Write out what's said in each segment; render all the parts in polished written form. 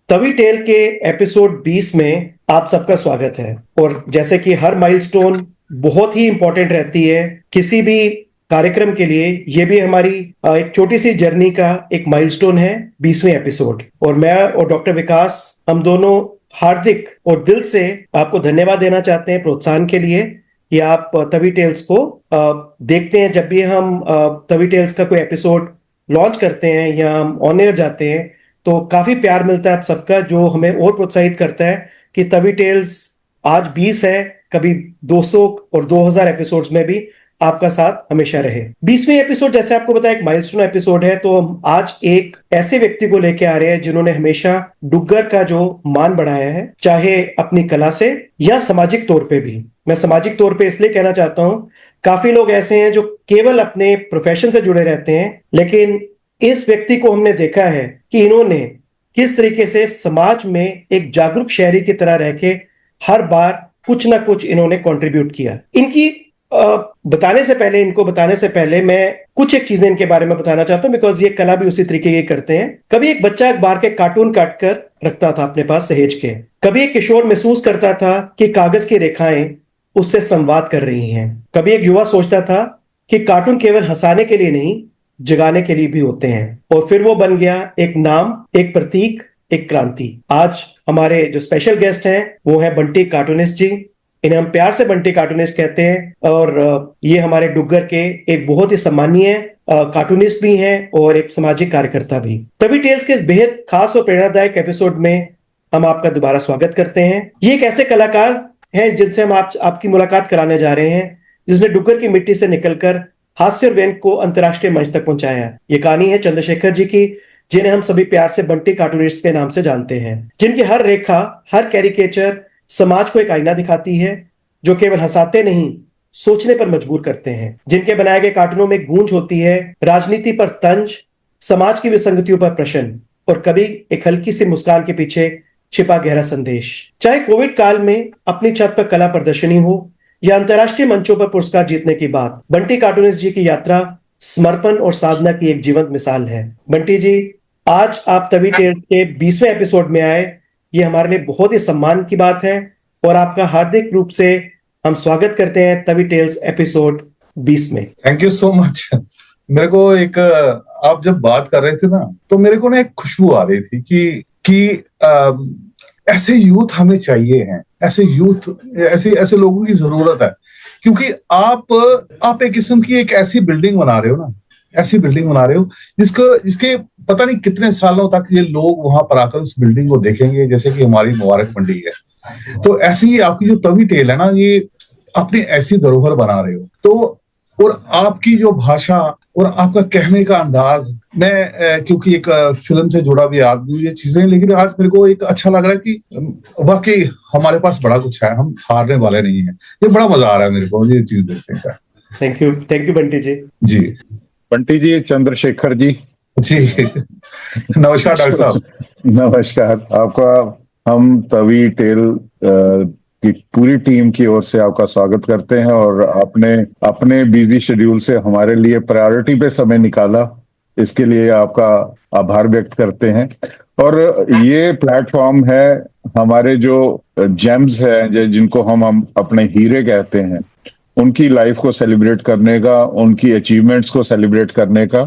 Tawi tell के episode 20 में आप सबका स्वागत है। और जैसे कि हर माइलस्टोन बहुत ही इंपॉर्टेंट रहती है किसी भी कार्यक्रम के लिए, ये भी हमारी एक छोटी सी जर्नी का एक माइलस्टोन है, 20वें एपिसोड। और मैं और डॉक्टर विकास, हम दोनों हार्दिक और दिल से आपको धन्यवाद देना चाहते हैं प्रोत्साहन के लिए कि आप तवी टेल्स को देखते हैं। जब भी हम तवी टेल्स का कोई एपिसोड लॉन्च करते हैं या हम ऑन एयर जाते हैं तो काफी प्यार मिलता है आप सबका, जो हमें और प्रोत्साहित करता है कि तवी टेल्स आज 20 है, कभी 200 और 2000 एपिसोड्स में भी आपका साथ हमेशा रहे। 20वें एपिसोड जैसे आपको पता है एक माइलस्टोन एपिसोड है, तो हम आज एक ऐसे व्यक्ति को लेके आ रहे हैं जिन्होंने हमेशा डुग्गर का जो मान बढ़ाया है, चाहे अपनी कला से या सामाजिक तौर पे भी। मैं सामाजिक तौर पे इसलिए कहना चाहता हूं, काफी लोग ऐसे हैं जो केवल अपने प्रोफेशन से जुड़े रहते हैं, लेकिन इस व्यक्ति को हमने देखा है कि इन्होंने किस तरीके से समाज में एक जागरूक शहरी की तरह रह के हर बार कुछ ना कुछ इन्होंने कंट्रीब्यूट किया। इनको बताने से पहले मैं कुछ एक चीजें इनके बारे में बताना चाहता हूं, बिकॉज ये कला भी उसी तरीके की करते हैं। कभी एक बच्चा अखबार के कार्टून काटकर रखता था अपने पास सहेज के। कभी एक किशोर महसूस करता था कि कागज की रेखाएं उससे संवाद कर रही हैं। कभी एक युवा सोचता था कि कार्टून केवल हंसाने के लिए नहीं, जगाने के लिए भी होते हैं। और फिर वो बन गया एक नाम, एक प्रतीक, एक क्रांति। आज हमारे जो स्पेशल गेस्ट हैं वो है बंटी कार्टूनिस्ट जी। इन्हें हम प्यार से बंटी कार्टूनिस्ट कहते हैं। और ये हमारे डुग्गर के एक बहुत ही सम्मानीय कार्टूनिस्ट भी हैं और एक सामाजिक कार्यकर्ता भी। तभी टेल्स के इस बेहद खास और प्रेरणादायक एपिसोड में हम आपका दोबारा स्वागत करते हैं। ये एक ऐसे कलाकार हैं जिनसे हम आपकी मुलाकात कराने जा रहे हैं, जिसने डुग्गर की मिट्टी से निकलकर हास्य और व्यंग को अंतर्राष्ट्रीय मंच तक पहुंचाया। ये कहानी है चंद्रशेखर जी की, जिन्हें हम सभी प्यार से बंटी कार्टूनिस्ट के नाम से जानते हैं। जिनकी हर रेखा, हर कैरिकेचर समाज को एक आईना दिखाती है, जो केवल हंसाते नहीं, सोचने पर मजबूर करते हैं। जिनके बनाए गए कार्टूनों में गूंज होती है, राजनीति पर तंज, समाज की विसंगतियों पर प्रश्न, और कभी एक हल्की सी मुस्कान के पीछे छिपा गहरा संदेश। चाहे कोविड काल में अपनी छत पर कला प्रदर्शनी हो या अंतर्राष्ट्रीय मंचों पर पुरस्कार जीतने की बात, बंटी कार्टूनिस्ट जी की यात्रा समर्पण और साधना की एक जीवंत मिसाल है। बंटी जी, आज आप तवी टेल्स के 20वें एपिसोड में आए, ये हमारे लिए बहुत ही सम्मान की बात है और आपका हार्दिक रूप से हम स्वागत करते हैं तवी टेल्स एपिसोड 20 में। Thank you so much. मेरे को एक आप जब बात कर रहे थे ना, तो मेरे को ना एक खुशबू आ रही थी कि ऐसे यूथ हमें चाहिए हैं, ऐसे यूथ, ऐसे लोगों की जरूरत है। क्योंकि आप एक किस्म की एक ऐसी बिल्डिंग बना रहे हो ना, ऐसी बिल्डिंग बना रहे हो जिसके पता नहीं कितने सालों तक ये लोग वहां पर आकर उस बिल्डिंग को देखेंगे, जैसे कि हमारी मुबारक मंडी है। तो ऐसी ही आपकी जो तवी टेल है ना, ये अपनी ऐसी धरोहर बना रहे हो। तो और आपकी जो भाषा और आपका कहने का अंदाज, मैं क्योंकि एक फिल्म से जुड़ा भी आदमी, ये चीजें, लेकिन आज मेरे को एक अच्छा लग रहा है कि वाकई हमारे पास बड़ा कुछ है, हम हारने वाले नहीं हैं। ये बड़ा मजा आ रहा है मेरे को ये चीज देखने का। थैंक यू बंटी जी। जी बंटी जी, चंद्रशेखर जी। जी नमस्कार डॉक्टर साहब। नमस्कार आपका। हम तवी टेल की पूरी टीम की ओर से आपका स्वागत करते हैं, और आपने अपने बिजी शेड्यूल से हमारे लिए प्रायोरिटी पे समय निकाला, इसके लिए आपका आभार व्यक्त करते हैं। और ये प्लेटफॉर्म है हमारे जो जेम्स हैं, जिनको हम अपने हीरे कहते हैं, उनकी लाइफ को सेलिब्रेट करने का, उनकी अचीवमेंट्स को सेलिब्रेट करने का।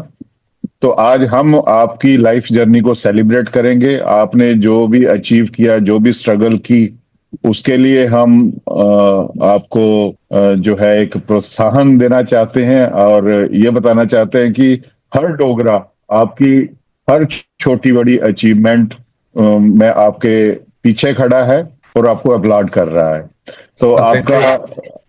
तो आज हम आपकी लाइफ जर्नी को सेलिब्रेट करेंगे। आपने जो भी अचीव किया, जो भी स्ट्रगल की, उसके लिए हम आपको जो है एक प्रोत्साहन देना चाहते हैं, और ये बताना चाहते हैं कि हर डोगरा आपकी हर छोटी बड़ी अचीवमेंट में आपके पीछे खड़ा है और आपको अपलॉड कर रहा है। तो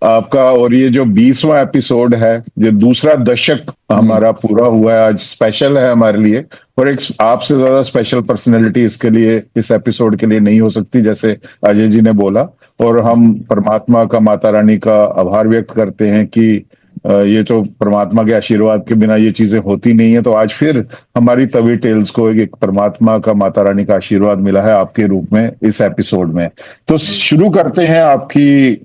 आपका और ये जो 20वां एपिसोड है, जो दूसरा दशक हमारा पूरा हुआ है, आज स्पेशल है हमारे लिए। और एक आपसे ज्यादा स्पेशल पर्सनैलिटी इसके लिए, इस एपिसोड के लिए नहीं हो सकती, जैसे अजय जी ने बोला। और हम परमात्मा का, माता रानी का आभार व्यक्त करते हैं कि ये तो परमात्मा के आशीर्वाद के बिना ये चीजें होती नहीं है। तो आज फिर हमारी तवी टेल्स को एक परमात्मा का, माता रानी का आशीर्वाद मिला है आपके रूप में इस एपिसोड में। तो शुरू करते हैं आपकी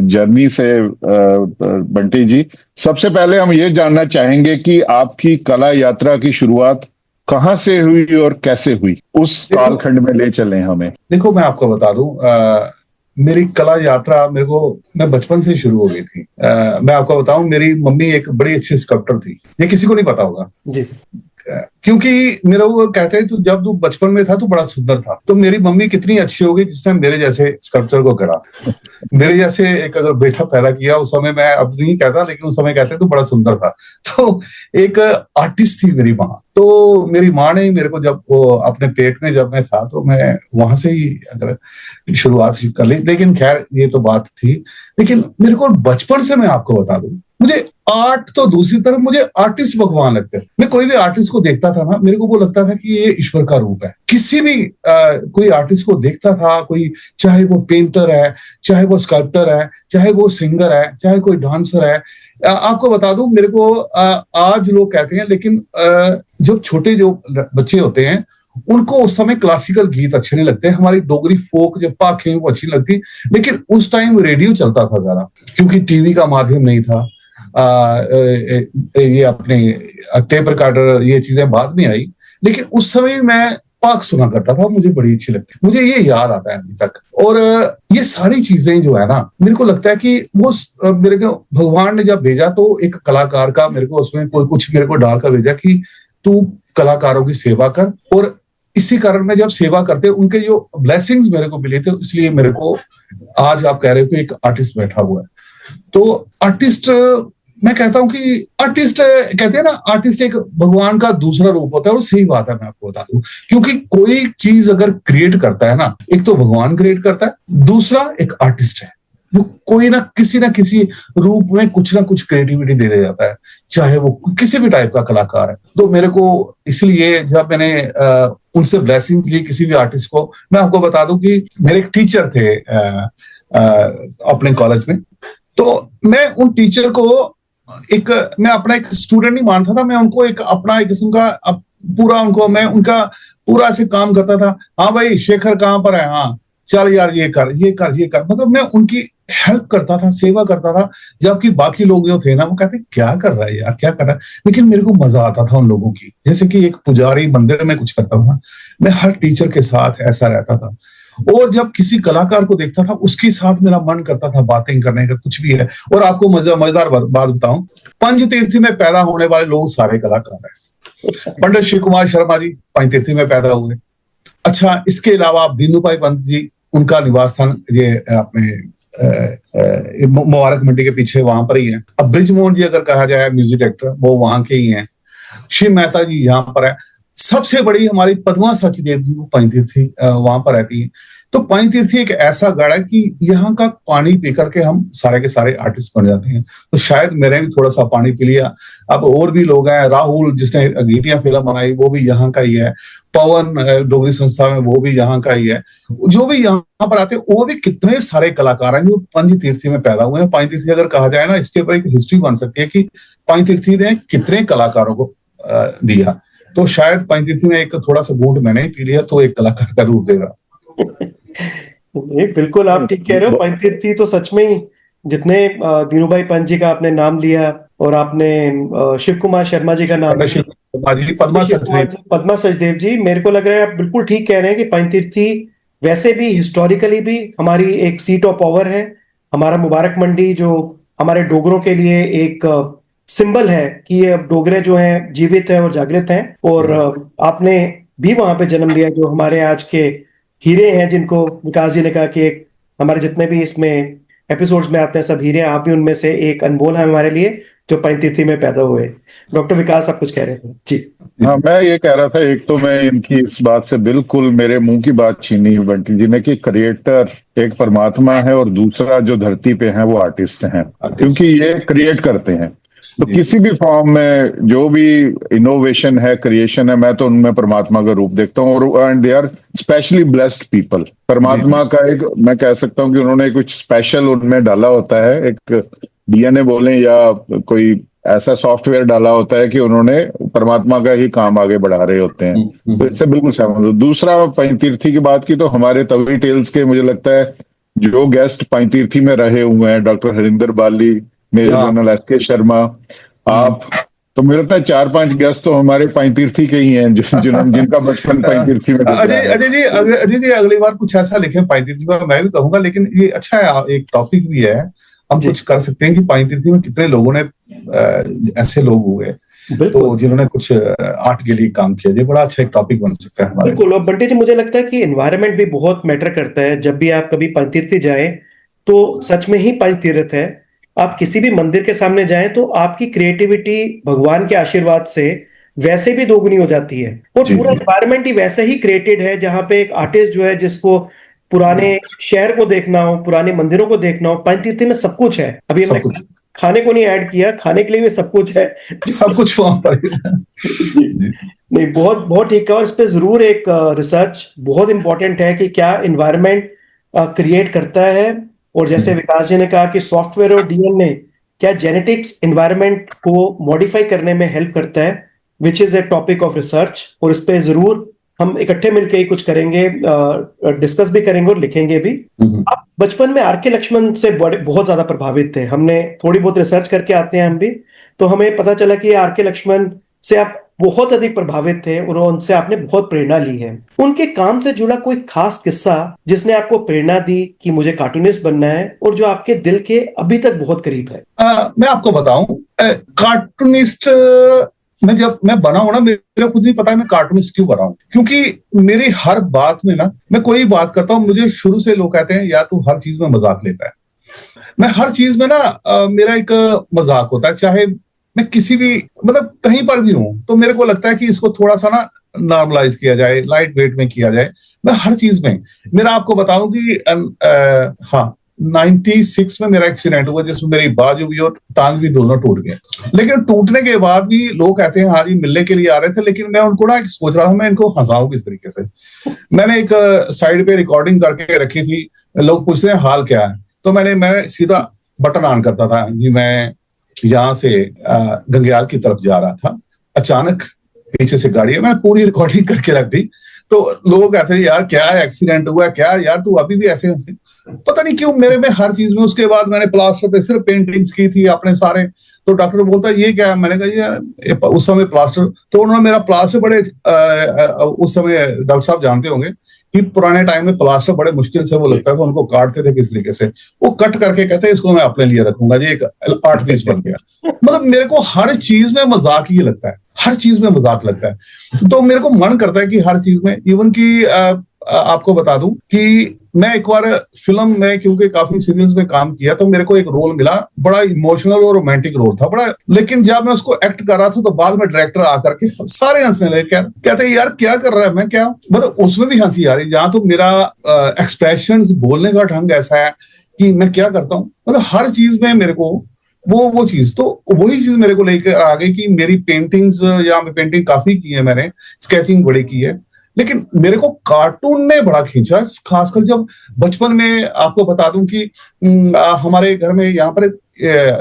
जर्नी से। बंटी जी, सबसे पहले हम ये जानना चाहेंगे कि आपकी कला यात्रा की शुरुआत कहाँ से हुई और कैसे हुई, उस कालखंड में ले चलें हमें। देखो मैं आपको बता दूं, मेरी कला यात्रा मैं बचपन से शुरू हो गई थी। मैं आपको बताऊं, मेरी मम्मी एक बड़ी अच्छी स्कल्प्टर थी, ये किसी को नहीं पता होगा जी। क्योंकि मेरा वो कहते हैं, तो जब तू बचपन में था तो बड़ा सुंदर था, तो मेरी मम्मी कितनी अच्छी होगी जिसने मेरे जैसे स्कल्पचर को गढ़ा, मेरे जैसे एक अगर बेटा पैदा किया। उस समय, मैं अब नहीं कहता, लेकिन उस समय कहते तो बड़ा सुंदर था। तो एक आर्टिस्ट थी मेरी माँ। तो मेरी माँ ने मेरे को जब वो अपने पेट में जब मैं था, तो मैं वहां से ही अगर शुरुआत कर ली। लेकिन खैर ये तो बात थी। लेकिन मेरे को बचपन से, मैं आपको बता दूं, मुझे आर्ट तो दूसरी तरफ, मुझे आर्टिस्ट भगवान लगते हैं। मैं कोई भी आर्टिस्ट को देखता था ना, मेरे को वो लगता था कि ये ईश्वर का रूप है। किसी भी कोई आर्टिस्ट को देखता था, कोई, चाहे वो पेंटर है, चाहे वो स्कल्प्टर है, चाहे वो सिंगर है, चाहे कोई डांसर है। आपको बता दूं, मेरे को आज लोग कहते हैं, लेकिन जब छोटे जो बच्चे होते हैं उनको उस समय क्लासिकल गीत अच्छे नहीं लगते, हमारी डोगरी फोक जो पाखें वो अच्छी लगती। लेकिन उस टाइम रेडियो चलता था ज्यादा, क्योंकि टीवी का माध्यम नहीं था। ये अपने टेप रिकॉर्डर, ये चीजें बाद में आई। लेकिन उस समय मैं पाक सुना करता था, मुझे बड़ी अच्छी लगती, मुझे ये याद आता है अभी तक। और ये सारी चीजें जो है ना, मेरे को लगता है कि वो मेरे को भगवान ने जब भेजा, तो एक कलाकार का मेरे को उसमें कोई कुछ मेरे को डालकर भेजा कि तू कलाकारों की सेवा कर। और इसी कारण मैं जब सेवा करते, उनके जो ब्लेसिंग्स मेरे को मिले थे, इसलिए मेरे को आज आप कह रहे हो कि एक आर्टिस्ट बैठा हुआ है। तो आर्टिस्ट, मैं कहता हूं कि आर्टिस्ट, कहते हैं ना, आर्टिस्ट एक भगवान का दूसरा रूप होता है। और सही बात है, मैं आपको बता दूं, क्योंकि कोई चीज अगर क्रिएट करता है ना, एक तो भगवान क्रिएट करता है, दूसरा एक आर्टिस्ट है जो कोई ना किसी रूप में कुछ ना कुछ क्रिएटिविटी दे दे जाता है, चाहे वो किसी भी टाइप का कलाकार है। तो मेरे को इसलिए जब मैंने उनसे ब्लेसिंग ली किसी भी आर्टिस्ट को, मैं आपको बता दूं कि मेरे एक टीचर थे अपने कॉलेज में। तो मैं उन टीचर को मैं अपना एक स्टूडेंट नहीं मानता था, मैं उनको एक अपना एक किस्म का पूरा, उनको मैं उनका पूरा ऐसे काम करता था। हाँ भाई शेखर कहाँ पर है, हाँ चल यार ये कर ये कर ये कर, मतलब मैं उनकी हेल्प करता था, सेवा करता था। जबकि बाकी लोग जो थे ना, वो कहते क्या कर रहा है यार, क्या कर रहा है। लेकिन मेरे को मजा आता था उन लोगों की, जैसे कि एक पुजारी मंदिर में कुछ करता हूँ, मैं हर टीचर के साथ ऐसा रहता था। और जब किसी कलाकार को देखता था, उसके साथ मेरा मन करता था बातें करने का, कुछ भी है। और आपको मजेदार बात बताऊं, पंचतीर्थी में पैदा होने वाले लोग सारे कलाकार हैं। पंडित शिव कुमार शर्मा जी पंचतीर्थी में पैदा हुए। अच्छा, इसके अलावा आप दीनू भाई पंत जी, उनका निवास स्थान ये अपने मुबारक मंडी के पीछे वहां पर ही है। अब ब्रिजमोहन जी अगर कहा जाए म्यूजिक डायरेक्टर, वो वहां के ही हैं। शिव मेहता जी यहाँ पर है। सबसे बड़ी हमारी पद्मा सचदेव जी, वो पंचतीर्थी वहां पर रहती है। तो पंचतीर्थी एक ऐसा गढ़ है कि यहाँ का पानी पी करके हम सारे के सारे आर्टिस्ट बन जाते हैं। तो शायद मैंने भी थोड़ा सा पानी पी लिया। अब और भी लोग हैं, राहुल जिसने गीटियां फिल्म बनाई वो भी यहाँ का ही है, पवन डोगरी संस्था में वो भी यहाँ का ही है। जो भी यहाँ पर आते हैं वो भी कितने सारे कलाकार हैं जो पंचतीर्थी में पैदा हुए हैं। पंचतीर्थी अगर कहा जाए ना, इसके ऊपर एक हिस्ट्री बन सकती है कि पंचतीर्थी ने कितने कलाकारों को दिया। तो शायद पंचतीर्थी ने एक थोड़ा सा घूंट मैंने ही पी लिया, तो एक कलाकार का रूप दे रहा। बिल्कुल आप ठीक कह रहे हो। पंचतीर्थी तो सच में ही, जितने दीनू भाई पंत जी का आपने नाम लिया, और आपने शिव कुमार शर्मा जी का नाम लिया, पद्मा सचदेव जी, मेरे को लग रहा है आप बिल्कुल ठीक कह रहे हैं कि पंचतीर्थी वैसे भी हिस्टोरिकली भी हमारी एक सीट ऑफ पावर है। हमारा मुबारक मंडी जो हमारे डोगरों के लिए एक सिंबल है कि ये डोगरे जो हैं जीवित हैं और जागृत हैं। और आपने भी वहां पे जन्म लिया, जो हमारे आज के हीरे हैं, जिनको विकास जी ने कहा कि एक हमारे जितने भी इसमें एपिसोड्स में आते हैं सब हीरे, आप भी उनमें से एक अनमोल है हमारे लिए, जो पंचतीर्थी में पैदा हुए। डॉक्टर विकास आप कुछ कह रहे थे जी। हाँ, मैं ये कह रहा था, एक तो मैं इनकी इस बात से बिल्कुल मेरे मुंह की बात छीनी बंटी जी ने कि क्रिएटर एक परमात्मा है और दूसरा जो धरती पे है वो आर्टिस्ट हैं, क्योंकि ये क्रिएट करते हैं। तो किसी भी फॉर्म में जो भी इनोवेशन है, क्रिएशन है, मैं तो उनमें परमात्मा का रूप देखता हूँ। और and they are specially blessed people. परमात्मा का एक, मैं कह सकता हूँ कि उन्होंने कुछ स्पेशल उनमें डाला होता है, एक डीएनए बोले या कोई ऐसा सॉफ्टवेयर डाला होता है कि उन्होंने परमात्मा का ही काम आगे बढ़ा रहे होते हैं। तो इससे बिल्कुल सहमत हूं। दूसरा, पंचतीर्थी की बात की तो हमारे तवी टेल्स के मुझे लगता है जो गेस्ट पंचतीर्थी में रहे हुए हैं, डॉक्टर हरिंदर बाली, मेजर जनरल एस के शर्मा, आप तो मेरे लगता है 4-5 गेस्ट तो हमारे पैंतीर्थी के ही हैं जिनका बचपन पैंतीर्थी में गुजरा है। अजय जी अगली बार कुछ ऐसा लिखें पैंतीर्थी में, मैं भी कहूंगा, लेकिन ये अच्छा है, एक टॉपिक भी है, हम कुछ कर सकते हैं कि पैंतीर्थी में कितने लोगों ने ऐसे लोग हुए तो जिन्होंने कुछ आर्ट के लिए काम किया। ये बड़ा अच्छा एक टॉपिक बन सकता है हमारे। बिल्कुल। और बंटी जी, मुझे लगता है कि एनवायरनमेंट भी बहुत मैटर करता है। जब भी आप कभी पंचतीर्थी जाएं तो सच में ही पंचतीर्थ है। आप किसी भी मंदिर के सामने जाएं तो आपकी क्रिएटिविटी भगवान के आशीर्वाद से वैसे भी दोगुनी हो जाती है, और पूरा एनवायरनमेंट ही वैसे ही क्रिएटेड है, जहां पे एक आर्टिस्ट जो है, जिसको पुराने शहर को देखना हो, पुराने मंदिरों को देखना हो, पंचतीर्थी में सब कुछ है। अभी हमने खाने को नहीं ऐड किया, खाने के लिए भी सब कुछ है, सब कुछ वहां पर नहीं, बहुत बहुत ठीक है। और इस पे जरूर एक रिसर्च बहुत इंपॉर्टेंट है कि क्या एनवायरनमेंट क्रिएट करता है। और जैसे विकास जी ने कहा कि सॉफ्टवेयर और डीएनए, क्या जेनेटिक्स एनवायरनमेंट को मॉडिफाई करने में हेल्प करता है, which is a topic of research. और इस पे जरूर हम इकट्ठे मिलकर ही कुछ करेंगे, डिस्कस भी करेंगे और लिखेंगे भी। आप बचपन में आर के लक्ष्मण से बहुत ज्यादा प्रभावित थे। हमने थोड़ी बहुत रिसर्च करके आते हैं हम भी, तो हमें पता चला कि आर के लक्ष्मण से आप बहुत अधिक प्रभावित थे और उनसे आपने बहुत प्रेरणा ली है। उनके काम से जुड़ा कोई खास किस्सा जिसने आपको प्रेरणा दी कि मुझे कार्टूनिस्ट बनना है, और जो आपके दिल के अभी तक बहुत करीब है? मैं आपको बताऊं, कार्टूनिस्ट जब मैं बना हूं ना, मेरा खुद नहीं पता है मैं कार्टूनिस्ट क्यों बना हूं। क्योंकि मेरी हर बात में ना, मैं कोई बात करता हूं, मुझे शुरू से लोग कहते हैं या तू हर चीज में मजाक लेता है। मैं हर चीज में ना मेरा एक मजाक होता है, चाहे मैं किसी भी मतलब कहीं पर भी हूं, तो मेरे को लगता है कि इसको थोड़ा सा ना नॉर्मलाइज किया जाए, लाइट वेट में किया जाए। मैं हर चीज में, मेरा आपको बताऊं कि हाँ 96 में मेरा एक्सीडेंट हुआ, जिसमें मेरी बाजू भी और टांग भी दोनों टूट गए। लेकिन टूटने के बाद भी लोग कहते हैं हाँ जी मिलने के लिए आ रहे थे, लेकिन मैं उनको ना सोच रहा था मैं इनको हंसाऊं किस तरीके से। मैंने एक साइड पे रिकॉर्डिंग करके रखी थी, लोग पूछते हैं हाल क्या है, तो मैं सीधा बटन ऑन करता था जी। मैं यहाँ से गंगयाल की तरफ जा रहा था, अचानक पीछे से गाड़ी है, मैंने पूरी रिकॉर्डिंग करके रख दी। तो लोग कहते हैं यार क्या एक्सीडेंट हुआ, क्या यार तू अभी भी ऐसे हंसे। पता नहीं क्यों मेरे में हर चीज में। उसके बाद मैंने प्लास्टर पे सिर्फ पेंटिंग्स की थी अपने सारे, तो डॉक्टर बोलता है ये क्या है, मैंने कहा ये उस समय प्लास्टर, तो उन्होंने मेरा प्लास्टर बड़े उस समय डॉक्टर साहब जानते होंगे कि पुराने टाइम में प्लास्टर बड़े मुश्किल से वो लगता था, उनको काटते थे किस तरीके से, वो कट करके कहते हैं इसको मैं अपने लिए रखूंगा जी, एक आर्ट पीस बन गया। मतलब मेरे को हर चीज में मजाक ही लगता है, हर चीज में मजाक लगता है। तो मेरे को मन करता है कि हर चीज में, इवन की आपको बता दूं कि मैं एक बार फिल्म में, क्योंकि काफी सीरियल्स में काम किया, तो मेरे को एक रोल मिला, बड़ा इमोशनल और रोमांटिक रोल था बड़ा। लेकिन जब मैं उसको एक्ट कर रहा था तो बाद में डायरेक्टर आकर के सारे हंसने लगे, कहते यार क्या कर रहा है, मैं क्या, मतलब उसमें भी हंसी आ रही। जहां तो मेरा एक्सप्रेशंस, बोलने का ढंग ऐसा है कि मैं क्या करता हूँ, मतलब हर चीज में मेरे को वो चीज, तो वही चीज मेरे को लेकर आ गई कि मेरी पेंटिंग्स, या मैं पेंटिंग काफी की है, मैंने स्केचिंग बड़ी की है, लेकिन मेरे को कार्टून ने बड़ा खींचा। खासकर जब बचपन में, आपको बता दूं कि हमारे घर में यहाँ पर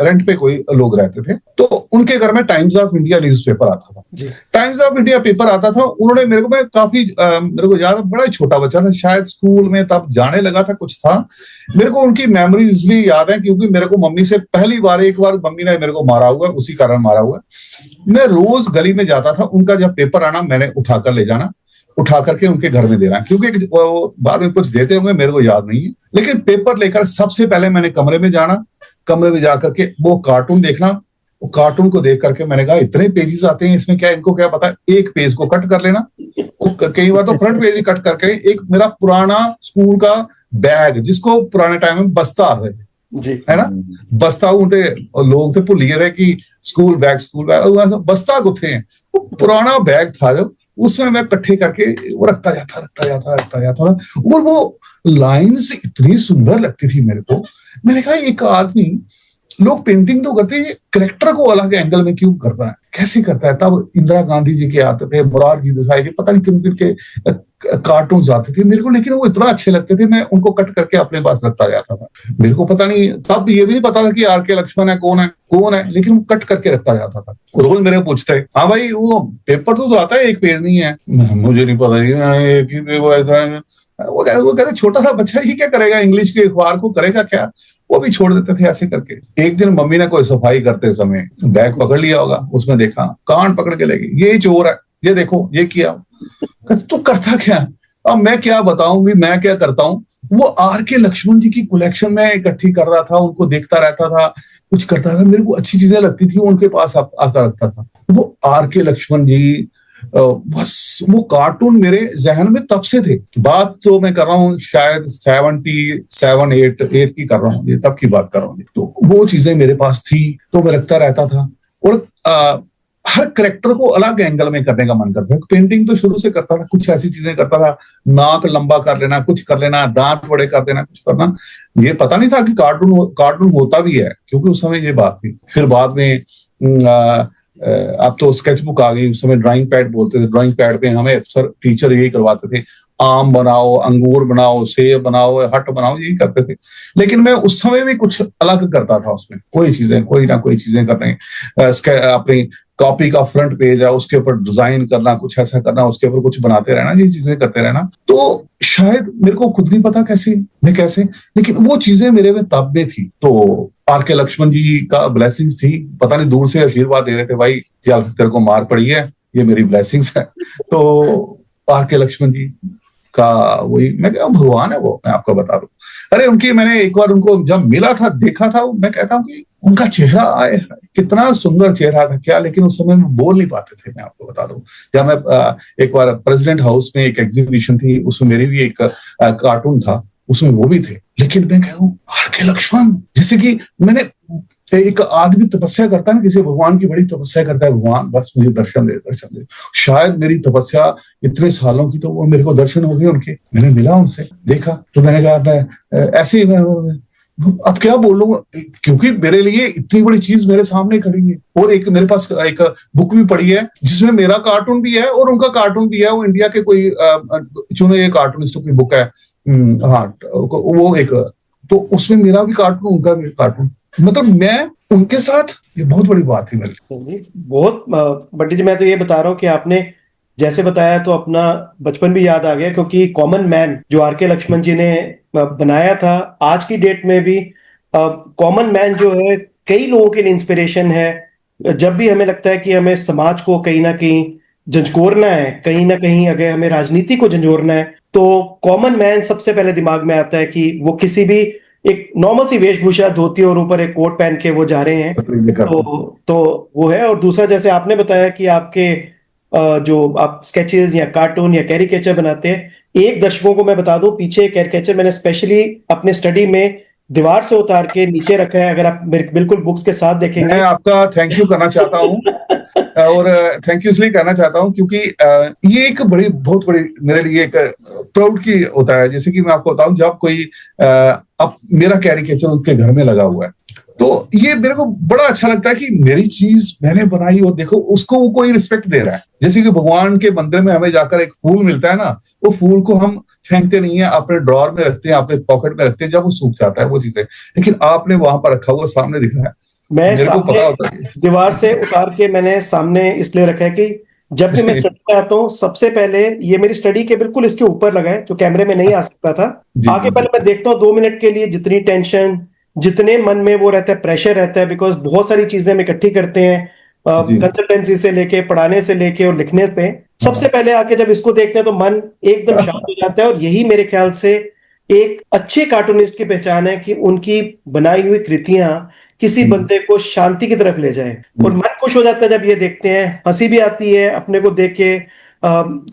रेंट पे कोई लोग रहते थे, तो उनके घर में टाइम्स ऑफ इंडिया न्यूज़पेपर आता था। टाइम्स ऑफ इंडिया पेपर आता था, उन्होंने मेरे को, मैं काफी मेरे को याद, बड़ा छोटा बच्चा था, शायद स्कूल में तब जाने लगा था, कुछ था। मेरे को उनकी मेमोरी इसलिए याद है क्योंकि मेरे को मम्मी से पहली बार, एक बार मम्मी ने मेरे को मारा हुआ, उसी कारण मारा हुआ। मैं रोज गली में जाता था, उनका जब पेपर आना मैंने उठाकर ले जाना, उठा करके उनके घर में देना, क्योंकि बाद में कुछ देते होंगे मेरे को याद नहीं है। लेकिन पेपर लेकर सबसे पहले मैंने कमरे में जाना, कमरे में जाकर के वो कार्टून देखना, वो कार्टून को देख करके मैंने कहा इतने पेजेस आते हैं इसमें, क्या इनको क्या पता है, एक पेज को कट कर लेना। कई बार तो फ्रंट पेज ही कट करके, एक मेरा पुराना स्कूल का बैग, जिसको पुराने टाइम में बस्ता जी है ना, बस्ता उठे लोग थे भूल गए कि स्कूल बैग बस्ता कुत्थे हैं, वो पुराना बैग था जो, उसमें मैं इकट्ठे करके वो रखता जाता था। और वो लाइंस इतनी सुंदर लगती थी मेरे को। मैंने कहा एक आदमी, लोग पेंटिंग तो करते हैं, कैरेक्टर को अलग एंगल में क्यों करता है, कैसे करता है। तब इंदिरा गांधी जी के आते थे, मोरारजी देसाई जी, पता नहीं किन किन के कार्टून्स आते थे मेरे को, लेकिन वो इतना अच्छे लगते थे, मैं उनको कट करके अपने पास रखता जाता था। मेरे को पता नहीं, तब ये भी नहीं पता था कि आर के लक्ष्मण है कौन है, लेकिन कट करके रखता जाता था। रोज मेरे को पूछते हैं हाँ भाई वो पेपर तो आता है, एक पेज नहीं है, मुझे नहीं पता। वो कहते छोटा सा बच्चा ही क्या करेगा, इंग्लिश के अखबार को करेगा क्या। वो भी छोड़ देते थे ऐसे करके। एक दिन मम्मी ने कोई सफाई करते समय बैग पकड़ लिया होगा, उसमें देखा, कान पकड़ के ले गई, ये चोर है, ये देखो ये किया। तू करता क्या? अब मैं क्या बताऊंगी, मैं क्या करता हूँ। वो आर के लक्ष्मण जी की कलेक्शन में इकट्ठी कर रहा था, उनको देखता रहता था, कुछ करता था, मेरे को अच्छी चीजें लगती थी, उनके पास आता रखता था। वो आर के लक्ष्मण जी, बस वो कार्टून मेरे जहन में तब से थे। बात तो मैं कर रहा हूँ शायद 77-8 की कर रहा हूँ, ये तब की बात कर रहा हूँ। तो वो चीजें मेरे पास थी, तो मैं रखता रहता था। और हर करेक्टर को अलग एंगल में करने का मन करता है। पेंटिंग तो शुरू से करता था, कुछ ऐसी चीजें करता था, नाक लंबा कर लेना, कुछ कर लेना, दांत बड़े कर देना, कुछ करना। ये पता नहीं था कि कार्टून होता भी है, क्योंकि उस समय ये बात थी। फिर बाद में अब तो स्केचबुक आ गई, उस समय ड्राइंग पैड बोलते थे। ड्राइंग पैड पे हमें अक्सर टीचर यही करवाते थे, आम बनाओ, अंगूर बनाओ, सेब बनाओ, हट बनाओ, यही करते थे। लेकिन मैं उस समय भी कुछ अलग करता था उसमें, कोई ना कोई चीजें कर रहे हैं। अपनी कॉपी का फ्रंट पेज है, उसके ऊपर डिजाइन करना, कुछ ऐसा करना, उसके ऊपर कुछ बनाते रहना, ये चीजें करते रहना। तो शायद मेरे को खुद नहीं पता कैसे, लेकिन वो चीजें मेरे में तब में थी। तो आर के लक्ष्मण जी का ब्लेसिंग्स थी, पता नहीं दूर से आशीर्वाद दे रहे थे, भाई चल तेरे को मार पड़ी है, ये मेरी ब्लेसिंग्स है। तो आर के लक्ष्मण जी का वही, मैं क्या भगवान है वो, मैं आपको बता दूं। अरे उनकी, मैंने एक बार उनको जब मिला था, देखा था, मैं कहता हूँ कि उनका चेहरा आए, कितना सुंदर चेहरा था क्या। लेकिन उस समय में बोल नहीं पाते थे, मैं आपको बता दूं। जब मैं एक बार प्रेसिडेंट हाउस में एक एग्जीबिशन थी, उसमें मेरी भी एक कार्टून था, उसमें वो भी थे। लेकिन मैं कहूँ आर के लक्ष्मण, जैसे कि मैंने एक आदमी तपस्या करता है ना, किसी भगवान की बड़ी तपस्या करता है, भगवान बस मुझे दर्शन दे। शायद मेरी तपस्या इतने सालों की, तो वो मेरे को दर्शन हो गए उनके। मैंने मिला उनसे, देखा, तो मैंने कहा मैं ऐसे ही, मैं अब क्या बोलूं, क्योंकि मेरे लिए इतनी बड़ी चीज मेरे सामने खड़ी है। और एक मेरे पास एक बुक भी पड़ी है, जिसमें मेरा कार्टून भी है और उनका कार्टून भी है। वो इंडिया के कोई चुने हुए कार्टूनिस्टों की बुक है। हाँ, वो एक, तो उसमें मेरा भी कार्टून, उनका भी कार्टून, मतलब मैं उनके साथ, ये बहुत बड़ी बात है मेरे लिए। बहुत बड्डी जी, मैं तो ये बता रहा हूँ कि आपने जैसे बताया तो अपना बचपन भी याद आ गया, क्योंकि कॉमन मैन जो आर के लक्ष्मण जी ने बनाया था, आज की डेट में भी कॉमन मैन जो है कई लोगों के लिए इंस्पिरेशन है। जब भी हमें लगता है कि हमें समाज को कहीं ना कहीं झंझोरना है, कहीं ना कहीं अगर हमें राजनीति को झंझोरना है, तो कॉमन मैन सबसे पहले दिमाग में आता है कि वो किसी भी एक नॉर्मल सी वेशभूषा, धोती और ऊपर एक कोट पहन के वो जा रहे हैं। तो वो है। और दूसरा, जैसे आपने बताया कि आपके जो आप स्केचेस या कार्टून या कैरिकेचर बनाते हैं, एक दर्शकों को मैं बता दूं, पीछे एक कैरिकेचर मैंने स्पेशली अपने स्टडी में दीवार से उतार के नीचे रखा है। अगर आप बिल्कुल बुक्स के साथ देखेंगे, मैं आपका थैंक यू करना चाहता हूँ। और थैंक यू इसलिए करना चाहता हूँ क्योंकि ये एक बहुत बड़ी मेरे लिए एक प्राउड की होता है। जैसे कि मैं आपको बताऊं, जब कोई अब मेरा कैरिकेचर उसके घर में लगा हुआ है, तो ये मेरे को बड़ा अच्छा लगता है कि मेरी चीज मैंने बनाई और देखो उसको वो कोई रिस्पेक्ट दे रहा है। जैसे कि भगवान के मंदिर में हमें जाकर एक फूल मिलता है ना, वो फूल को हम फेंकते नहीं है, अपने ड्रॉर में रखते हैं, अपने पॉकेट में रखते हैं, जब वो सूख जाता है वो चीजें। लेकिन आपने वहां पर रखा हुआ, सामने दिख रहा है, मैं मेरे को सामने पता होता है। दीवार से उतार के मैंने सामने इसलिए रखा है कि जब भी मैं स्टडी में आता हूँ, सबसे पहले ये मेरी स्टडी के बिल्कुल इसके ऊपर लगा है, जो कैमरे में नहीं आ सकता था। जी आके जी पहले मैं देखता हूँ 2 मिनट के लिए, जितनी टेंशन, जितने मन में वो रहता है, प्रेशर रहता है, बिकॉज बहुत सारी चीजें हम इकट्ठी करते हैं, जी। कंसल्टेंसी से लेके, पढ़ाने से लेके और लिखने पे। सबसे पहले आके जब इसको देखते हैं तो मन एकदम शांत हो जाता है। और यही मेरे ख्याल से एक अच्छे कार्टूनिस्ट की पहचान है, कि उनकी बनाई हुई कृतियां किसी बंदे को शांति की तरफ ले जाए। और मन खुश हो जाता है जब ये देखते हैं, हंसी भी आती है अपने को देख के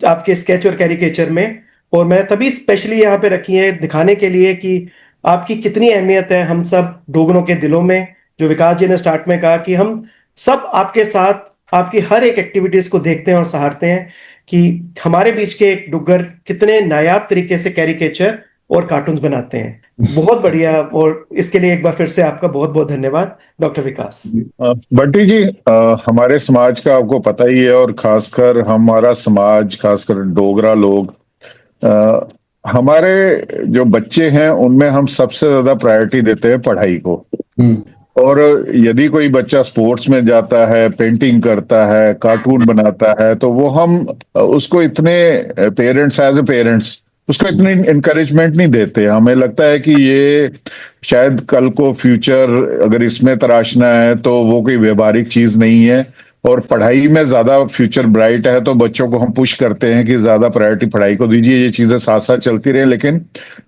आपके स्केच और कैरिकेचर में। और मैं तभी स्पेशली यहाँ पे रखी है दिखाने के लिए कि आपकी कितनी अहमियत है हम सब डोगरों के दिलों में। जो विकास जी ने स्टार्ट में कहा कि हम सब आपके साथ आपकी हर एक एक्टिविटीज को देखते हैं और सराहते हैं, कि हमारे बीच के एक डुग्गर कितने नायाब तरीके से कैरिकेचर और कार्टून्स बनाते हैं। बहुत बढ़िया। और इसके लिए एक बार फिर से आपका बहुत बहुत धन्यवाद डॉक्टर विकास। बंटी जी, हमारे समाज का आपको पता ही है, और खासकर हमारा समाज, खासकर डोगरा लोग, हमारे जो बच्चे हैं उनमें हम सबसे ज्यादा प्रायोरिटी देते हैं पढ़ाई को। और यदि कोई बच्चा स्पोर्ट्स में जाता है, पेंटिंग करता है, कार्टून बनाता है, तो वो हम उसको इतने पेरेंट्स, एज ए पेरेंट्स उसको इतनी इनकरेजमेंट नहीं देते। हमें लगता है कि ये शायद कल को फ्यूचर अगर इसमें तराशना है तो वो कोई व्यवहारिक चीज नहीं है, और पढ़ाई में ज्यादा फ्यूचर ब्राइट है तो बच्चों को हम पुश करते हैं कि ज्यादा प्रायोरिटी पढ़ाई को दीजिए, ये चीजें साथ साथ चलती रहे, लेकिन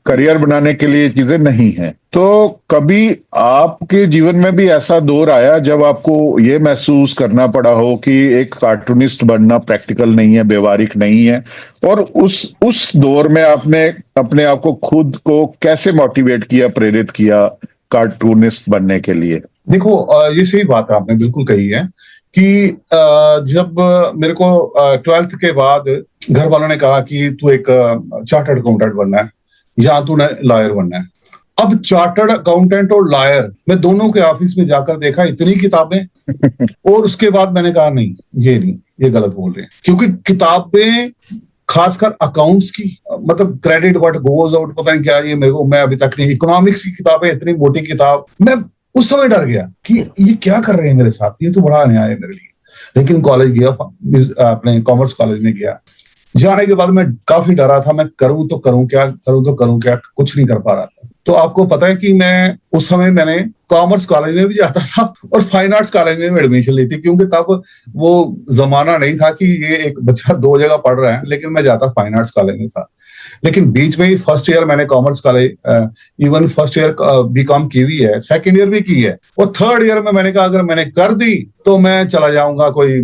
करियर बनाने के लिए ये चीजें नहीं है। तो कभी आपके जीवन में भी ऐसा दौर आया जब आपको ये महसूस करना पड़ा हो कि एक कार्टूनिस्ट बनना प्रैक्टिकल नहीं है, व्यवहारिक नहीं है, और उस दौर में आपने अपने आप को खुद को कैसे मोटिवेट किया, प्रेरित किया कार्टूनिस्ट बनने के लिए? देखो, ये सही बात आपने बिल्कुल कही है कि जब मेरे को 12th के बाद घर वालों ने कहा कि तू एक चार्टर्ड अकाउंटेंट बनना है या तूने लॉयर बनना है। अब चार्टर्ड अकाउंटेंट और लॉयर, मैं दोनों के ऑफिस में जाकर देखा इतनी किताबें, और उसके बाद मैंने कहा नहीं, ये गलत बोल रहे हैं, क्योंकि किताबें खासकर अकाउंट्स की, मतलब क्रेडिट व्हाट गोज आउट, पता नहीं क्या, ये मैं अभी तक नहीं, इकोनॉमिक्स की किताबें, इतनी मोटी किताब, मैं उस समय डर गया कि ये क्या कर रहे हैं मेरे साथ, ये तो बड़ा अन्याय है मेरे लिए। लेकिन कॉलेज गया, अपने कॉमर्स कॉलेज में गया, जाने के बाद मैं काफी डरा था, मैं करूं तो करूं क्या, कुछ नहीं कर पा रहा था। तो आपको पता है कि मैं उस समय मैंने कॉमर्स कॉलेज में भी जाता था और फाइन आर्ट्स कॉलेज में भी एडमिशन ली थी, क्योंकि तब वो जमाना नहीं था कि ये एक बच्चा दो जगह पढ़ रहा है, लेकिन मैं जाता फाइन आर्ट्स कॉलेज में था। लेकिन बीच में ही फर्स्ट ईयर मैंने commerce college, even first year BCom की हुई है, सेकेंड ईयर भी की है, और थर्ड ईयर में मैंने कहा अगर मैंने कर दी तो मैं चला जाऊंगा कोई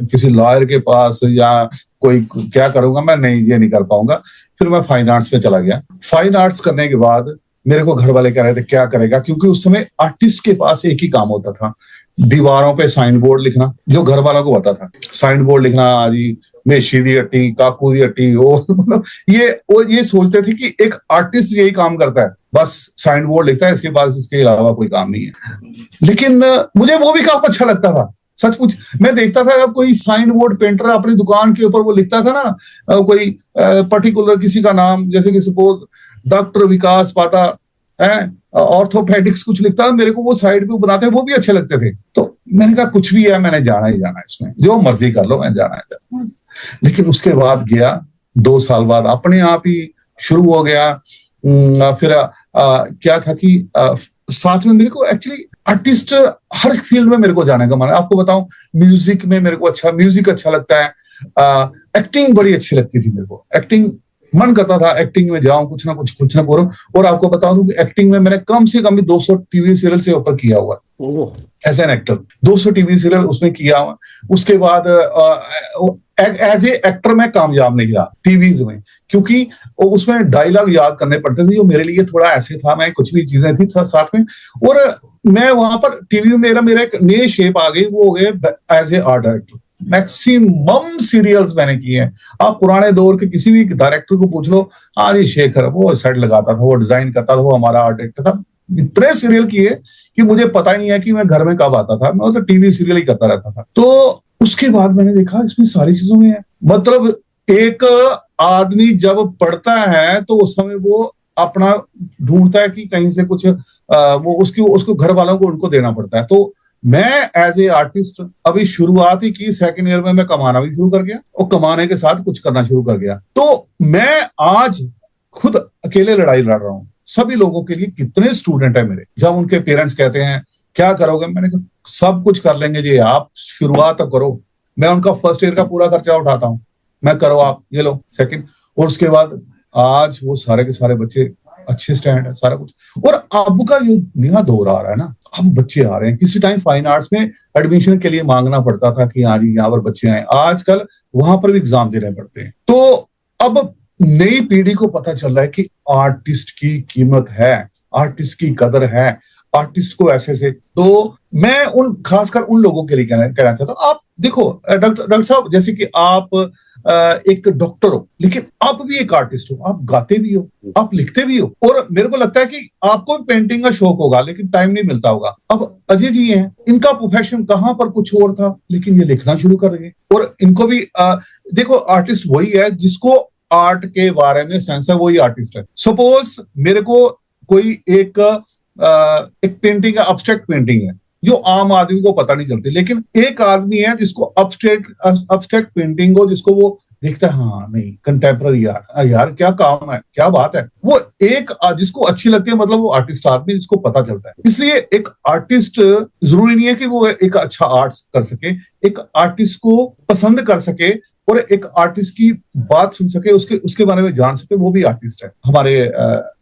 किसी लॉयर के पास, या कोई क्या करूंगा मैं, नहीं, ये नहीं कर पाऊंगा। फिर मैं फाइन आर्ट्स में चला गया। फाइन आर्ट्स करने के बाद मेरे को घर वाले कह रहे थे क्या करेगा, क्योंकि उस समय आर्टिस्ट के पास एक ही काम होता था, दीवारों पे साइन बोर्ड लिखना, जो घर वालों को पता था, साइन बोर्ड लिखना, जी मेशी दी हट्टी, काकू दी हट्टी, वो मतलब ये सोचते थे कि एक आर्टिस्ट यही काम करता है, बस साइन बोर्ड लिखता है, इसके पास इसके अलावा कोई काम नहीं है। लेकिन मुझे वो भी काम अच्छा लगता था, सचमुच। मैं देखता था अब कोई साइन बोर्ड पेंटर अपनी दुकान के ऊपर वो लिखता था ना, कोई पर्टिकुलर किसी का नाम, जैसे कि सपोज डॉक्टर विकास पाता है, ऑर्थोपेडिक्स कुछ लिखता है, मेरे को वो साइड पे बनाते हैं, वो भी अच्छे लगते थे। तो मैंने कहा कुछ भी है, मैंने जाना ही जाना है इसमें, जो मर्जी कर लो, मैं जाना है। लेकिन उसके बाद गया, 2 साल बाद अपने आप ही शुरू हो गया। फिर क्या था कि साथ में मेरे को एक्चुअली आर्टिस्ट, हर फील्ड में मेरे को जाने का मन है। आपको बताऊं, म्यूजिक में मेरे को म्यूजिक अच्छा लगता है, एक्टिंग बड़ी अच्छी लगती थी मेरे को, एक्टिंग मन करता था एक्टिंग में जाऊं, कुछ ना करूं। और आपको बता दूं कि एक्टिंग में मैंने कम से कम भी 200 टीवी सीरियल से ऊपर किया हुआ as an actor, 200 TV serial उसमें किया हुआ। उसके बाद एज ए एक्टर मैं कामयाब नहीं रहा टीवीज में, क्योंकि उसमें डायलॉग याद करने पड़ते थे, जो मेरे लिए थोड़ा ऐसे था, मैं कुछ भी चीजें थी साथ में, और मैं वहां पर टीवी में मेरा एक नई शेप आ गई, वो हो गए as a art director. Maximum serials मैंने किए हैं। आप पुराने दौर के किसी भी डायरेक्टर को पूछ लो, हाँ जी शेखर, वो सेट लगाता था, वो डिजाइन करता था, वो हमारा आर्ट डायरेक्टर था। इतने सीरियल किए कि मुझे पता ही नहीं है कि मैं घर में कब आता था, मैं तो टीवी सीरियल ही करता रहता था। तो उसके बाद मैंने देखा इसमें सारी चीजों में है, मतलब एक आदमी जब पढ़ता है तो उस समय वो अपना ढूंढता है कि कहीं से कुछ वो उसको घर वालों को उनको देना पड़ता है। तो मैं एज ए आर्टिस्ट अभी शुरुआत ही की, सेकंड ईयर में मैं कमाना भी शुरू कर गया, और कमाने के साथ कुछ करना शुरू कर गया। तो मैं आज खुद अकेले लड़ाई लड़ रहा हूं सभी लोगों के लिए। कितने स्टूडेंट है मेरे, जब उनके पेरेंट्स कहते हैं क्या करोगे, मैंने कहा सब कुछ कर लेंगे जी, आप शुरुआत तो करो। मैं उनका फर्स्ट ईयर का पूरा खर्चा उठाता हूँ, मैं करो आप, ये लो सेकंड। और उसके बाद आज वो सारे के सारे बच्चे अच्छे स्टैंड है, सारा कुछ। और अब का जो नया दौर आ रहा है ना, अब बच्चे आ रहे हैं। किसी टाइम फाइन आर्ट्स में एडमिशन के लिए मांगना पड़ता था कि हाँ जी यहाँ पर बच्चे आए, आजकल वहां पर भी एग्जाम देने पड़ते हैं। तो अब नई पीढ़ी को पता चल रहा है कि आर्टिस्ट की कीमत है, आर्टिस्ट की कदर है, आर्टिस्ट को ऐसे से। तो मैं खासकर उन लोगों के लिए कहना चाहता हूँ, आप देखो डॉक्टर साहब, जैसे कि आप एक डॉक्टर हो, लेकिन आप भी एक आर्टिस्ट हो, आप गाते भी हो, आप लिखते भी हो। और मेरे को लगता है कि आपको पेंटिंग का शौक होगा, लेकिन टाइम नहीं मिलता होगा। अब अजय जी हैं, इनका प्रोफेशन कहाँ पर कुछ और था, लेकिन ये लिखना शुरू कर गए। और इनको भी देखो, आर्टिस्ट वही है जिसको आर्ट के बारे में सेंस है, वही आर्टिस्ट है। सपोज मेरे को कोई एक पेंटिंग है, अब्स्ट्रैक्ट पेंटिंग है, जो आम आदमी को पता नहीं चलती, लेकिन एक आदमी है जिसको अब्स्ट्रैक्ट पेंटिंग को, जिसको वो देखता है हाँ नहीं कंटेम्प्ररी आर्ट यार क्या काम है, क्या बात है, वो एक जिसको अच्छी लगती है, मतलब वो आर्टिस्ट आदमी जिसको पता चलता है। इसलिए एक आर्टिस्ट जरूरी नहीं है कि वो एक अच्छा आर्ट कर सके, एक आर्टिस्ट को पसंद कर सके और एक आर्टिस्ट की बात सुन सके, उसके उसके बारे में जान सके, वो भी आर्टिस्ट है। हमारे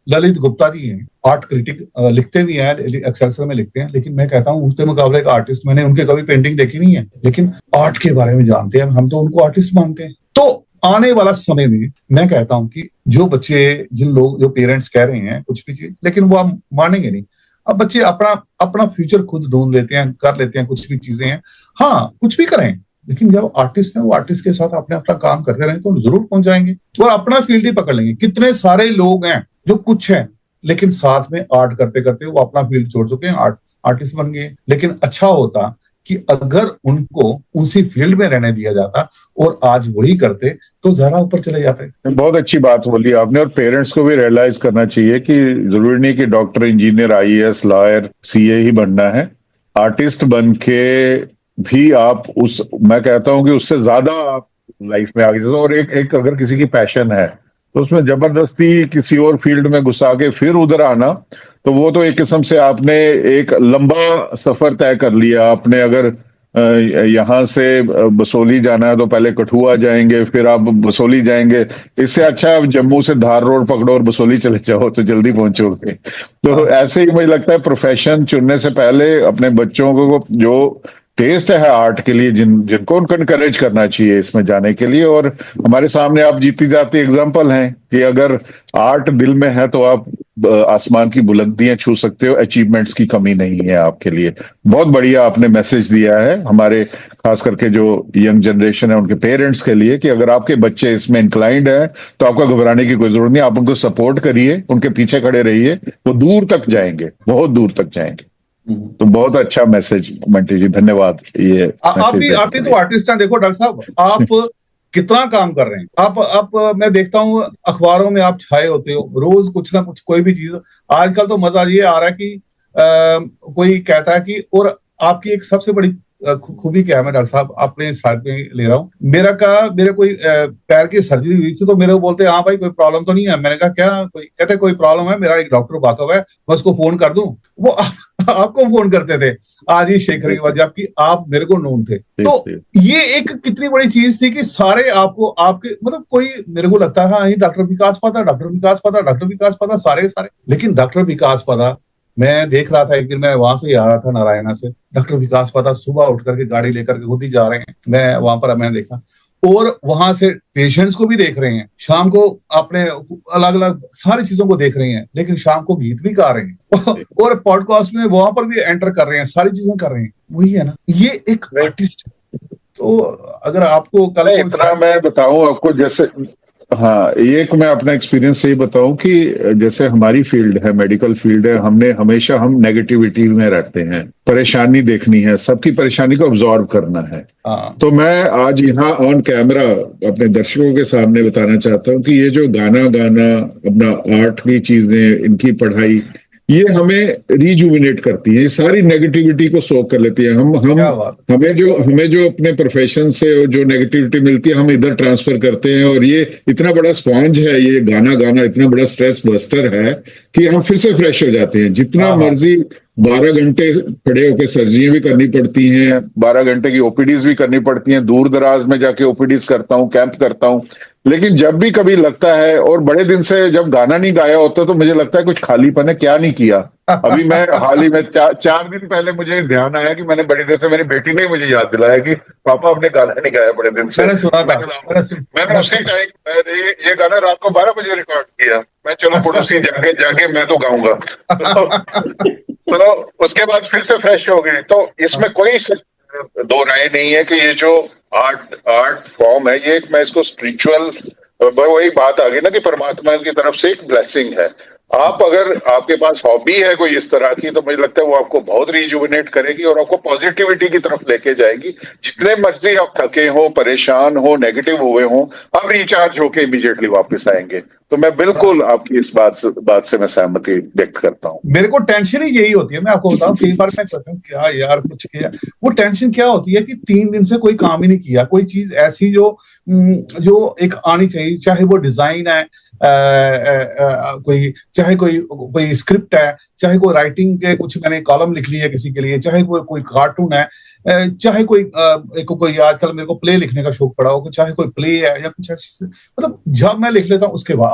ललित गुप्ता जी हैं, आर्ट क्रिटिक, लिखते भी हैं, एक्सेल्सियर में लिखते हैं, लेकिन मैं कहता हूं उनके मुकाबले एक आर्टिस्ट, मैंने उनके कभी पेंटिंग देखी नहीं है, लेकिन आर्ट के बारे में जानते हैं, हम तो उनको आर्टिस्ट मानते हैं। तो आने वाला समय में मैं कहता हूं कि जो बच्चे, जिन लोग, जो पेरेंट्स कह रहे हैं कुछ भी चीज, लेकिन वो आप मानेंगे नहीं। अब बच्चे अपना अपना फ्यूचर खुद ढूंढ लेते हैं, कर लेते हैं, कुछ भी चीजें हैं, हाँ कुछ भी करें, लेकिन जब आर्टिस्ट है वो आर्टिस्ट के साथ अपने अपना काम करते रहे तो जरूर पहुंच जाएंगे और अपना फील्ड ही पकड़ लेंगे। कितने सारे लोग हैं जो कुछ हैं लेकिन साथ में आर्ट करते करते वो अपना फील्ड छोड़ चुके हैं, आर्टिस्ट बन गए। लेकिन अच्छा होता कि अगर उनको उसी फील्ड में रहने दिया जाता और आज वही करते तो ज्यादा ऊपर चले जाते। बहुत अच्छी बात बोली आपने, और पेरेंट्स को भी रियलाइज करना चाहिए कि जरूरी नहीं कि doctor, engineer, IAS, lawyer, CA ही बनना है। आर्टिस्ट बन के भी आप मैं कहता हूं कि उससे ज्यादा आप लाइफ में आगे जाओ। और एक अगर किसी की पैशन है तो उसमें जबरदस्ती किसी और फील्ड में घुसा के फिर उधर आना, तो वो तो एक किस्म से आपने एक लंबा सफर तय कर लिया। आपने अगर यहाँ से बसोली जाना है तो पहले कठुआ जाएंगे, फिर आप बसोली जाएंगे। इससे अच्छा आप जम्मू से धार रोड पकड़ो और बसोली चले जाओ तो जल्दी पहुंचोगे। तो ऐसे ही मुझे लगता है प्रोफेशन चुनने से पहले अपने बच्चों को जो टेस्ट है आर्ट के लिए, जिनको उनको इनकरेज करना चाहिए इसमें जाने के लिए। और हमारे सामने आप जीती जाती एग्जांपल हैं कि अगर आर्ट दिल में है तो आप आसमान की बुलंदियां छू सकते हो, अचीवमेंट्स की कमी नहीं है आपके लिए। बहुत बढ़िया आपने मैसेज दिया है हमारे, खास करके जो यंग जनरेशन है उनके पेरेंट्स के लिए, कि अगर आपके बच्चे इसमें इंक्लाइंड है तो आपका घबराने की कोई जरूरत नहीं। आप उनको सपोर्ट करिए, उनके पीछे खड़े रहिए, वो दूर तक जाएंगे, बहुत दूर तक जाएंगे। तो बहुत अच्छा मैसेज मंटी जी, धन्यवाद। ये आप भी तो आर्टिस्ट हैं, देखो डॉक्टर साहब आप कितना काम कर रहे हैं। आप मैं देखता हूँ अखबारों में आप छाए होते हो, रोज कुछ ना कुछ कोई भी चीज। आजकल तो मजा ये आ रहा है कि कोई कहता है कि, और आपकी एक सबसे बड़ी खूबी क्या है, मैं डॉक्टर साहब अपने साथ में ले रहा हूँ, मेरे कोई पैर की सर्जरी हुई थी तो मेरे को बोलते हाँ भाई कोई प्रॉब्लम तो नहीं है। मैंने कहा क्या, कहते कोई प्रॉब्लम है, मेरा एक डॉक्टर वाकफ है, मैं उसको फोन कर दूं। वो आपको फोन करते थे आज ही शेखर के बाद, जबकि आप मेरे को नोन थे। तो ये एक कितनी बड़ी चीज थी कि सारे आपको, आपके मतलब कोई, मेरे को लगता है हाँ डॉक्टर विकास पादा, डॉक्टर विकास पादा, डॉक्टर विकास पादा, सारे सारे। लेकिन डॉक्टर विकास पादा, मैं देख रहा था एक दिन, मैं वहां से ही आ रहा था नारायणा से, डॉक्टर विकास पादा सुबह उठ करके गाड़ी लेकर के खुद ही जा रहे हैं। मैं वहां पर मैंने देखा, और वहां से पेशेंट्स को भी देख रहे हैं, शाम को अपने अलग अलग सारी चीजों को देख रहे हैं, लेकिन शाम को गीत भी गा रहे हैं और पॉडकास्ट में वहां पर भी एंटर कर रहे हैं, सारी चीजें कर रहे हैं। वही है ना, ये एक आर्टिस्ट। तो अगर आपको कल इतना मैं बताऊं आपको, जैसे हाँ, एक मैं अपना एक्सपीरियंस से ही बताऊं कि जैसे हमारी फील्ड है, मेडिकल फील्ड है, हमने हमेशा हम नेगेटिविटी में रहते हैं, परेशानी देखनी है, सबकी परेशानी को ऑब्जॉर्व करना है। तो मैं आज यहाँ ऑन कैमरा अपने दर्शकों के सामने बताना चाहता हूँ कि ये जो गाना गाना, अपना आर्ट की चीजें, इनकी पढ़ाई, ये हमें रिजुविनेट करती है, ये सारी नेगेटिविटी को सोख कर लेती है। हमें जो अपने प्रोफेशन से जो नेगेटिविटी मिलती है हम इधर ट्रांसफर करते हैं, और ये इतना बड़ा स्पॉन्ज है, ये गाना गाना इतना बड़ा स्ट्रेस बस्टर है कि हम फिर से फ्रेश हो जाते हैं। जितना मर्जी 12 घंटे खड़े होकर सर्जरियां भी करनी पड़ती हैं, 12 घंटे की ओपीडीज भी करनी पड़ती हैं, दूर दराज में जाके ओपीडीज करता हूँ, कैंप करता हूँ, लेकिन जब भी कभी लगता है, और बड़े दिन से जब गाना नहीं गाया होता तो मुझे लगता है कुछ खालीपन है, क्या नहीं किया। अभी मैं हाल ही में 4 दिन पहले मुझे ध्यान आया कि मैंने बड़ी देर से, मेरी बेटी ने मुझे याद दिलाया कि पापा आपने गाना नहीं गाया बड़े दिन से। मैंने सुना था, मैंने उसी टाइम ये गाना रात को 12 बजे रिकॉर्ड किया। मैं चलो पड़ोसी जाके मैं तो गाऊंगा। तो उसके बाद फिर से फ्रेश हो गई। तो इसमें कोई दो राय नहीं है कि ये जो आर्ट फॉर्म है, ये मैं इसको स्पिरिचुअल, वही बात आ गई ना कि परमात्मा की तरफ से एक ब्लेसिंग है। आप अगर आपके पास हॉबी है कोई इस तरह की, तो मुझे लगता है वो आपको बहुत रिजुविनेट करेगी और आपको पॉजिटिविटी की तरफ लेके जाएगी। जितने मर्जी आप थके हो, परेशान हो, नेगेटिव हुए हो, आप रिचार्ज होके इमीडिएटली वापस आएंगे। तो मैं बिल्कुल आपकी इस बात से मैं सहमति व्यक्त करता हूँ। मेरे को टेंशन ही यही होती है, मैं आपको बताऊं, कई बार मैं कहता हूँ क्या यार कुछ किया। वो टेंशन क्या होती है कि 3 दिन से कोई काम ही नहीं किया, कोई चीज ऐसी जो एक आनी चाहिए, चाहे वो डिजाइन है, कोई चाहे कोई स्क्रिप्ट है, चाहे कोई राइटिंग के कुछ मैंने कॉलम लिख ली है किसी के लिए, चाहे कोई कार्टून है, चाहे कोई आजकल मेरे को प्ले लिखने का शौक पड़ा हो, चाहे कोई प्ले है या कुछ ऐसी, मतलब जब मैं लिख लेता हूँ उसके बाद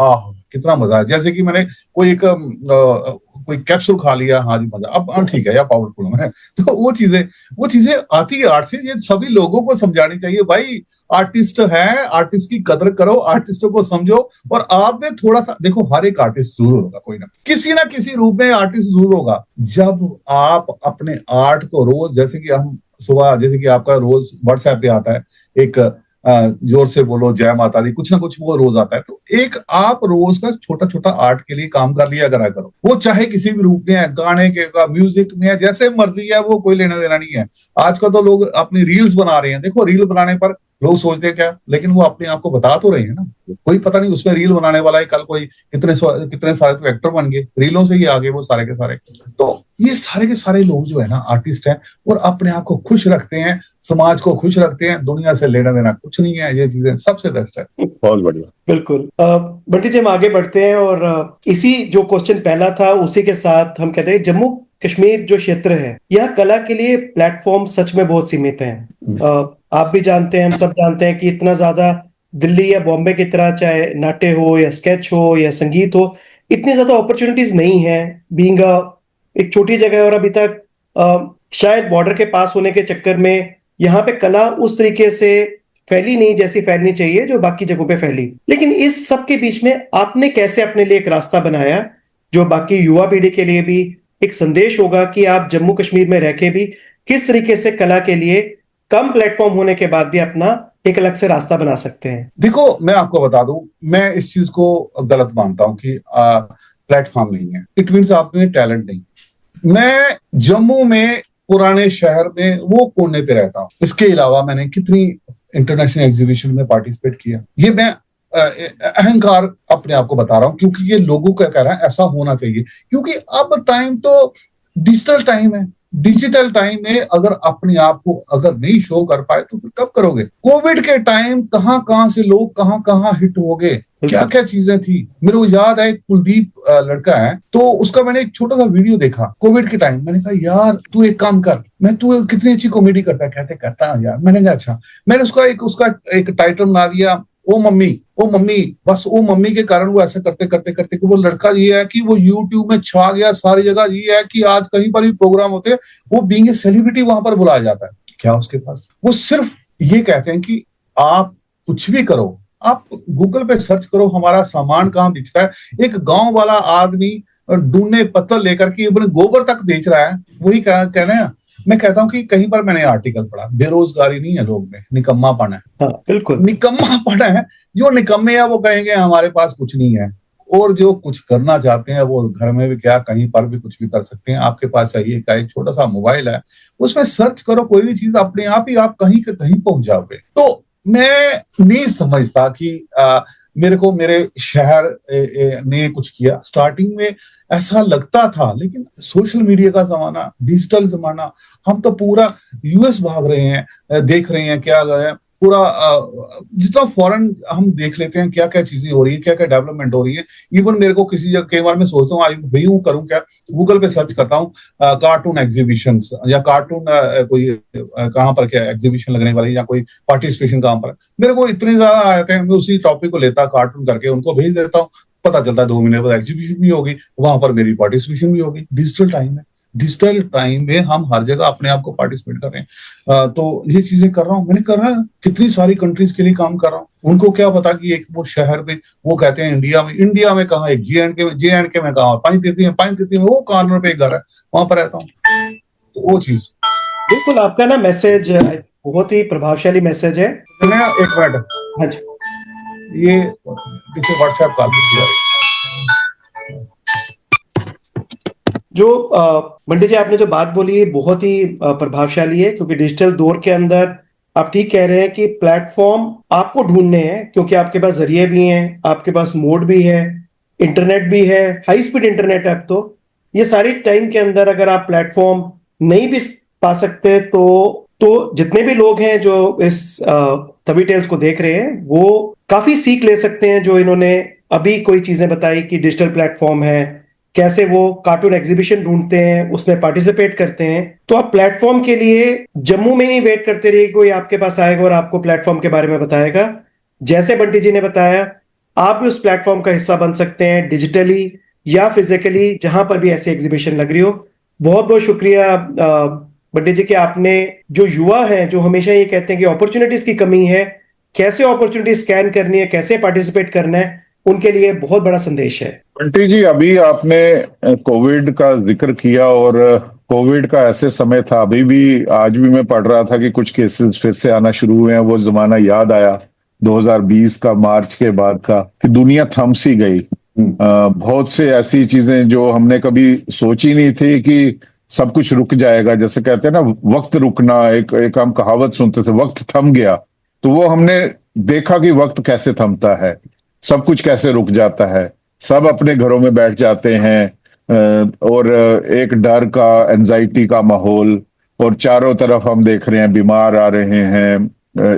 कितना मजा है। जैसे कि मैंने कोई कैप्सूल खा लिया, हाँ जी मजा, अब ठीक है या पावरफुल है। तो वो चीजें आती है आर्ट से। ये सभी लोगों को समझानी चाहिए, भाई आर्टिस्ट है, आर्टिस्ट की कदर करो, आर्टिस्टों को समझो। और आप में थोड़ा सा देखो, हर एक आर्टिस्ट जरूर होगा, कोई ना किसी रूप में आर्टिस्ट जरूर होगा। जब आप अपने आर्ट को रोज, जैसे कि हम सुबह, जैसे कि आपका रोज व्हाट्सएप पे आता है एक जोर से बोलो जय माता दी, कुछ ना कुछ वो रोज आता है, तो एक आप रोज का छोटा छोटा आर्ट के लिए काम कर लिया करो। वो चाहे किसी भी रूप में है, गाने के का, म्यूजिक में है, जैसे मर्जी है, वो कोई लेना देना नहीं है। आजकल तो लोग अपनी रील्स बना रहे हैं, देखो रील बनाने पर लोग सोचते हैं क्या, लेकिन वो अपने आप को बता तो रहे हैं ना। कोई पता नहीं उसमें रील बनाने वाला है, कल कोई कितने सारे तो एक्टर बन गए, रीलों से ही आगे वो सारे के सारे। तो ये सारे के सारे लोग जो है ना आर्टिस्ट हैं, और अपने आप को खुश रखते हैं, समाज को खुश रखते हैं, दुनिया से लेना देना कुछ नहीं है। ये चीजें सबसे बेस्ट है। बहुत बढ़िया, बिल्कुल। बंटी जी, हम आगे बढ़ते हैं और इसी जो क्वेश्चन पहला था उसी के साथ हम कहते हैं, जम्मू कश्मीर जो क्षेत्र है, यह कला के लिए प्लेटफॉर्म सच में बहुत सीमित है। आप भी जानते हैं, हम सब जानते हैं कि इतना ज्यादा दिल्ली या बॉम्बे की तरह, चाहे नाट्य हो या स्केच हो या संगीत हो, इतनी ज्यादा अपॉर्चुनिटीज नहीं है। बीइंग एक छोटी जगह, और अभी तक शायद बॉर्डर के पास होने के चक्कर में यहाँ पे कला उस तरीके से फैली नहीं जैसी फैलनी चाहिए जो बाकी जगहों पे फैली। लेकिन इस सब के बीच में आपने कैसे अपने लिए एक रास्ता बनाया जो बाकी युवा पीढ़ी के लिए भी एक संदेश होगा कि आप जम्मू कश्मीर में रह के भी किस तरीके से कला के लिए कम प्लेटफॉर्म होने के बाद भी अपना एक अलग से रास्ता बना सकते हैं? देखो, मैं आपको बता दूं, मैं इस चीज को गलत मानता हूं कि प्लेटफॉर्म नहीं है, इट मीन्स आप में टैलेंट नहीं। मैं जम्मू में पुराने शहर में वो कोने पे रहता हूँ, इसके अलावा मैंने कितनी इंटरनेशनल एग्जीबिशन में पार्टिसिपेट किया। ये मैं अहंकार अपने आप को बता रहा हूँ, क्योंकि ये लोगों का कह रहा है ऐसा होना चाहिए, क्योंकि अब टाइम तो डिजिटल टाइम है। डिजिटल टाइम में अगर अपने आप को अगर नहीं शो कर पाए तो फिर कब करोगे? कोविड के टाइम कहां से लोग कहां हिट हो गए, क्या क्या चीजें थी। मेरे को याद है, कुलदीप लड़का है, तो उसका मैंने एक छोटा सा वीडियो देखा कोविड के टाइम। मैंने कहा यार तू एक काम कर, तू कितनी अच्छी कॉमेडी करता है। कहते करता है यार। मैंने कहा अच्छा। मैंने उसका एक टाइटल बना दिया, ओ मम्मी। बस ओ मम्मी के कारण वो ऐसा करते करते वो लड़का ये है कि वो यूट्यूब में छा गया सारी जगह। ये है कि आज कहीं पर भी प्रोग्राम होते हैं, वो बीइंग ए सेलिब्रिटी वहां पर बुलाया जाता है। क्या उसके पास, वो सिर्फ ये कहते हैं कि आप कुछ भी करो, आप गूगल पे सर्च करो हमारा सामान कहाँ बिकता है। एक गांव वाला आदमी डूने पत्थर लेकर के अपने गोबर तक बेच रहा है। वही कह रहे हैं। मैं कहता हूं कि कहीं पर मैंने आर्टिकल पढ़ा, बेरोजगारी नहीं है लोग में, निकम्मापन है। हाँ, बिल्कुल निकम्मापन है। जो निकम्मे है वो कहेंगे हमारे पास कुछ नहीं है, और जो कुछ करना चाहते हैं वो घर में भी क्या कहीं पर भी कुछ भी कर सकते हैं। आपके पास चाहिए का एक छोटा सा मोबाइल है, उसमें सर्च करो कोई भी चीज, अपने आप ही आप कहीं कहीं पहुंच जाओगे। तो मैं नहीं समझता कि मेरे को मेरे शहर ने कुछ किया। स्टार्टिंग में ऐसा लगता था, लेकिन सोशल मीडिया का जमाना, डिजिटल जमाना, हम तो पूरा यूएस भाग रहे हैं, देख रहे हैं क्या है पूरा, जितना फॉरेन हम देख लेते हैं क्या क्या चीजें हो रही है, क्या क्या डेवलपमेंट हो रही है। इवन मेरे को किसी जगह कई बार मैं सोचता हूँ भाई हूँ करूँ क्या, गूगल पे सर्च करता हूँ कार्टून एग्जीबिशंस या कार्टून कोई कहाँ पर क्या एग्जीबिशन लगने वाली या कोई पार्टिसिपेशन कहाँ पर, मेरे को इतने ज्यादा आते हैं। मैं उसी टॉपिक को लेता कार्टून करके उनको भेज देता हूँ, पता चलता है 2 महीने बाद एग्जीबिशन भी होगी, वहां पर मेरी पार्टिसिपेशन भी होगी। डिजिटल टाइम है, डिजिटल टाइम में हम हर जगह अपने आप को पार्टिसिपेट कर रहे हैं। तो ये चीजें कर रहा हूँ, मैंने कर रहा है कितनी सारी कंट्रीज के लिए काम कर रहा हूँ। उनको क्या पता कि एक वो शहर में, वो कहते हैं इंडिया में कहाँ, एक जे.एंड.के में कहाँ, पंचतीर्थी में वो कॉर्नर पे एक घर है, वहां पर रहता हूँ। तो वो चीज बिल्कुल आपका ना मैसेज बहुत ही प्रभावशाली मैसेज है। एक मिनट, हाँ जी, ये पीछे व्हाट्सएप कॉल किया। जो बंटी जी आपने जो बात बोली है बहुत ही प्रभावशाली है, क्योंकि डिजिटल दौर के अंदर आप ठीक कह रहे हैं कि प्लेटफॉर्म आपको ढूंढने हैं, क्योंकि आपके पास जरिए भी हैं, आपके पास मोड भी है, इंटरनेट भी है, हाई स्पीड इंटरनेट है। अब तो ये सारी टाइम के अंदर अगर आप प्लेटफॉर्म नहीं भी पा सकते तो जितने भी लोग हैं जो इस तवी टेल्स को देख रहे हैं वो काफी सीख ले सकते हैं, जो इन्होंने अभी कोई चीजें बताई कि डिजिटल प्लेटफॉर्म है, कैसे वो कार्टून एग्जीबिशन ढूंढते हैं, उसमें पार्टिसिपेट करते हैं। तो आप प्लेटफॉर्म के लिए जम्मू में नहीं वेट करते रहिए, कोई आपके पास आएगा और आपको प्लेटफॉर्म के बारे में बताएगा। जैसे बंटी जी ने बताया, आप भी उस प्लेटफॉर्म का हिस्सा बन सकते हैं, डिजिटली या फिजिकली, जहां पर भी ऐसी एग्जीबिशन लग रही हो। बहुत बहुत शुक्रिया बंटी जी कि आपने, जो युवा हैं जो हमेशा ये कहते हैं कि अपॉर्चुनिटीज की कमी है, कैसे अपॉर्चुनिटी स्कैन करनी है, कैसे पार्टिसिपेट करना है, उनके लिए बहुत बड़ा संदेश है। बंटी जी, अभी आपने कोविड का जिक्र किया और कोविड का ऐसे समय था, अभी भी आज भी मैं पढ़ रहा था कि कुछ केसेस फिर से आना शुरू हुए हैं। वो जमाना याद आया 2020 का, मार्च के बाद का, कि दुनिया थम सी गई। बहुत से ऐसी चीजें जो हमने कभी सोची नहीं थी कि सब कुछ रुक जाएगा। जैसे कहते हैं ना, वक्त रुकना, एक हम कहावत सुनते थे, वक्त थम गया। तो वो हमने देखा कि वक्त कैसे थमता है, सब कुछ कैसे रुक जाता है, सब अपने घरों में बैठ जाते हैं। और एक डर का, एंजाइटी का माहौल, और चारों तरफ हम देख रहे हैं बीमार आ रहे हैं,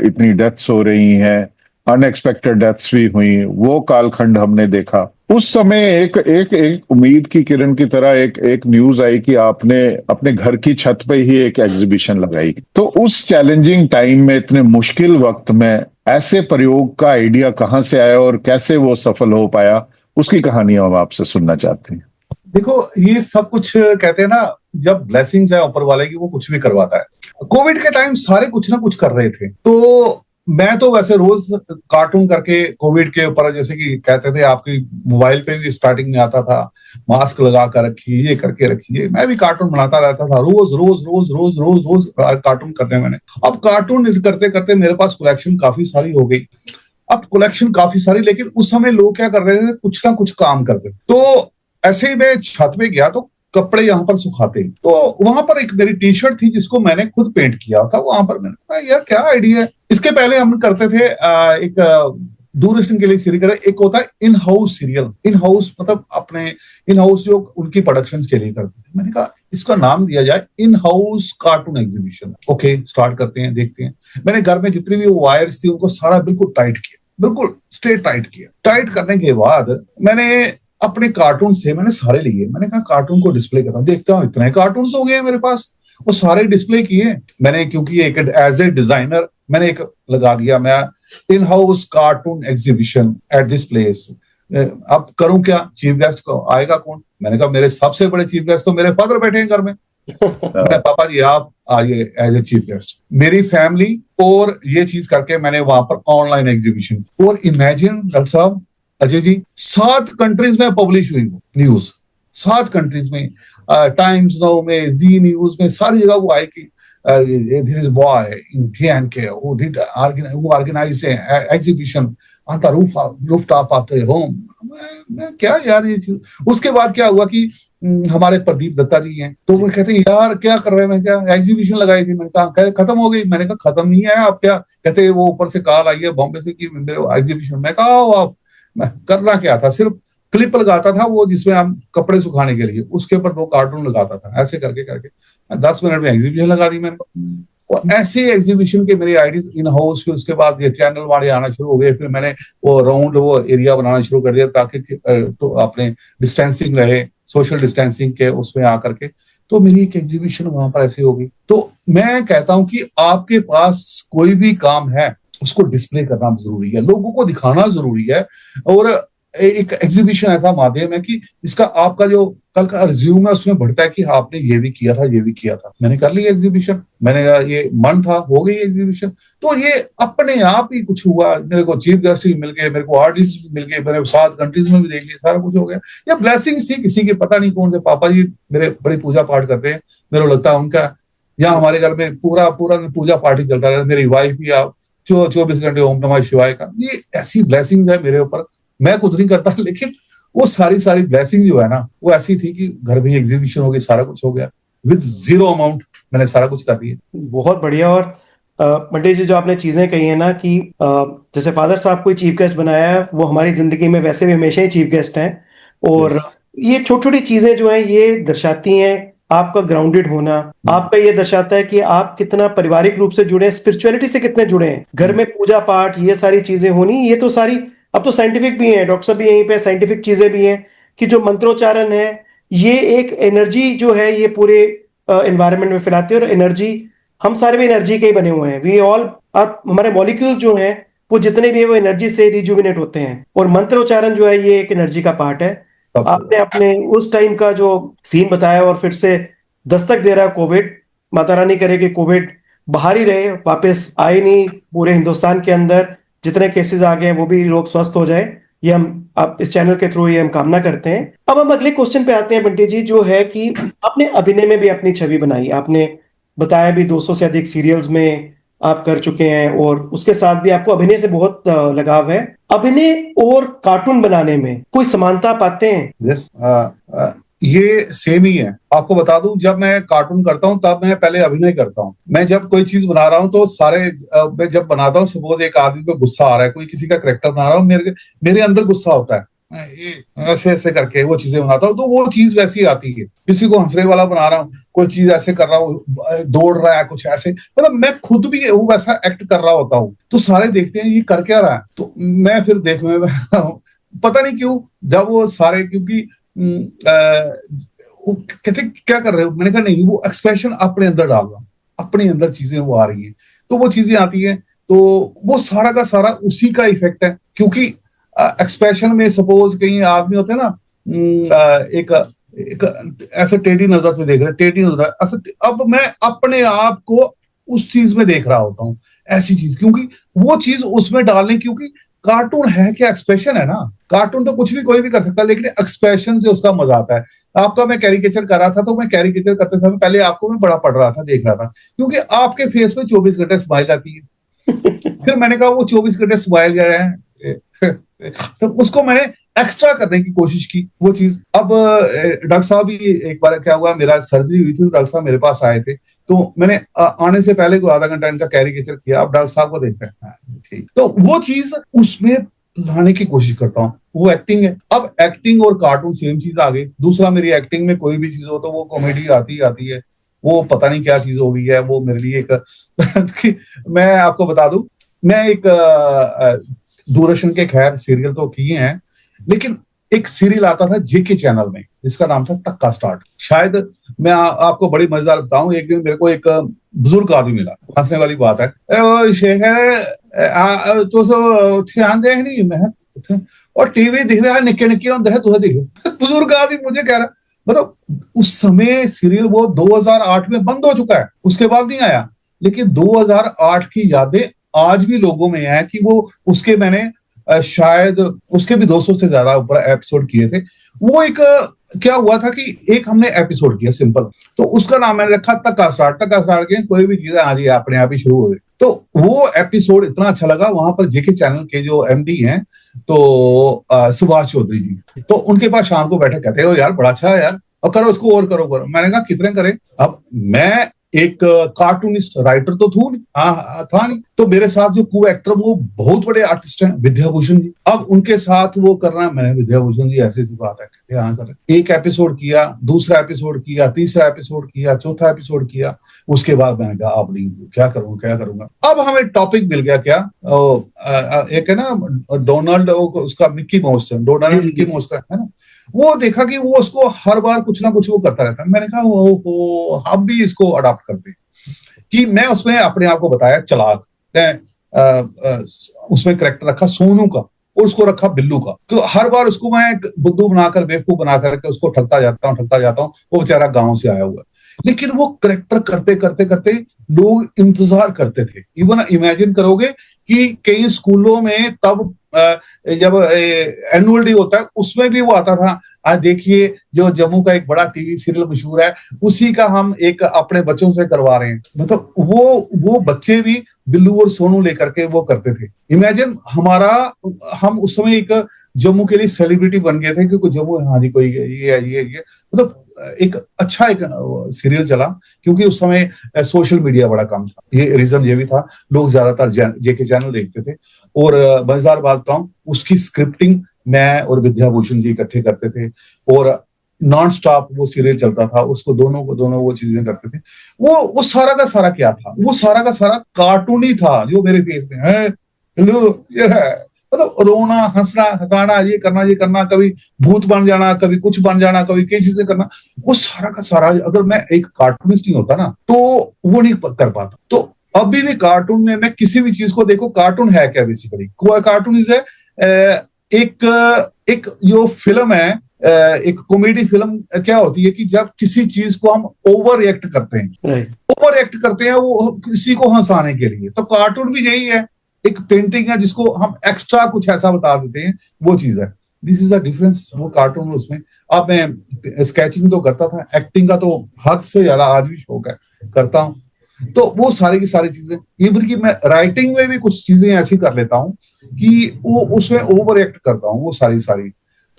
इतनी डेथ्स हो रही हैं, अनएक्सपेक्टेड डेथ्स भी हुई। वो कालखंड हमने देखा। उस समय एक एक एक उम्मीद की किरण की तरह एक न्यूज आई कि आपने अपने घर की छत पे ही एक एग्जीबिशन लगाई। तो उस चैलेंजिंग टाइम में, इतने मुश्किल वक्त में, ऐसे प्रयोग का आइडिया कहाँ से आया और कैसे वो सफल हो पाया, उसकी कहानी हम आपसे सुनना चाहते हैं। देखो, ये सब कुछ कहते हैं ना, जब ब्लेसिंग्स है ऊपर वाले की, वो कुछ भी करवाता है। कोविड के टाइम सारे कुछ ना कुछ कर रहे थे, तो मैं तो वैसे रोज कार्टून करके कोविड के ऊपर, जैसे कि कहते थे आपकी मोबाइल पे भी स्टार्टिंग में आता था, मास्क लगा कर रखिए, ये करके रखिए, मैं भी कार्टून बनाता रहता था, रोज रोज रोज रोज रोज रोज कार्टून करने मैंने। अब कार्टून करते करते मेरे पास कलेक्शन काफी सारी हो गई। अब कलेक्शन काफी सारी, लेकिन उस समय लोग क्या कर रहे थे, कुछ ना कुछ काम करते। तो ऐसे ही मैं छत पे गया तो कपड़े यहाँ पर सुखाते, तो वहां पर एक मेरी टी शर्ट थी जिसको मैंने खुद पेंट किया था। वहां पर मैंने कहा, यार क्या आइडिया है। इसके पहले हम करते थे एक दूरदर्शन के लिए सीरियल, एक होता है in house serial. In house मतलब अपने इन हाउस जो उनकी प्रोडक्शंस के लिए करते थे। मैंने कहा इसका नाम दिया जाए in house cartoon exhibition. Okay, start करते हैं, देखते हैं। मैंने घर में जितनी भी वायर्स थी उनको सारा बिल्कुल टाइट किया, बिल्कुल स्ट्रेट टाइट किया। टाइट करने के बाद मैंने अपने कार्टून से मैंने सारे लिए। मैंने कहा कार्टून को डिस्प्ले करता, देखता हूँ इतने कार्टून हो गए हैं मेरे पास, वो सारे डिस्प्ले किए मैंने। क्योंकि एक एज ए डिजाइनर मैंने एक लगा दिया, मैं in house cartoon exhibition at this place. अब करूं क्या, चीफ गेस्ट को आएगा कौन? मैंने कहा मेरे सबसे बड़े चीफ गेस्ट तो मेरे फादर बैठे हैं घर में। मैं, पापा जी आप आइए एज ए चीफ गेस्ट, मेरी फैमिली। और ये चीज करके मैंने वहां पर ऑनलाइन एग्जीबिशन, और इमेजिन डॉक्टर साहब, अजय जी, 7 कंट्रीज में पब्लिश हुई वो न्यूज। 7 कंट्रीज में, टाइम्स नाउ में, जी न्यूज में, सारी जगह वो आई कि there is a boy in J&K who organized an exhibition on the rooftop of the home। मैं क्या यार ये चीज। उसके बाद क्या हुआ कि हमारे प्रदीप दत्ता जी हैं, तो वो कहते हैं यार क्या कर रहे हैं। मैं क्या एग्जीबिशन लगाई थी। मैंने कहा खत्म हो गई। मैंने कहा खत्म नहीं है, आप क्या कहते हैं, वो ऊपर से कॉल आई है बॉम्बे से कि मेरे एग्जीबिशन। मैं कहा आप, मैं करना क्या था, सिर्फ क्लिप लगाता था वो जिसमें हम कपड़े सुखाने के लिए, उसके ऊपर 2 कार्टून लगाता था। ऐसे करके करके 10 मिनट में एग्जीबिशन लगा दी मैंने। और ऐसे एग्जीबिशन के मेरे आइडियाज इन हाउस। फिर उसके बाद ये चैनल वाले आना शुरू हो गए। फिर मैंने वो राउंड वो एरिया बनाना शुरू कर दिया ताकि तो अपने डिस्टेंसिंग रहे, सोशल डिस्टेंसिंग के उसमें आकर के। तो मेरी एक एग्जीबिशन वहां पर ऐसी होगी। तो मैं कहता हूं कि आपके पास कोई भी काम है उसको डिस्प्ले करना जरूरी है, लोगों को दिखाना जरूरी है। और एक एग्जीबिशन ऐसा माध्यम है कि इसका आपका जो कल का रिज्यूम है उसमें बढ़ता है कि आपने ये भी किया था, ये भी किया था। मैंने कर ली एग्जीबिशन, मैंने ये मन था, हो गई एग्जीबिशन। तो ये अपने आप ही कुछ हुआ। मेरे को चीफ गेस्ट भी मिल गए, मेरे को आर्टिस्ट भी मिल गए, मैंने 7 कंट्रीज में भी देख लिया, सारा कुछ हो गया। ये ब्लेसिंग्स थी किसी के, पता नहीं कौन से पापा जी मेरे बड़ी पूजा पाठ करते हैं, मेरे को लगता है उनका। यहाँ हमारे घर में पूरा पूरा पूजा पाठ ही चलता रहता। मेरी वाइफ भी आप 24 घंटे ओम नमः शिवाय का। ये ऐसी ब्लेसिंग्स है मेरे ऊपर, मैं कुछ नहीं करता, लेकिन वो सारी सारी ब्लेसिंग जो है ना, वो ऐसी थी कि घर में एग्जीबिशन हो गई, सारा कुछ हो गया, विद जीरो अमाउंट मैंने सारा कुछ कर दिया। बहुत बढ़िया। और बंटी जी, जो आपने चीजें कही है ना कि जैसे फादर साहब को चीफ गेस्ट बनाया है, वो हमारी जिंदगी में वैसे भी हमेशा ही चीफ गेस्ट हैं। और यस। ये छोटी छोटी चीजें जो हैं ये दर्शाती हैं आपका ग्राउंडेड होना। आपका ये दर्शाता है कि आप कितना पारिवारिक रूप से जुड़े हैं, स्पिरिचुअलिटी से कितने जुड़े हैं। घर में पूजा पाठ ये सारी चीजें होनी, ये तो सारी अब तो साइंटिफिक भी है, डॉक्टर साहब भी यहीं पे साइंटिफिक चीजें भी हैं कि जो मंत्रोच्चारण है ये एक एनर्जी जो है ये पूरे एनवायरनमेंट में फैलाती है। और एनर्जी, हम सारे भी एनर्जी के ही बने हुए हैं, वी ऑल। हमारे मॉलिक्यूल जो हैं वो जितने भी है वो एनर्जी से रिजुविनेट होते हैं, और मंत्र उच्चारण जो है ये एक एनर्जी का पार्ट है। आपने अपने उस टाइम का जो सीन बताया, और फिर से दस्तक दे रहा है कोविड। माता रानी करे कि कोविड बाहर ही रहे, वापस आए नहीं पूरे हिंदुस्तान के अंदर। जितने केसेस आ गए हैं वो भी लोग स्वस्थ हो जाए, ये हम आप इस चैनल के थ्रू ये हम कामना करते हैं। अब हम अगले क्वेश्चन पे आते हैं बंटी जी, जो है कि आपने अभिनय में भी अपनी छवि बनाई। आपने बताया भी 200 से अधिक सीरियल्स में आप कर चुके हैं, और उसके साथ भी आपको अभिनय से बहुत लगाव है। अभिनय और कार्टून बनाने में कोई समानता पाते हैं? यस, ये सेम ही है। आपको बता दूं, जब मैं कार्टून करता हूं तब मैं पहले अभिनय करता हूं। मैं जब कोई चीज बना रहा हूं तो मैं जब बनाता हूं, सपोज एक आदमी को गुस्सा आ रहा है, कोई किसी का करेक्टर बना रहा हूं, मेरे अंदर गुस्सा होता है, मैं ऐसे ऐसे करके वो चीजें बनाता हूँ, तो वो चीज वैसी आती है। किसी को हंसने वाला बना रहा हूँ, कोई चीज ऐसे कर रहा हूँ, दौड़ रहा है कुछ ऐसे, मतलब मैं खुद भी वो वैसा एक्ट कर रहा होता हूँ। तो सारे देखते हैं ये कर क्या रहा है, तो मैं फिर देखने में पता नहीं क्यों, जब वो सारे, क्योंकि वो कहते क्या कर रहे हो, मैंने कहा नहीं, वो एक्सप्रेशन अपने अंदर डाल रहा हूँ, अपने अंदर चीजें वो आ रही हैं, तो वो चीजें आती हैं। तो वो सारा का सारा उसी का इफेक्ट है, क्योंकि एक्सप्रेशन में सपोज कहीं आदमी होते हैं ना, एक ऐसे टेढ़ी नजर से देख रहे, टेढ़ी नजर ऐसे, अब मैं अपने आप को उस चीज में देख रहा होता हूँ, ऐसी चीज, क्योंकि वो चीज उसमें डालने, क्योंकि कार्टून है क्या, एक्सप्रेशन है ना। कार्टून तो कुछ भी कोई भी कर सकता है, लेकिन एक्सप्रेशन से उसका मजा आता है। आपका मैं कैरिकेचर कर रहा था, तो मैं कैरिकेचर करते समय पहले आपको मैं बड़ा पढ़ रहा था, देख रहा था, क्योंकि आपके फेस पे 24 घंटे स्माइल आती है। फिर मैंने कहा वो 24 घंटे स्माइल जो है तो उसको मैंने एक्स्ट्रा करने की कोशिश की वो चीज। अब डॉक्टर साहब भी, एक बार क्या हुआ, मेरा सर्जरी हुई थी, तो डॉक्टर साहब मेरे पास आए थे, तो मैंने आने से पहले को आधा घंटा इनका कैरिकेचर किया। अब डॉक्टर साहब को देखते हैं, ठीक, तो वो चीज उसमें लाने की कोशिश करता हूँ, वो एक्टिंग है। अब एक्टिंग और कार्टून सेम चीज आ गई। दूसरा, मेरी एक्टिंग में कोई भी चीज हो तो वो कॉमेडी आती आती है, वो पता नहीं क्या चीज हो गई है वो मेरे लिए एक मैं आपको बता दूं, मैं एक दूरदर्शन के खैर सीरियल तो किए हैं, लेकिन एक सीरियल आता था जेके चैनल में जिसका नाम था टक्का स्टार्ट। शायद मैं आपको बड़ी मजेदार बताऊं, एक दिन मेरे को एक बुजुर्ग आदमी मिला, हंसने वाली बात है, तो ध्यान दे नहीं मैं और टीवी दिख रहा है, निक्के निक्के होंगे है तुझे दिखे बुजुर्ग आदमी मुझे कह रहा, मतलब उस समय सीरियल वो 2008 में बंद हो चुका है, उसके बाद नहीं आया, लेकिन 2008 की यादें आज भी लोगों में है कि वो उसके मैंने शायद उसके भी 200 से ज्यादा ऊपर एपिसोड किए थे। वो एक क्या हुआ था कि एक हमने एपिसोड किया सिंपल, तो उसका नाम मैंने रखा टक्का स्टार्ट। टक्का स्टार्ट के कोई भी चीज आज अपने आप ही शुरू हो गई। तो वो एपिसोड इतना अच्छा लगा, वहां पर जेके चैनल के जो एमडी हैं तो सुभाष चौधरी जी, तो उनके पास शाम को बैठे, कहते हो यार बड़ा अच्छा है यार, और करो इसको और करो करो। मैंने कहा कितने करें। अब मैं एक कार्टूनिस्ट राइटर तो था नहीं, तो मेरे साथ जो को एक्टर वो बहुत बड़े आर्टिस्ट हैं, विद्याभूषण जी। अब उनके साथ वो करना, मैंने विद्याभूषण जी ऐसी सी बात है, कहते हाँ कर। एक एपिसोड किया, दूसरा एपिसोड किया, तीसरा एपिसोड किया, चौथा एपिसोड किया, उसके बाद मैंने कहा अब नहीं, क्या करूंगा। अब हमें टॉपिक मिल गया क्या, एक है ना डोनाल्ड, उसका Mickey mouse, Donald Mickey mouse का है ना, वो देखा कि वो उसको हर बार कुछ ना कुछ वो करता रहता है। मैंने कहा वो हम भी इसको अडॉप्ट करते कि मैं उसमें अपने आप को बताया चालाक, उसमें करेक्टर रखा सोनू का और उसको रखा बिल्लू का, तो हर बार उसको मैं बुद्धू बनाकर बेवकूफ बना करके उसको ठगता जाता हूँ। वो बेचारा गांव से आया हुआ है, लेकिन वो करेक्टर करते करते करते लोग इंतजार करते थे। इवन इमेजिन करोगे कि कई स्कूलों में तब जब एनुअल डे होता है उसमें भी वो आता था, आज देखिए जो जम्मू का एक बड़ा टीवी सीरियल मशहूर है, उसी का हम एक अपने बच्चों से करवा रहे हैं। मतलब वो बच्चे भी बिल्लू और सोनू लेकर के वो करते थे। इमेजिन हम उस समय एक जम्मू के लिए सेलिब्रिटी बन गए थे, क्योंकि जम्मू हाँ जी कोई ये मतलब एक अच्छा एक सीरियल चला, क्योंकि उस समय सोशल मीडिया बड़ा कम था। ये रीजन ये भी था, लोग ज्यादातर जेके चैनल देखते थे। और मजेदार बात बताऊं, उसकी स्क्रिप्टिंग मैं और विद्याभूषण जी इकट्ठे करते थे, और नॉन स्टॉप वो सीरियल चलता था, उसको दोनों वो चीजें करते थे। वो सारा का सारा क्या था, वो सारा का सारा कार्टून ही था, जो मेरे फेस में है ये है, मतलब रोना हंसना हंसाना, ये करना, कभी भूत बन जाना, कभी कुछ बन जाना, कभी किसी चीजें करना, वो सारा का सारा। अगर मैं एक कार्टूनिस्ट नहीं होता ना तो वो नहीं कर पाता। तो अभी भी कार्टून में मैं किसी भी चीज को देखो, कार्टून है क्या बेसिकली, कार्टून इज एक जो फिल्म है, एक कॉमेडी फिल्म क्या होती है कि जब किसी चीज को हम ओवर रिएक्ट करते हैं, ओवर रिएक्ट करते हैं वो किसी को हंसाने के लिए, तो कार्टून भी यही है, एक पेंटिंग है जिसको हम एक्स्ट्रा कुछ ऐसा बता देते हैं, वो चीज है। This is the difference. वो कार्टून उसमें अब मैं स्केचिंग तो करता था, एक्टिंग का तो हद से ज्यादा आज भी शौक है, करता हूँ। तो वो सारी की सारी चीजें, इवन की मैं राइटिंग में भी कुछ चीजें ऐसी कर लेता हूँ कि वो उसमें ओवर एक्ट करता हूँ, वो सारी,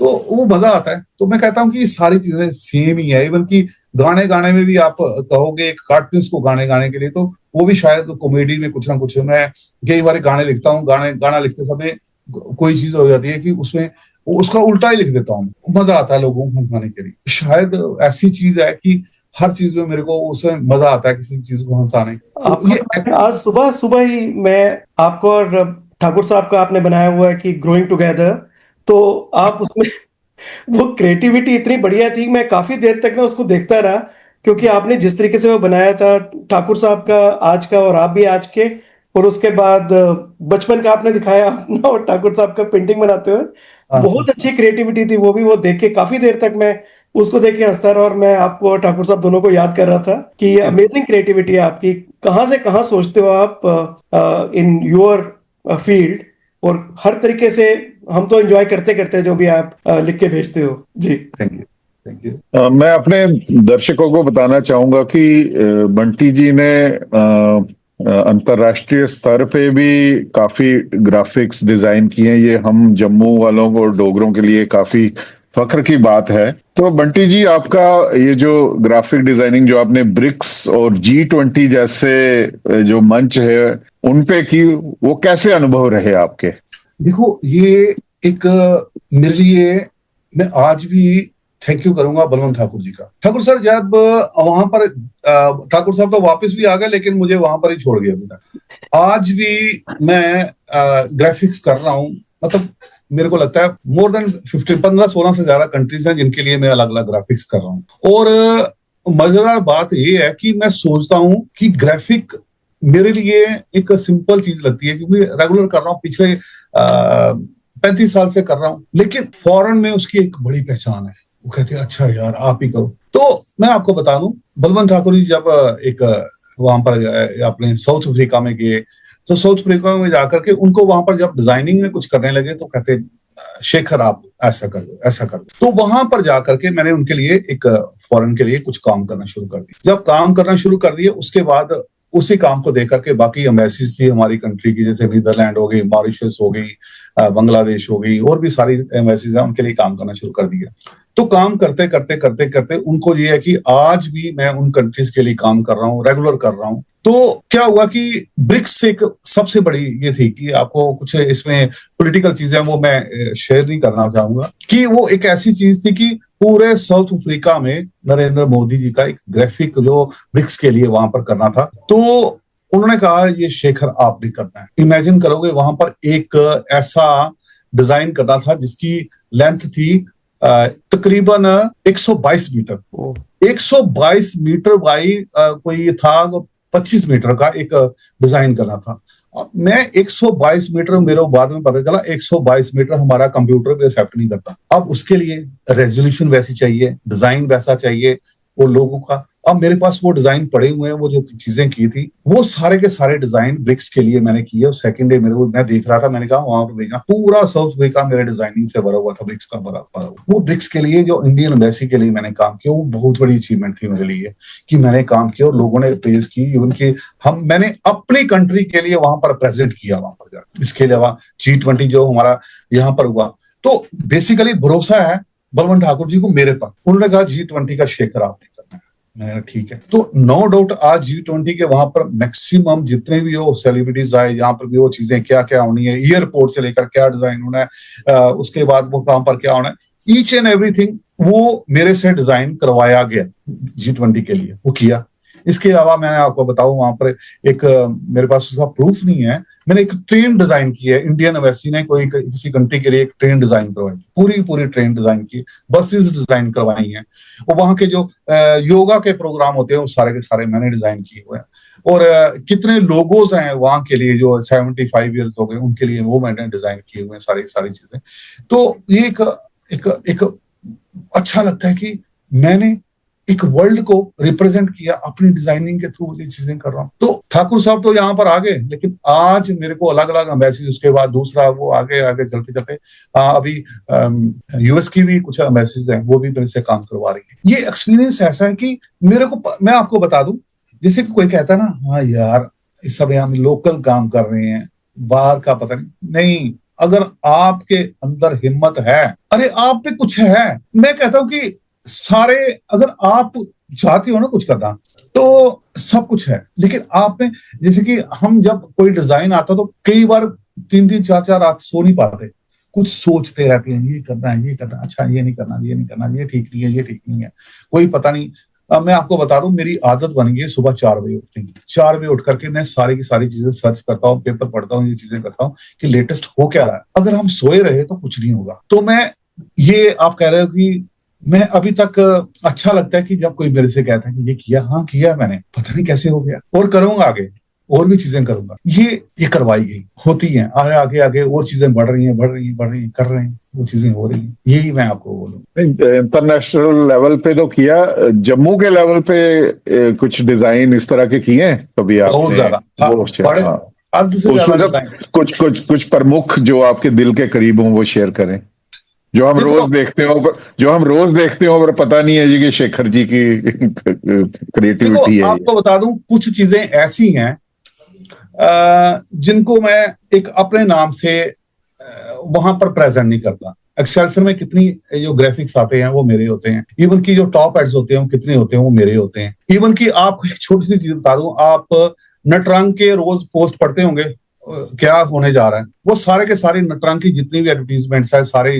तो वो मजा आता है। तो मैं कहता हूँ कि ये सारी चीजें सेम ही है। इवन की गाने में भी आप कहोगे एक कार्टूनिस्ट को गाने के लिए, तो वो भी शायद कॉमेडी में कुछ ना कुछ। मैं कई बार गाने लिखता हूँ, गाना लिखते समय कोई चीज हो जाती है कि उसमें उसका उल्टा ही लिख देता हूँ, मजा आता है लोगों को हंसाने के लिए। शायद ऐसी चीज है कि हर चीज में मेरे को उसमें मजा आता है, किसी चीज को हंसाने। तो ये आज सुबह ही मैं आपको और ठाकुर साहब का आपने बनाया हुआ है कि ग्रोइंग टुगेदर, तो आप उसमें वो क्रिएटिविटी इतनी बढ़िया थी, मैं काफी देर तक ना उसको देखता रहा, क्योंकि आपने जिस तरीके से वो बनाया था, ठाकुर साहब का आज का और आप भी आज के, और उसके बाद बचपन का आपने दिखाया अपना और ठाकुर साहब का पेंटिंग बनाते हुए, बहुत अच्छी क्रिएटिविटी थी वो देख के काफी देर तक मैं उसको देख के हंसता रहा। और मैं आपको और ठाकुर साहब दोनों को याद कर रहा था कि अमेजिंग क्रिएटिविटी है आपकी, कहां से कहां सोचते हो आप इन योर फील्ड, और हर तरीके से हम तो एंजॉय करते करते जो भी आप लिख के भेजते हो जी। Thank you. मैं अपने दर्शकों को बताना चाहूंगा कि बंटी जी ने अंतरराष्ट्रीय स्तर पे भी काफी ग्राफिक्स डिजाइन किए हैं। ये हम जम्मू वालों को, डोगरों के लिए काफी फख्र की बात है। तो बंटी जी, आपका ये जो ग्राफिक डिजाइनिंग जो आपने ब्रिक्स और G20 जैसे जो मंच है उन पे की, वो कैसे अनुभव रहे आपके? देखो, ये एक मेरे लिए, मैं आज भी थैंक यू करूंगा बलवंत ठाकुर जी का। ठाकुर सर जब वहां पर, ठाकुर साहब तो वापस भी आ गए, लेकिन मुझे वहां पर ही छोड़ गए अभी तक। आज भी मैं ग्राफिक्स कर रहा हूँ, मतलब मेरे को लगता है मोर देन 15-16 से ज्यादा कंट्रीज हैं जिनके लिए मैं अलग अलग ग्राफिक्स कर रहा हूँ। और मजेदार बात ये है कि मैं सोचता हूँ कि ग्राफिक मेरे लिए एक सिंपल चीज लगती है, क्योंकि रेगुलर कर रहा हूँ, पिछले 35 साल से कर रहा हूँ, लेकिन फॉरेन में उसकी एक बड़ी पहचान है। वो कहते हैं अच्छा यार आप ही करो। तो मैं आपको बता दूं, बलवंत ठाकुर जी जब एक वहां पर अपने साउथ अफ्रीका में गए, तो साउथ अफ्रीका में जाकर के उनको वहां पर जब डिजाइनिंग में कुछ करने लगे, तो कहते शेखर आप ऐसा कर लो, ऐसा कर लो। तो वहां पर जाकर के मैंने उनके लिए एक फॉरेन के लिए कुछ काम करना शुरू कर दिया। जब काम करना शुरू कर दिए, उसके बाद उसी काम को देख करके बाकी एम्बेसीज थी हमारी कंट्री की, जैसे नीदरलैंड हो गई, मॉरिशस हो गई, बांग्लादेश हो गई, और भी सारी एम्बेसीज हैं, उनके लिए काम करना शुरू कर दिया। तो काम करते करते करते करते उनको ये है कि आज भी मैं उन कंट्रीज के लिए काम कर रहा हूँ, रेगुलर कर रहा हूँ। तो क्या हुआ कि ब्रिक्स एक सबसे बड़ी ये थी कि आपको कुछ इसमें पॉलिटिकल चीजें वो मैं शेयर नहीं करना चाहूंगा, कि वो एक ऐसी चीज थी कि पूरे साउथ अफ्रीका में नरेंद्र मोदी जी का एक ग्राफिक जो ब्रिक्स के लिए वहां पर करना था, तो उन्होंने कहा ये शेखर आप भी करना है। इमेजिन करोगे, वहां पर एक ऐसा डिजाइन करना था जिसकी लेंथ थी तकरीबन 122 मीटर। 122 मीटर बाई कोई था 25 मीटर का एक डिजाइन करना था। मैं 122 मीटर, मेरे बाद में पता चला 122 मीटर हमारा कंप्यूटर भी एक्सेप्ट नहीं करता। अब उसके लिए रेजोल्यूशन वैसी चाहिए, डिजाइन वैसा चाहिए वो लोगों का, अब मेरे पास वो डिजाइन पड़े हुए हैं, वो जो चीजें की थी वो सारे के सारे डिजाइन ब्रिक्स के लिए मैंने किए। और सेकंड डे मेरे को, मैं देख रहा था, मैंने कहा वहां पर देखा पूरा साउथ अफ्रीका मेरे डिजाइनिंग से भरा हुआ था, ब्रिक्स का भरा हुआ। वो ब्रिक्स के लिए जो इंडियन एम्बेसी के लिए मैंने काम किया, वो बहुत बड़ी अचीवमेंट थी मेरे लिए कि मैंने काम किया और लोगों ने प्रेज की। इवन कि मैंने अपनी कंट्री के लिए वहां पर प्रेजेंट किया वहां पर जाकर। इसके अलावा G20 जो हमारा यहाँ पर हुआ, तो बेसिकली भरोसा है बलवंत ठाकुर जी को मेरे पर। उन्होंने कहा G20 का शेखर आपने करना है। मैंने कहा ठीक है। तो नो डाउट आज G20 के वहां पर मैक्सिमम जितने भी वो सेलिब्रिटीज आए, यहाँ पर भी वो चीजें क्या क्या होनी है, एयरपोर्ट से लेकर क्या डिजाइन होना है, उसके बाद वो काम पर क्या होना है, ईच एंड एवरीथिंग वो मेरे से डिजाइन करवाया गया G20 के लिए, वो किया। इसके अलावा मैं आपको बताऊं, वहां पर एक मेरे पास उसका प्रूफ नहीं है, मैंने एक ट्रेन डिजाइन की है। इंडियन एम्बेसी ने कोई किसी कंट्री के लिए एक ट्रेन डिजाइन करवाई थी, पूरी पूरी ट्रेन डिजाइन की, बसेस डिजाइन करवाई हैं। और वहां के जो योगा के प्रोग्राम होते हैं वो सारे के सारे मैंने डिजाइन किए हुए हैं। और कितने लोगोज हैं वहां के लिए जो 75 ईयर्स हो गए उनके लिए, वो मैंने डिजाइन किए हुए हैं सारी सारी चीजें। तो ये एक अच्छा लगता है कि मैंने एक वर्ल्ड को रिप्रेजेंट किया अपनी डिजाइनिंग के थ्रू, ये चीजें कर रहा हूँ। तो ठाकुर साहब तो यहाँ पर आ गए, लेकिन आज मेरे को अलग अलग एम्बेसी, उसके बाद दूसरा वो आगे आगे चलते चलते अभी US की भी कुछ एम्बेसीज हैं, वो भी मेरे से काम करवा रही है। ये एक्सपीरियंस ऐसा है कि मेरे को, मैं आपको बता दूं, जैसे कोई कहता है ना, हाँ यार इस समय हम लोकल काम कर रहे हैं, बाहर का पता नहीं। अगर आपके अंदर हिम्मत है, अरे आप पे कुछ है। मैं कहता हूं कि सारे, अगर आप चाहते हो ना कुछ करना, तो सब कुछ है। लेकिन आप में, जैसे कि हम जब कोई डिजाइन आता तो कई बार 3-3 4-4 रात सो नहीं पाते, कुछ सोचते रहते हैं, ये करना है, ये करना, अच्छा ये नहीं करना, ये नहीं करना, ये ठीक नहीं है, ये ठीक नहीं है, कोई पता नहीं। अब मैं आपको बता दूं, मेरी आदत बन गई है सुबह 4 बजे उठने की। 4 बजे उठ करके मैं सारी की सारी चीजें सर्च करता हूँ, पेपर पढ़ता हूँ, ये चीजें करता हूँ कि लेटेस्ट हो क्या रहा है। अगर हम सोए रहे तो कुछ नहीं होगा। तो मैं, ये आप कह रहे हो कि मैं अभी तक, अच्छा लगता है कि जब कोई मेरे से कहता है कि ये किया, हाँ किया मैंने, पता नहीं कैसे हो गया, और करूंगा आगे, और भी चीजें करूंगा। ये करवाई गई होती हैं, आगे आगे आगे और चीजें बढ़ रही हैं, कर रहे हैं, वो चीजें हो रही हैं। यही मैं आपको बोलूँ। इंटरनेशनल लेवल पे तो किया, जम्मू के लेवल पे कुछ डिजाइन इस तरह के किए हैं कभी आपने? बहुत ज्यादा, बड़े हद से ज्यादा। कुछ प्रमुख जो आपके दिल के करीब हों वो शेयर करें, जो हम रोज देखते हो, पर पता नहीं है जी कि शेखर जी की क्रिएटिविटी है। आपको बता दूं, कुछ चीजें ऐसी हैं जिनको मैं एक अपने नाम से वहां पर प्रेजेंट नहीं करता। एक्सेल्सर में कितनी जो ग्राफिक्स आते हैं वो मेरे होते हैं। इवन की जो टॉप एड्स होते हैं कितने होते हैं वो मेरे होते हैं। इवन की आपको एक छोटी सी चीज बता दूं, आप नटरंग के रोज पोस्ट पढ़ते होंगे, क्या होने जा रहा है, वो सारे के सारे नटरंग की जितनी भी एडवर्टीजमेंट्स है, सारे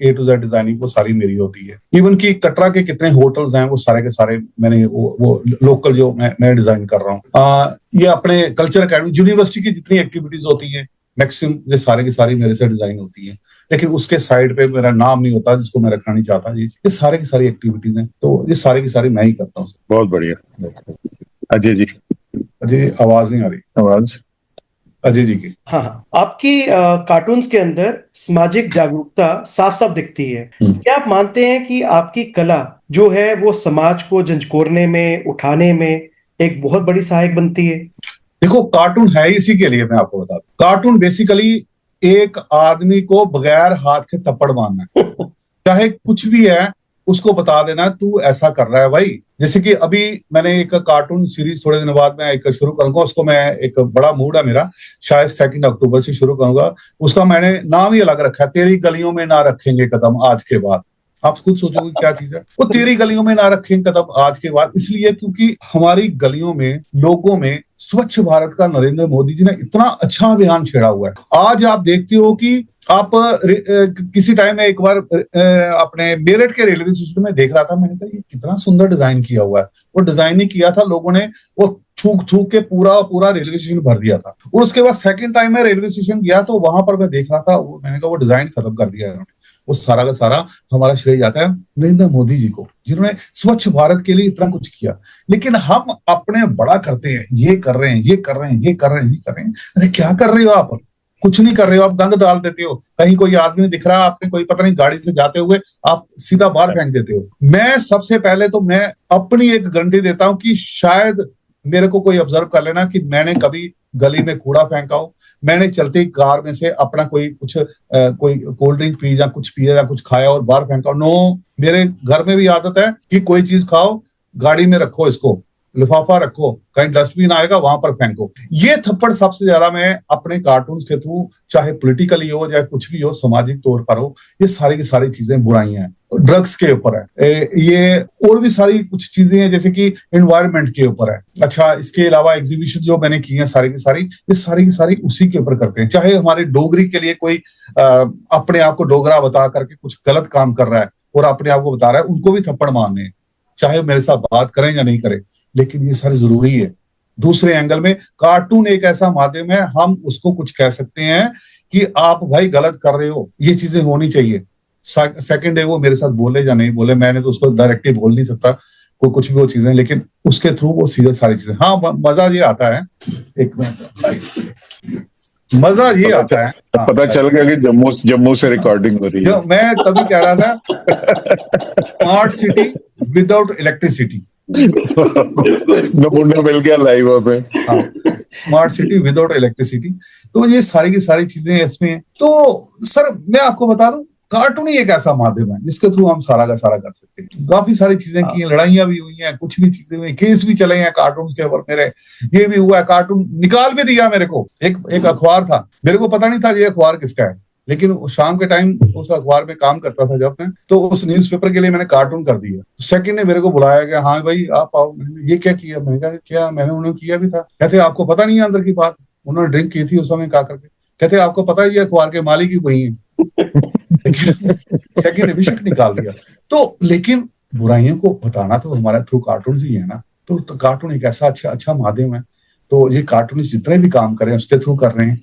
A to Z डिजाइनिंग वो सारी मेरी होती है। इवन की कटरा के कितने होटल्स हैं वो सारे के सारे मैंने वो लोकल जो मैं डिजाइन कर रहा हूँ। ये अपने कल्चर अकेडमी, यूनिवर्सिटी की जितनी एक्टिविटीज होती है मैक्सिमम ये सारे की सारी मेरे से डिजाइन होती है। लेकिन उसके साइड पे मेरा नाम नहीं होता जिसको मैं रखना नहीं चाहता। ये सारे की सारी एक्टिविटीज हैं, तो ये सारे की सारी मैं ही करता हूँ। बहुत बढ़िया। अजय जी, अजय आवाज नहीं आ रही, आवाज अजय जी की। हाँ, आपकी कार्टून्स के अंदर सामाजिक जागरूकता साफ साफ दिखती है। क्या आप मानते हैं कि आपकी कला जो है वो समाज को झंझोरने में, उठाने में एक बहुत बड़ी सहायक बनती है? देखो, कार्टून है इसी के लिए, मैं आपको बता दूं, कार्टून बेसिकली एक आदमी को बगैर हाथ के थप्पड़ मारना है। चाहे कुछ भी है उसको बता देना तू ऐसा कर रहा है भाई। जैसे कि अभी मैंने एक कार्टून सीरीज थोड़े दिन बाद मैं एक शुरू करूंगा, उसको मैं, एक बड़ा मूड है मेरा, शायद 2 अक्टूबर से शुरू करूंगा। उसका मैंने नाम ही अलग रखा है, तेरी गलियों में ना रखेंगे कदम आज के बाद। आप खुद सोचोगे क्या चीज है वो, तेरी गलियों में ना रखेंगे कदम आज के बाद। इसलिए क्योंकि हमारी गलियों में, लोगों में स्वच्छ भारत का नरेंद्र मोदी जी ने इतना अच्छा अभियान छेड़ा हुआ है। आज आप देखते हो कि आप किसी टाइम में एक बार अपने मेरठ के रेलवे स्टेशन में देख रहा था, मैंने कहा ये कितना सुंदर डिजाइन किया हुआ है। वो डिजाइन ही किया था लोगों ने, वो थूक थूक के पूरा रेलवे स्टेशन भर दिया था। और उसके बाद सेकंड टाइम में रेलवे स्टेशन गया तो वहां पर मैं देख रहा था, मैंने कहा वो डिजाइन खत्म कर दिया है। वो सारा का सारा हमारा श्रेय जाता है नरेंद्र मोदी जी को, जिन्होंने स्वच्छ भारत के लिए इतना कुछ किया। लेकिन हम अपने बड़ा करते हैं, ये कर रहे हैं, ये कर रहे हैं, ये कर रहे हैं, ये कर रहे हैं। अरे क्या कर रहे हो आप? कुछ नहीं कर रहे हो, आप गंद डाल देते हो, कहीं कोई आदमी दिख रहा है, आपने कोई पता नहीं गाड़ी से जाते हुए आप सीधा बाहर फेंक देते हो। मैं सबसे पहले तो मैं अपनी एक गारंटी देता हूं कि शायद मेरे को कोई ऑब्जर्व कर लेना कि मैंने कभी गली में कूड़ा फेंका हो, मैंने चलती कार में से अपना कोई कुछ कोई कोल्ड ड्रिंक पी या कुछ पिया या कुछ खाया और बाहर फेंका हो। नो, मेरे घर में भी आदत है कि कोई चीज खाओ, गाड़ी में रखो, इसको लिफाफा रखो, कहीं डस्टबिन आएगा वहां पर फेंको। ये थप्पड़ सबसे ज्यादा मैं अपने कार्टून्स के थ्रू, चाहे पॉलिटिकली हो चाहे कुछ भी हो, सामाजिक तौर पर हो, ये सारी की सारी चीजें बुराइयां हैं। ड्रग्स के ऊपर है ये, और भी सारी कुछ चीजें हैं जैसे कि एनवायरनमेंट के ऊपर है। अच्छा, इसके अलावा एग्जीबिशन जो मैंने की है सारी की सारी उसी के ऊपर करते हैं। चाहे हमारे डोगरी के लिए कोई अपने आप को डोगरा बता करके कुछ गलत काम कर रहा है और अपने आप को बता रहा है, उनको भी थप्पड़ मारने हैं, चाहे मेरे साथ बात करें या नहीं करें, लेकिन ये सारी जरूरी है। दूसरे एंगल में कार्टून एक ऐसा माध्यम है, हम उसको कुछ कह सकते हैं कि आप भाई गलत कर रहे हो, ये चीजें होनी चाहिए। सेकंड है वो मेरे साथ बोले या नहीं बोले, मैंने तो उसको डायरेक्टली बोल नहीं सकता कोई कुछ भी वो चीजें, लेकिन उसके थ्रू वो सीधे सारी चीजें। हाँ, मजा ये आता है, एक मिनट, मजा ये आता है। पता चल गया कि जम्मू से रिकॉर्डिंग हो रही है। मैं तभी कह रहा था, स्मार्ट सिटी विदाउट इलेक्ट्रिसिटी, नमूना मिल गया लाइव पे। हाँ, स्मार्ट सिटी विदाउट इलेक्ट्रिसिटी। तो ये सारी की सारी चीजें इसमें हैं। तो सर मैं आपको बता दूं, कार्टून ही एक ऐसा माध्यम है जिसके थ्रू हम सारा का सारा कर सकते हैं। काफी सारी चीजें की हैं, लड़ाइयां भी हुई हैं, कुछ भी चीजें हुई, केस भी चले हैं कार्टून के ऊपर। मेरे ये भी हुआ है, कार्टून निकाल भी दिया मेरे को। एक अखबार था, मेरे को पता नहीं था ये अखबार किसका है, लेकिन शाम के टाइम उस अखबार में काम करता था जब मैं, तो उस न्यूज़पेपर के लिए मैंने कार्टून कर दिया। सेकंड ने मेरे को बुलाया कि हाँ भाई आप आओ। ये क्या किया? मैंने कहा क्या, मैंने उन्हें किया भी था। कहते आपको पता नहीं है अंदर की बात, उन्होंने ड्रिंक की थी उस समय का करके। कहते आपको पता है ये अखबार के मालिक ही वही है। सेकंड ने भी शक निकाल दिया। तो लेकिन बुराइयों को बताना तो हमारा थ्रू कार्टून ही है ना, तो कार्टून एक ऐसा अच्छा माध्यम है। तो ये कार्टूनिस्ट जितने भी काम कर रहे हैं उसके थ्रू कर रहे हैं,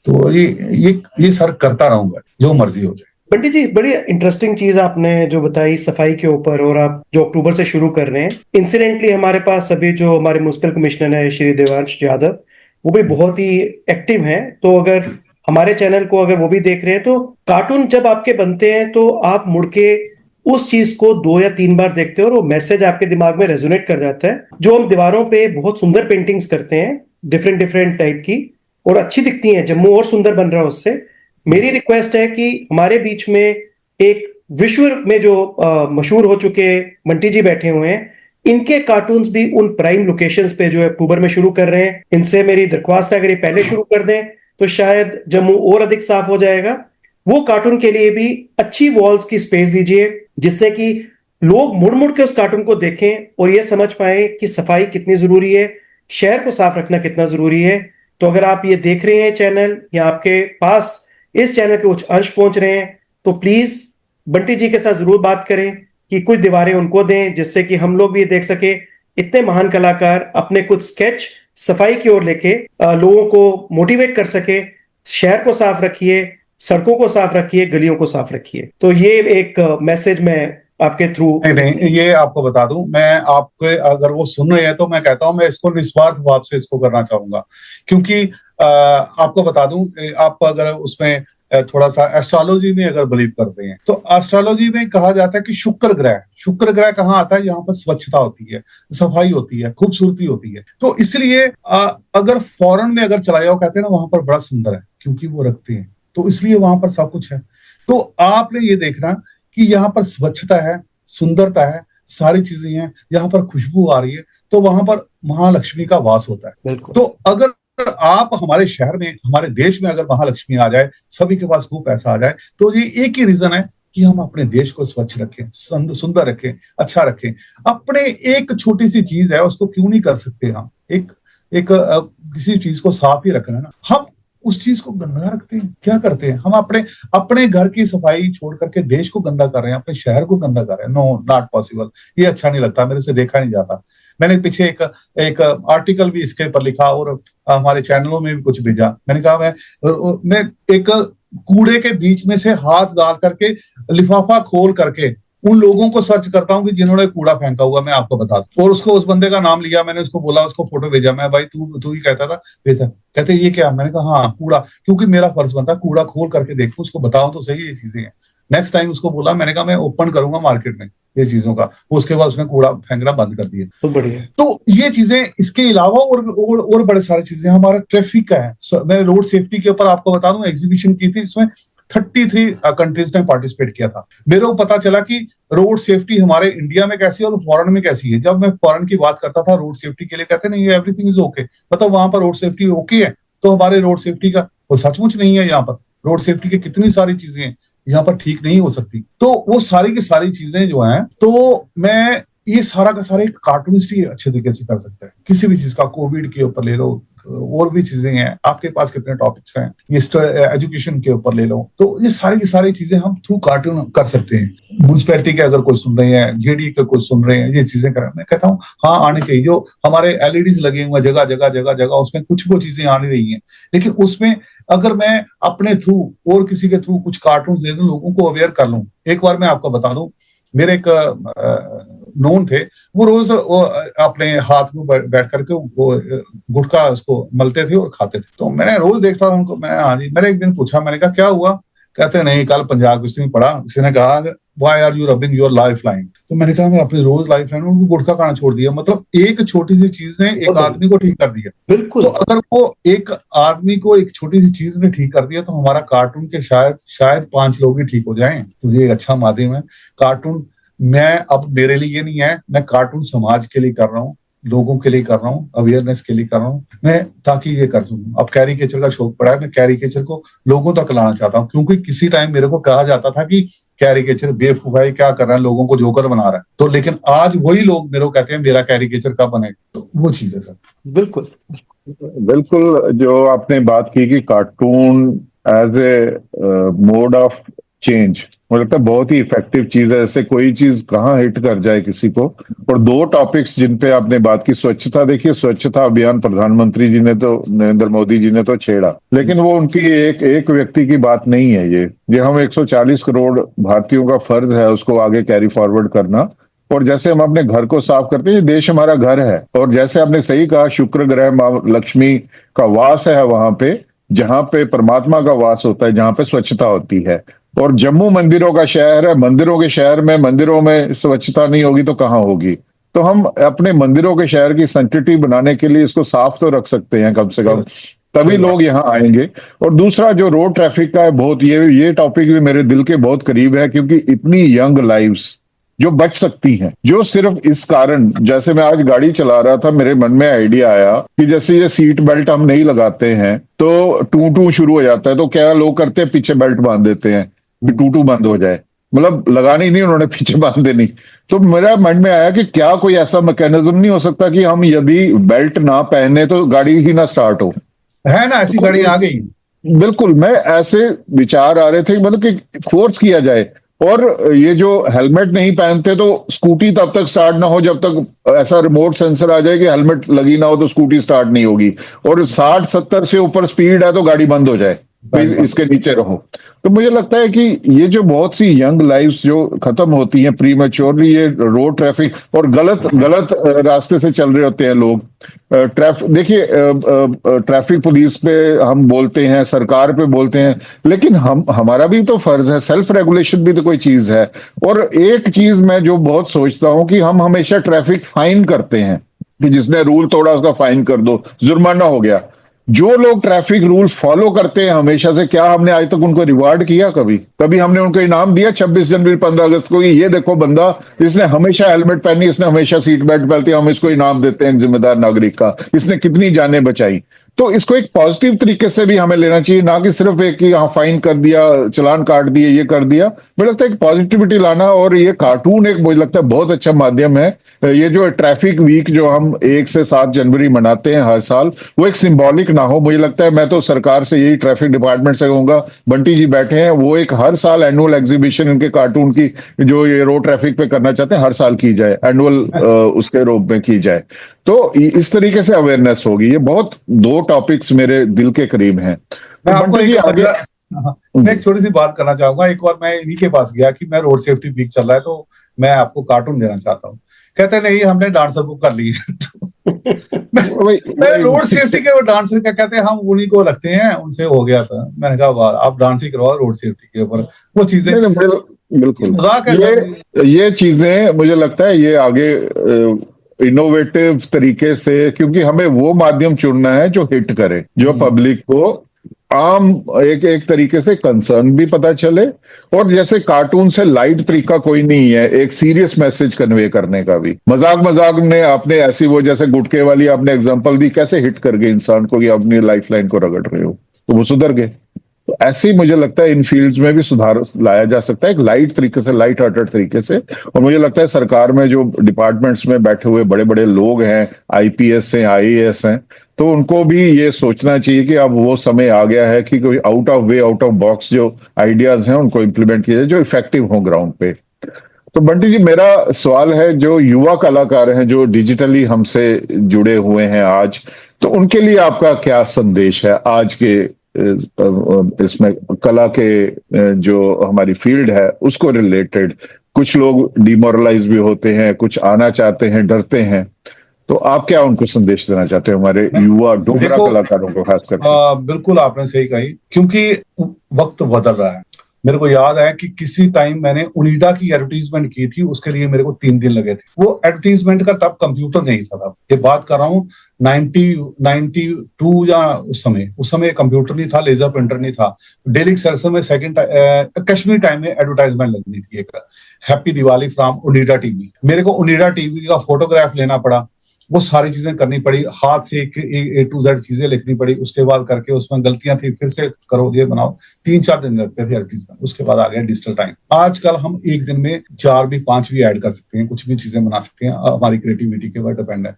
तो ये सर करता रहूंगा जो मर्जी हो जाए। बंटी जी, बड़ी इंटरेस्टिंग चीज आपने जो बताई सफाई के ऊपर, और आप जो अक्टूबर से शुरू कर रहे हैं। इंसिडेंटली हमारे पास अभी जो हमारे म्युनिसिपल कमिश्नर है श्री देवांश यादव, वो भी बहुत ही एक्टिव हैं। तो अगर हमारे चैनल को अगर वो भी देख रहे हैं, तो कार्टून जब आपके बनते हैं तो आप मुड़ के उस चीज को 2 या 3 बार देखते हो और वो मैसेज आपके दिमाग में रेजोनेट कर जाता है। जो हम दीवारों पे बहुत सुंदर पेंटिंग्स करते हैं डिफरेंट टाइप की, और अच्छी दिखती हैं, जम्मू और सुंदर बन रहा है उससे। मेरी रिक्वेस्ट है कि हमारे बीच में एक विश्व में जो मशहूर हो चुके बंटी जी बैठे हुए हैं, इनके कार्टून्स भी उन प्राइम लोकेशंस पे जो अक्टूबर में शुरू कर रहे हैं, इनसे मेरी दरख्वास्त है अगर ये पहले शुरू कर दें तो शायद जम्मू और अधिक साफ हो जाएगा। वो कार्टून के लिए भी अच्छी वॉल्स की स्पेस दीजिए, जिससे कि लोग मुड़ मुड़ के उस कार्टून को देखें और ये समझ पाए कि सफाई कितनी जरूरी है, शहर को साफ रखना कितना जरूरी है। तो अगर आप ये देख रहे हैं चैनल, या आपके पास इस चैनल के कुछ अंश पहुंच रहे हैं, तो प्लीज बंटी जी के साथ जरूर बात करें कि कुछ दीवारें उनको दें, जिससे कि हम लोग भी देख सके इतने महान कलाकार अपने कुछ स्केच सफाई की ओर लेके लोगों को मोटिवेट कर सके। शहर को साफ रखिए, सड़कों को साफ रखिए, गलियों को साफ रखिए। तो ये एक मैसेज मैं आपके थ्रू नहीं, ये आपको बता दूं, मैं आपके अगर वो सुन रहे हैं तो मैं कहता हूं मैं इसको निस्वार्थ भाव से इसको करना चाहूंगा। क्योंकि आपको बता दूं, आप अगर उसमें थोड़ा सा एस्ट्रोलॉजी में अगर बिलीव करते हैं, तो एस्ट्रोलॉजी में कहा जाता है कि शुक्र ग्रह कहाँ आता है? यहाँ पर स्वच्छता होती है, सफाई होती है, खूबसूरती होती है। तो इसलिए अगर फॉरेन में अगर चला जाओ, कहते हैं ना वहां पर बड़ा सुंदर है, क्योंकि वो रखते हैं, तो इसलिए वहां पर सब कुछ है। तो आपने ये देखना कि यहाँ पर स्वच्छता है, सुंदरता है, सारी चीजें हैं, यहाँ पर खुशबू आ रही है, तो वहां पर महालक्ष्मी का वास होता है। तो अगर आप हमारे शहर में, हमारे देश में अगर महालक्ष्मी आ जाए, सभी के पास खूब पैसा आ जाए, तो ये एक ही रीजन है कि हम अपने देश को स्वच्छ रखें, सुंदर रखें, अच्छा रखें। अपने एक छोटी सी चीज है, उसको क्यों नहीं कर सकते हम? एक किसी चीज को साफ ही रखना ना, हम उस चीज को गंदा रखते हैं। क्या करते हैं हम? अपने घर की सफाई छोड़ करके देश को गंदा कर रहे हैं, अपने शहर को गंदा कर रहे हैं। No, not possible. ये अच्छा नहीं लगता, मेरे से देखा नहीं जाता। मैंने पीछे एक आर्टिकल भी इसके ऊपर लिखा और हमारे चैनलों में भी कुछ भेजा। मैंने कहा मैं एक कूड़े के बीच में से हाथ डाल करके लिफाफा खोल करके उन लोगों को सर्च करता हूँ कि जिन्होंने कूड़ा फेंका हुआ, मैं आपको बता दूं, और उसको, उस बंदे का नाम लिया मैंने, उसको बोला, उसको फोटो भेजा, मैं भाई तू ही कहता था भेजा, कहते ये क्या, मैंने कहा हाँ कूड़ा, क्योंकि मेरा फर्ज बनता कूड़ा खोल करके देखो, उसको बताओ तो सही ये चीजें हैं। नेक्स्ट टाइम उसको बोला, मैंने कहा मैं ओपन करूंगा मार्केट में ये चीजों का, उसके बाद उसने कूड़ा फेंकना बंद कर दिया। तो बढ़िया। तो ये चीजें, इसके अलावा और बड़े सारी चीजें, हमारा ट्रैफिक का है। मैं रोड सेफ्टी के ऊपर आपको बता दूं, एग्जीबिशन की थी, इसमें 33 कंट्रीज ने पार्टिसिपेट किया था। मेरे को पता चला कि रोड सेफ्टी हमारे इंडिया में कैसी है और फॉरेन में कैसी है। जब मैं फॉरेन की बात करता था रोड सेफ्टी के लिए, कहते नहीं एवरीथिंग इज ओके, मतलब वहां पर रोड सेफ्टी ओके है, तो हमारे रोड सेफ्टी का वो सचमुच नहीं है। यहाँ पर रोड सेफ्टी की कितनी सारी चीजें हैं यहाँ पर ठीक नहीं हो सकती। तो वो सारी की सारी चीजें जो हैं, तो मैं ये सारा का सारा एक कार्टूनिस्ट ही अच्छे तरीके से कर सकता है। किसी भी चीज का, कोविड के ऊपर ले लो, और भी चीजें हैं, आपके पास कितने टॉपिक्स हैं, ये एजुकेशन के ऊपर ले लो, तो ये सारी की सारी चीजें हम थ्रू कार्टून कर सकते हैं। म्यूनिसपैलिटी के अगर कोई सुन रहे हैं, जेडी के कोई सुन रहे हैं, ये चीजें करें, मैं कहता हूँ हाँ आनी चाहिए। जो हमारे एलईडीज लगे हुए जगह जगह जगह जगह, उसमें कुछ वो चीजें आनी रही हैं, लेकिन उसमें अगर मैं अपने थ्रू और किसी के थ्रू कुछ कार्टून दे दूं, लोगों को अवेयर कर लूं। एक बार मैं आपको बता दूं, मेरे एक नोन थे, वो रोज अपने हाथ में बैठ करके वो गुटखा उसको मलते थे और खाते थे। तो मैंने रोज देखता था उनको, मैं हाँ जी, मैंने एक दिन पूछा, मैंने कहा क्या हुआ, कहते नहीं कल पंजाब किसी ने पढ़ा, किसी ने कहा why are you rubbing your life line. तो मैंने कहा मैं अपनी रोज लाइफ लाइन, उनको गुटखा खाना छोड़ दिया। मतलब एक छोटी सी चीज ने एक आदमी को ठीक कर दिया। बिल्कुल। तो अगर वो एक आदमी को एक छोटी सी चीज ने ठीक कर दिया, तो हमारा कार्टून के शायद 5 लोग ही ठीक हो जाएं। तो ये एक अच्छा माध्यम है कार्टून। मैं अब मेरे लिए नहीं है, मैं कार्टून समाज के लिए कर रहा हूँ, लोगों के लिए कर रहा हूँ, अवेयरनेस के लिए कर रहा हूँ मैं, ताकि ये कर सकूं। अब कैरिकेचर का शौक पड़ा है, मैं कैरिकेचर को लोगों तक लाना चाहता हूँ, क्योंकि किसी टाइम मेरे को कहा जाता था कि कैरिकेचर बेवकूफाई क्या कर रहा है, लोगों को जोकर बना रहा है। तो लेकिन आज वही लोग मेरे को कहते हैं मेरा कैरिकेचर कब बने, तो वो चीज है सर। बिल्कुल बिल्कुल, जो आपने बात की कि cartoon as a mode of change, मुझे लगता है बहुत ही इफेक्टिव चीज है। ऐसे कोई चीज कहाँ हिट कर जाए किसी को। और 2 टॉपिक्स जिन पे आपने बात की, स्वच्छता, देखिए स्वच्छता अभियान प्रधानमंत्री जी ने तो, नरेंद्र मोदी जी ने तो छेड़ा, लेकिन वो उनकी एक व्यक्ति की बात नहीं है। ये हम 140 करोड़ भारतीयों का फर्ज है उसको आगे कैरी फॉरवर्ड करना। और जैसे हम अपने घर को साफ करते हैं, देश हमारा घर है। और जैसे आपने सही कहा, शुक्र ग्रह मां लक्ष्मी का वास है वहां पे, जहां पे परमात्मा का वास होता है, जहां पे स्वच्छता होती है। और जम्मू मंदिरों का शहर है, मंदिरों के शहर में मंदिरों में स्वच्छता नहीं होगी तो कहाँ होगी। तो हम अपने मंदिरों के शहर की सैंक्टिटी बनाने के लिए इसको साफ तो रख सकते हैं कम से कम, तभी लोग यहाँ आएंगे। और दूसरा जो रोड ट्रैफिक का है, बहुत ये टॉपिक भी मेरे दिल के बहुत करीब है, क्योंकि इतनी यंग लाइव्स जो बच सकती हैं, जो सिर्फ इस कारण, जैसे मैं आज गाड़ी चला रहा था, मेरे मन में आइडिया आया कि जैसे ये सीट बेल्ट हम नहीं लगाते हैं तो टू टू शुरू हो जाता है, तो क्या लोग करते हैं, पीछे बेल्ट बांध देते हैं कि टू टू बंद हो जाए, मतलब लगानी नहीं उन्होंने, पीछे बांध देनी। तो मेरा मन में आया कि क्या कोई ऐसा मैकेनिज्म नहीं हो सकता कि हम यदि बेल्ट ना पहने तो गाड़ी ही ना स्टार्ट हो। है ना, ऐसी गाड़ी आ गई। बिल्कुल, मैं ऐसे विचार आ रहे थे, मतलब कि फोर्स किया जाए। और ये जो हेलमेट नहीं पहनते, तो स्कूटी तब तक स्टार्ट ना हो जब तक ऐसा रिमोट सेंसर आ जाए कि हेलमेट लगी ना हो तो स्कूटी स्टार्ट नहीं होगी। और 60-70 से ऊपर स्पीड है तो गाड़ी बंद हो जाए, इसके नीचे रहो। तो मुझे लगता है कि ये जो बहुत सी यंग लाइफ्स जो खत्म होती हैं प्रीमेच्योरली, ये रोड ट्रैफिक और गलत रास्ते से चल रहे होते हैं लोग। देखिए, ट्रैफिक पुलिस पे हम बोलते हैं, सरकार पे बोलते हैं, लेकिन हमारा भी तो फर्ज है, सेल्फ रेगुलेशन भी तो कोई चीज है। और एक चीज मैं जो बहुत सोचता हूं कि हम हमेशा ट्रैफिक फाइन करते हैं कि जिसने रूल तोड़ा उसका फाइन कर दो, जुर्माना हो गया। जो लोग ट्रैफिक रूल फॉलो करते हैं हमेशा से, क्या हमने आज तक उनको रिवार्ड किया? कभी हमने उनको इनाम दिया 26 जनवरी 15 अगस्त को कि ये देखो बंदा, इसने हमेशा हेलमेट पहनी, इसने हमेशा सीट बेल्ट पहनती, हम इसको इनाम देते हैं जिम्मेदार नागरिक का, इसने कितनी जानें बचाई। तो इसको एक पॉजिटिव तरीके से भी हमें लेना चाहिए, ना कि सिर्फ एक कि हाँ फाइन कर दिया, चलान काट दिए, ये कर दिया। मुझे लगता है एक पॉजिटिविटी लाना, और ये कार्टून एक मुझे लगता है बहुत अच्छा माध्यम है। ये जो ट्रैफिक वीक जो हम 1 से 7 जनवरी मनाते हैं हर साल, वो एक सिंबॉलिक ना हो। मुझे लगता है, मैं तो सरकार से यही, ट्रैफिक डिपार्टमेंट से कहूंगा, बंटी जी बैठे हैं, वो एक हर साल एनुअल एग्जीबिशन इनके कार्टून की जो ये रोड ट्रैफिक पे करना चाहते हैं, हर साल की जाए, एनुअल उसके रूप में की जाए, तो इस तरीके से अवेयरनेस होगी। ये बहुत 2 टॉपिक्स मेरे दिल के करीब हैं। मैं आपको हाँ, मैं एक छोटी सी बात करना चाहूंगा। एक बार मैं इन्हीं के पास गया कि मैं रोड सेफ्टी वीक चल रहा है तो मैं आपको कार्टून देना चाहता हूँ। कहते नहीं, हमने डांसर बुक कर ली है। मैं वही मैं वही रोड सेफ्टी के वो डांसर क्या कहते हैं, हम उन्हीं को रखते हैं, उनसे हो गया था। मैंने कहा वाह, आप डांस ही करवाओ रोड सेफ्टी के ऊपर, वो चीजें, नहीं नहीं ये बिल्कुल। मजाक है सर। ये चीजें मुझे लगता है ये आगे इनोवेटिव तरीके से, क्योंकि हमें वो माध्यम चुनना है जो हिट करे, जो पब्लिक को आम एक एक तरीके से कंसर्न भी पता चले, और जैसे कार्टून से लाइट तरीका कोई नहीं है एक सीरियस मैसेज कन्वे करने का भी। मजाक मजाक में आपने ऐसी वो जैसे गुटके वाली आपने एग्जांपल दी, कैसे हिट कर गए इंसान को कि अपनी लाइफ लाइन को रगड़ रहे हो, तो वो सुधर गए। तो ऐसे ही मुझे लगता है इन फील्ड्स में भी सुधार लाया जा सकता है एक लाइट तरीके से, लाइट हार्टेड तरीके से। और मुझे लगता है सरकार में जो डिपार्टमेंट्स में बैठे हुए बड़े बड़े लोग हैं, आईपीएस हैं, आईएएस हैं, तो उनको भी ये सोचना चाहिए कि अब वो समय आ गया है कि कोई out of way, out of box जो आइडियाज हैं उनको इम्प्लीमेंट किया जाए जो इफेक्टिव हो ग्राउंड पे। तो बंटी जी, मेरा सवाल है, जो युवा कलाकार हैं जो डिजिटली हमसे जुड़े हुए हैं आज, तो उनके लिए आपका क्या संदेश है आज के इसमें कला के जो हमारी फील्ड है उसको रिलेटेड? कुछ लोग डिमोरलाइज भी होते हैं, कुछ आना चाहते हैं, डरते हैं, तो आप क्या उनको संदेश देना चाहते हैं हमारे युवा डोगरा देखो, कलाकारों को खास करके? बिल्कुल आपने सही कही, क्योंकि वक्त बदल रहा है। मेरे को याद है कि किसी टाइम मैंने उनीडा की एडवर्टीजमेंट की थी, उसके लिए मेरे को 3 दिन लगे थे। वो एडवर्टीजमेंट का तब कंप्यूटर नहीं था, तब ये बात कर रहा हूँ 92 या उस समय कंप्यूटर नहीं था, लेजर प्रिंटर नहीं था। डेली एक्सेलसियर में सेकंड कश्मीर टाइम में एडवर्टाइजमेंट लगनी थी, एक हैप्पी दिवाली फ्रॉम उनीडा टीवी। मेरे को उनीडा टीवी का फोटोग्राफ लेना पड़ा, वो सारी चीजें करनी पड़ी, हाथ से ए टू जेड चीजें लिखनी पड़ी, उसके बाद करके उसमें गलतियां थी, फिर से करो, ये बनाओ। 3-4 दिन लगते थे एडवर्टीजमेंट। उसके बाद आ गया डिजिटल टाइम। आजकल हम एक दिन में 4 भी 5 भी ऐड कर सकते हैं, कुछ भी चीजें बना सकते हैं, हमारी क्रिएटिविटी के ऊपर डिपेंड है।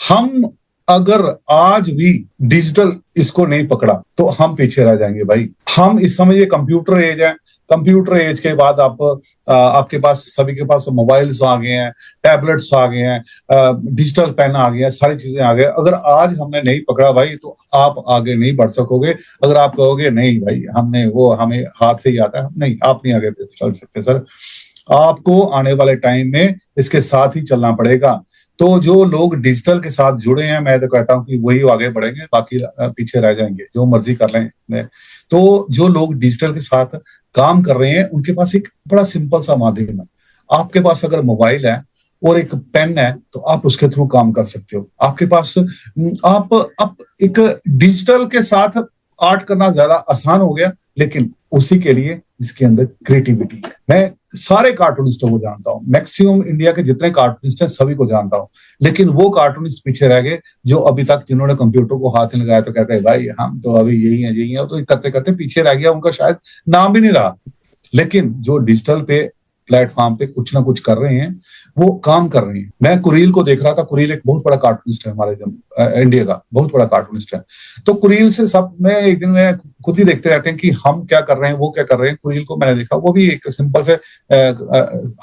हम अगर आज भी डिजिटल इसको नहीं पकड़ा तो हम पीछे रह जाएंगे भाई। हम इस समय ये कंप्यूटर एज है, कंप्यूटर एज के बाद आपके पास सभी के पास मोबाइल्स आ गए हैं, टैबलेट्स आ गए हैं, डिजिटल पेन आ गए हैं, सारी चीजें आ गए। अगर आज हमने नहीं पकड़ा भाई तो आप आगे नहीं बढ़ सकोगे। अगर आप कहोगे नहीं भाई हमने वो हमें हाथ से ही आता है, नहीं, आप नहीं आगे चल सकते सर। आपको आने वाले टाइम में इसके साथ ही चलना पड़ेगा। तो जो लोग डिजिटल के साथ जुड़े हैं, मैं तो कहता हूं कि वही आगे बढ़ेंगे, बाकी पीछे रह जाएंगे, जो मर्जी कर लें। तो जो लोग डिजिटल के साथ काम कर रहे हैं उनके पास एक बड़ा सिंपल सा माध्यम है। आपके पास अगर मोबाइल है और एक पेन है तो आप उसके थ्रू काम कर सकते हो। आपके पास आप एक डिजिटल के साथ आर्ट करना ज्यादा आसान हो गया, लेकिन उसी के लिए जिसके अंदर क्रिएटिविटी है। मैं सारे कार्टूनिस्टों को जानता हूँ, मैक्सिमम इंडिया के जितने कार्टूनिस्ट हैं सभी को जानता हूँ, लेकिन वो कार्टूनिस्ट पीछे रह गए जो अभी तक जिन्होंने कंप्यूटर को हाथ नहीं लगाया तो कहते हैं भाई हम तो अभी यही है, तो करते करते पीछे रह गया, उनका शायद नाम भी नहीं रहा। लेकिन जो डिजिटल पे प्लेटफॉर्म पे कुछ ना कुछ कर रहे हैं, वो काम कर रहे हैं। मैं कुरील को देख रहा था, कुरील एक बहुत बड़ा कार्टूनिस्ट है हमारे इंडिया का, बहुत बड़ा कार्टूनिस्ट है। तो कुरील से सब मैं एक दिन में खुद ही देखते रहते हैं कि हम क्या कर रहे हैं, वो क्या कर रहे हैं। कुरील को मैंने देखा, वो भी एक सिंपल से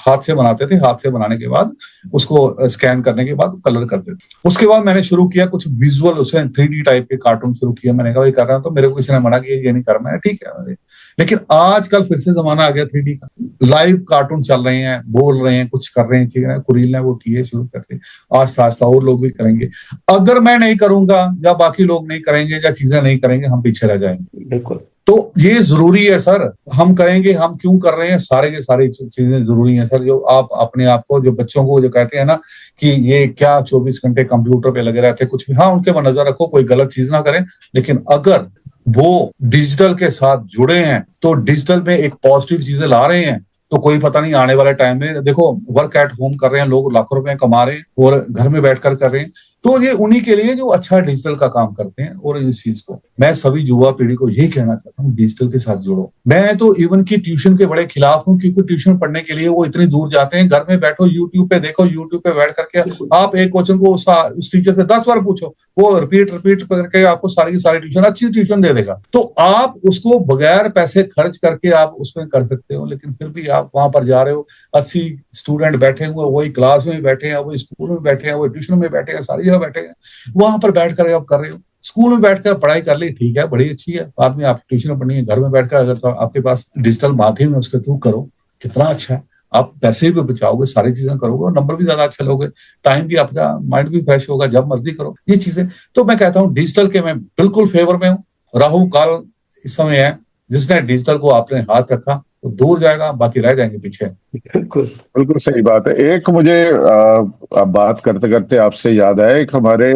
हाथ से बनाते थे, हाथ से बनाने के बाद उसको स्कैन करने के बाद कलर करते थे। उसके बाद मैंने शुरू किया कुछ विजुअल, उसे 3D टाइप के कार्टून शुरू किया। मैंने कहा ये कर रहा हूं, तो मेरे को किसी ने मना किया ये नहीं कर, मैंने ठीक है। लेकिन आजकल फिर से जमाना आ गया 3D का, लाइव कार्टून चल रहे हैं, बोल रहे हैं, कुछ कर रहे हैं चीजें। कुरील ने वो किए शुरू करते, आस्ता आस्ता और लोग भी करेंगे। अगर मैं नहीं करूंगा या बाकी लोग नहीं करेंगे या चीजें नहीं करेंगे, हम पीछे रह जाएंगे। बिल्कुल। तो ये जरूरी है सर। हम कहेंगे हम क्यों कर रहे हैं, सारे के सारी चीजें जरूरी हैं सर। जो आप अपने आप को, जो बच्चों को जो कहते हैं ना कि ये क्या 24 घंटे कंप्यूटर पे लगे रहते कुछ भी, हाँ उनके पर नजर रखो, कोई गलत चीज ना करें। लेकिन अगर वो डिजिटल के साथ जुड़े हैं तो डिजिटल में एक पॉजिटिव चीजें ला रहे हैं, तो कोई पता नहीं आने वाले टाइम में देखो वर्क एट होम कर रहे हैं लोग, लाखों रुपए कमा रहे हैं और घर में बैठकर कर रहे हैं। तो ये उन्हीं के लिए जो अच्छा डिजिटल का काम करते हैं। और इस चीज को मैं सभी युवा पीढ़ी को यही कहना चाहता हूँ, डिजिटल के साथ जुड़ो। मैं तो इवन की ट्यूशन के बड़े खिलाफ हूँ, क्योंकि ट्यूशन पढ़ने के लिए वो इतनी दूर जाते हैं। घर में बैठो, यूट्यूब पे देखो, यूट्यूब पे बैठ करके आप एक क्वेश्चन को उस टीचर से 10 बार पूछो, वो रिपीट करके आपको सारी की सारी ट्यूशन, अच्छी ट्यूशन दे देगा। तो आप उसको बगैर पैसे खर्च करके आप उसमें कर सकते हो। लेकिन फिर भी आप वहां पर जा रहे हो, 80 स्टूडेंट बैठे हुए, वही क्लास में बैठे हैं, वही स्कूल में बैठे हैं, वही ट्यूशन में बैठे हैं, सारी जगह बैठे हैं, वहां पर बैठ कर आप कर रहे हो। स्कूल में बैठकर पढ़ाई कर ली, ठीक है, बड़ी अच्छी है। बाद में आप ट्यूशन में पढ़नी है, घर में बैठकर अगर तो आपके पास डिजिटल माध्यम है उसके थ्रू करो, कितना अच्छा है। आप पैसे भी बचाओगे, सारी चीजें करोगे और नंबर भी ज्यादा अच्छा लोगे, टाइम भी आपका, माइंड भी फ्रेश होगा, जब मर्जी करो ये चीजें। तो मैं कहता हूँ डिजिटल के मैं बिल्कुल फेवर में हूँ। राहु काल इस समय है, जिसने डिजिटल को आपने हाथ रखा तो दूर जाएगा, बाकी रह जाएंगे पीछे। बिल्कुल बिल्कुल सही बात है। एक मुझे अब बात करते करते आपसे याद आया, एक हमारे